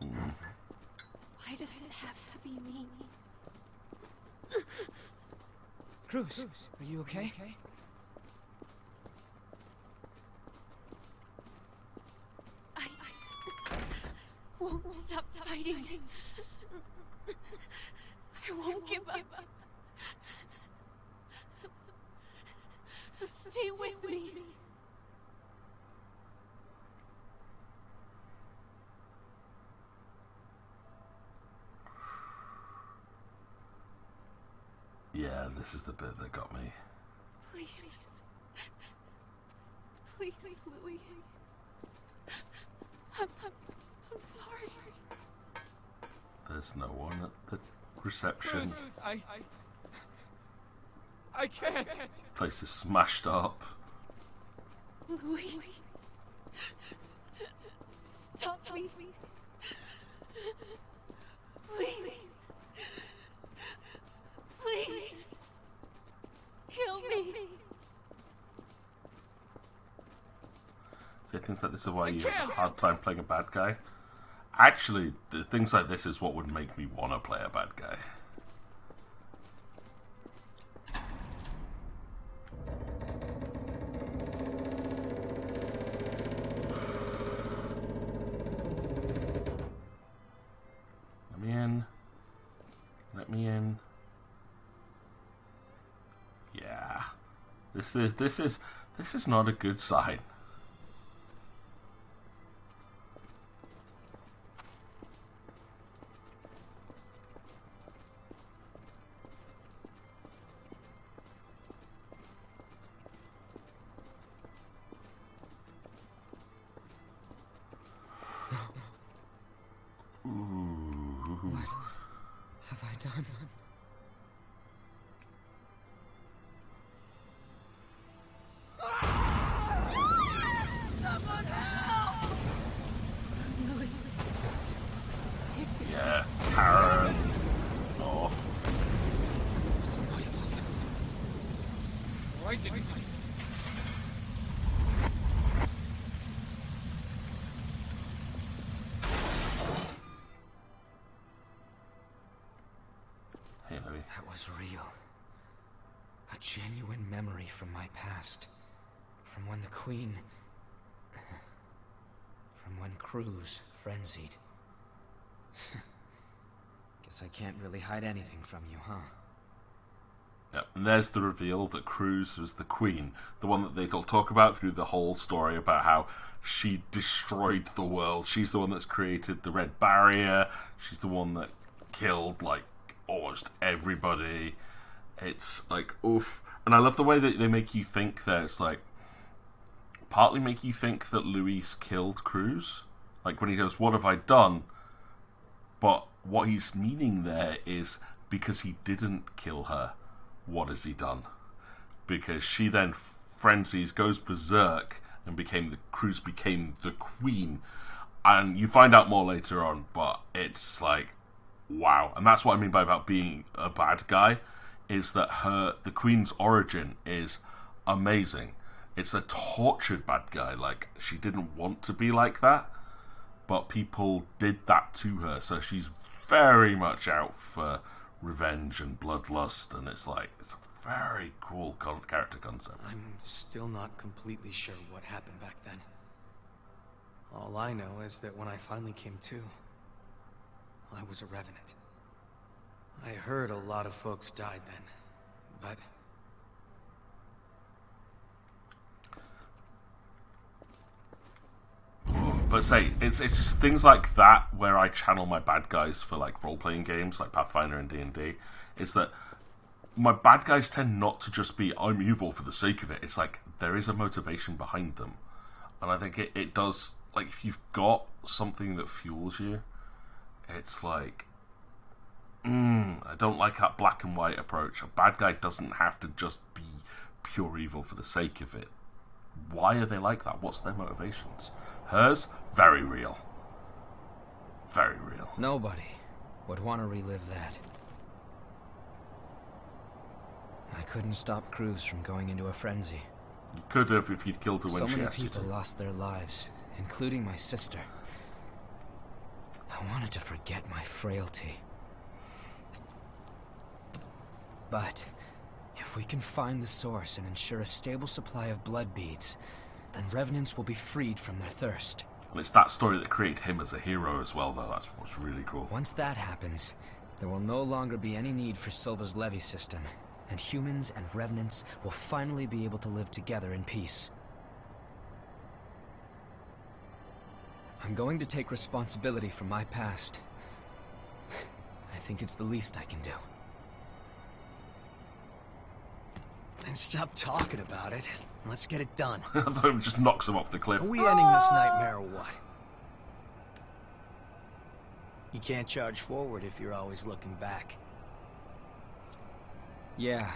Why does it have to be me? Cruz, are you okay? I won't stop fighting. I won't give up. So stay with me. Yeah, this is the bit that got me. Please. Please, Louis. I'm sorry. There's no one at the reception. I can't. Place is smashed up. Louis. Stop me. Please. Please. Kill me. See, things like this are why you have a hard time playing a bad guy. Actually, things like this is what would make me want to play a bad guy. Let me in. Let me in. Yeah. This is not a good sign. What have I done? Someone help! Yeah, Karen. Oh. It's my fault. Why didn't I? Hey, Louis. That was real. A genuine memory from my past. From when the Queen... from when Cruz frenzied. Guess I can't really hide anything from you, huh? Yep, and there's the reveal that Cruz was the Queen. The one that they'll talk about through the whole story about how she destroyed the world. She's the one that's created the Red Barrier. She's the one that killed, like, almost everybody. It's like, oof. And I love the way that they make you think that it's like, partly make you think that Luis killed Cruz. Like when he goes, what have I done? But what he's meaning there is because he didn't kill her, what has he done? Because she then frenzies, goes berserk, and Cruz became the Queen. And you find out more later on, but it's like, wow. And that's what I mean by about being a bad guy, is that the Queen's origin is amazing. It's a tortured bad guy. Like, she didn't want to be like that, but people did that to her, so she's very much out for revenge and bloodlust, and it's like, it's a very cool character concept. I'm still not completely sure what happened back then. All I know is that when I finally came to, I was a revenant. I heard a lot of folks died then, but... But say, it's things like that where I channel my bad guys for like role-playing games like Pathfinder and D&D. It's that my bad guys tend not to just be, I'm evil for the sake of it. It's like, there is a motivation behind them. And I think it does, like, if you've got something that fuels you, it's like, I don't like that black and white approach. A bad guy doesn't have to just be pure evil for the sake of it. Why are they like that? What's their motivations? Hers, very real. Very real. Nobody would want to relive that. I couldn't stop Cruz from going into a frenzy. You could have if you'd killed her when so she many asked you to. people lost their lives, including my sister. I wanted to forget my frailty. But if we can find the source and ensure a stable supply of blood beads, then revenants will be freed from their thirst. And it's that story that created him as a hero as well, though. That's what's really cool. Once that happens, there will no longer be any need for Silva's levy system, and humans and revenants will finally be able to live together in peace. I'm going to take responsibility for my past. I think it's the least I can do. Then stop talking about it. Let's get it done. I thought it just knocks him off the cliff. Are we ending this nightmare or what? You can't charge forward if you're always looking back. Yeah,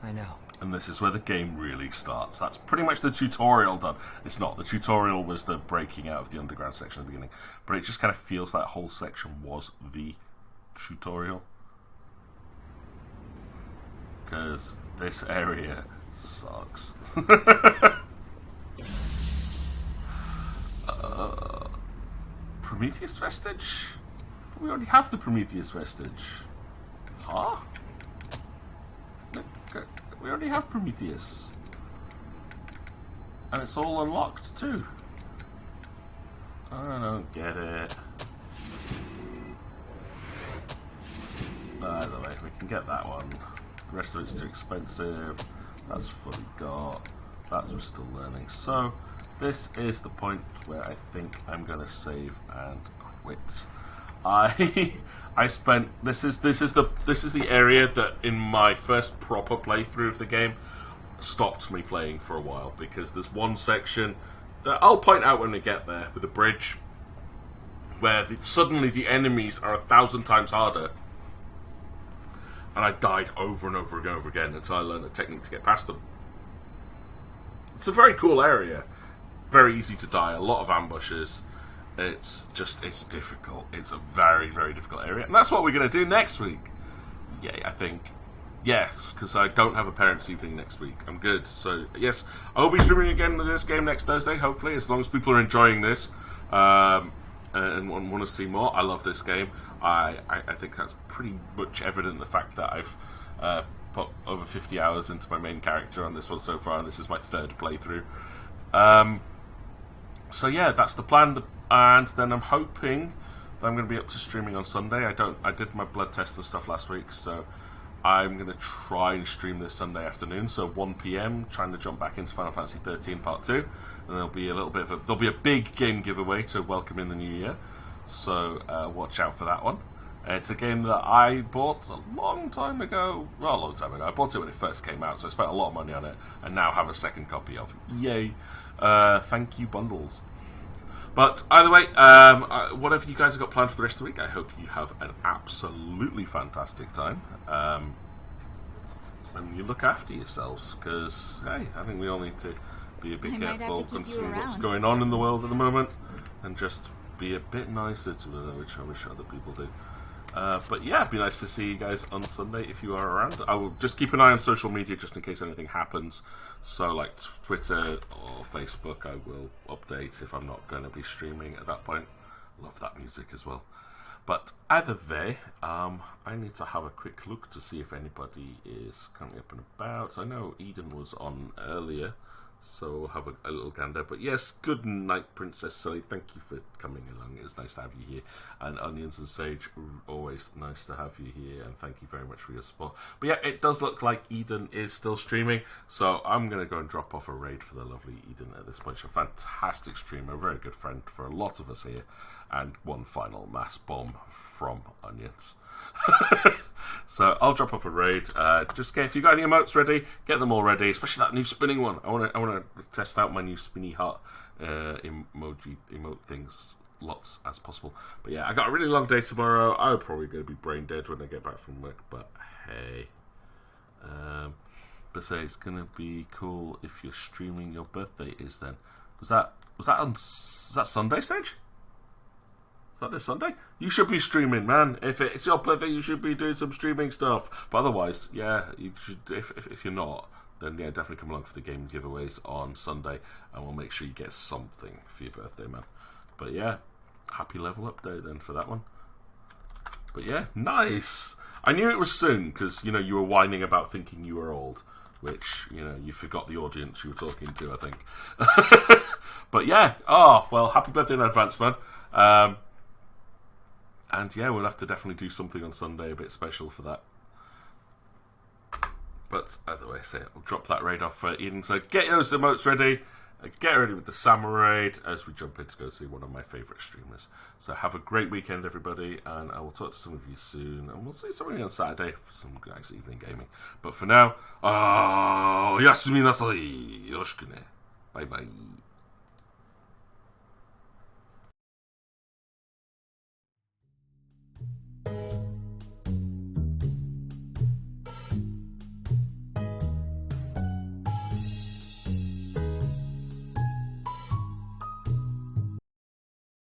I know. And this is where the game really starts. That's pretty much the tutorial done. It's not. The tutorial was the breaking out of the underground section at the beginning. But it just kind of feels that whole section was the tutorial. Because this area sucks. Prometheus Vestige? We already have the Prometheus Vestige. Huh? We already have Prometheus. And it's all unlocked too. I don't get it. By the way, we can get that one. The rest of it's too expensive. That's fully got. That's we're still learning. So this is the point where I think I'm gonna save and quit. I spent this is the area that in my first proper playthrough of the game stopped me playing for a while, because there's one section that I'll point out when we get there with a bridge where suddenly the enemies are 1,000 times harder. And I died over and over again until I learned a technique to get past them. It's a very cool area. Very easy to die, a lot of ambushes. It's difficult. It's a very, very difficult area. And that's what we're going to do next week. Yay, I think. Yes, because I don't have a parents' evening next week. I'm good. So, yes, I will be streaming again with this game next Thursday, hopefully, as long as people are enjoying this and want to see more. I love this game. I think that's pretty much evident, the fact that I've put over 50 hours into my main character on this one so far, and this is my third playthrough. So yeah, that's the plan, and then I'm hoping that I'm going to be up to streaming on Sunday. I did my blood test and stuff last week, so I'm going to try and stream this Sunday afternoon, so 1 PM, trying to jump back into Final Fantasy 13 Part 2, and there'll be a big game giveaway to welcome in the new year, so watch out for that one. It's a game that I bought a long time ago. Well, a long time ago. I bought it when it first came out, so I spent a lot of money on it, and now have a second copy of. Yay. Thank you, bundles. But either way, whatever you guys have got planned for the rest of the week, I hope you have an absolutely fantastic time. And you look after yourselves, because, hey, I think we all need to be a bit careful considering what's going on in the world at the moment, and just be a bit nicer to other, which I wish other people do. But yeah, it'd be nice to see you guys on Sunday if you are around. I will just keep an eye on social media just in case anything happens. So like Twitter or Facebook, I will update if I'm not going to be streaming at that point. Love that music as well. But either way, I need to have a quick look to see if anybody is currently up and about. I know Eden was on earlier, so we'll have a little gander. But yes, good night, Princess Sully. Thank you for coming along. It was nice to have you here. And Onions and Sage, always nice to have you here. And thank you very much for your support. But yeah, it does look like Eden is still streaming. So I'm going to go and drop off a raid for the lovely Eden at this point. She's a fantastic streamer, a very good friend for a lot of us here. And one final mass bomb from Onions. So I'll drop off a raid. Just if you got any emotes ready, get them all ready. Especially that new spinning one. I want to test out my new spinny heart emote things lots as possible. But yeah, I got a really long day tomorrow. I'm probably going to be brain dead when I get back from work. But hey, but say it's going to be cool if you're streaming your birthday. Is then was that Sunday, Sage? Is that this Sunday? You should be streaming, man. If it's your birthday, you should be doing some streaming stuff. But otherwise, yeah, you should. If you're not, then yeah, definitely come along for the game giveaways on Sunday, and we'll make sure you get something for your birthday, man. But yeah, happy level up day then for that one. But yeah, nice. I knew it was soon because you were whining about thinking you were old, which you forgot the audience you were talking to, I think. But yeah, oh well, happy birthday in advance, man. And yeah, we'll have to definitely do something on Sunday a bit special for that. But either way, I'll drop that raid off for Eden. So get those emotes ready. Get ready with the Samurai as we jump in to go see one of my favourite streamers. So have a great weekend, everybody, and I will talk to some of you soon. And we'll see something on Saturday for some nice evening gaming. But for now, yasumi nasai. Yoroshiku ne. Bye bye.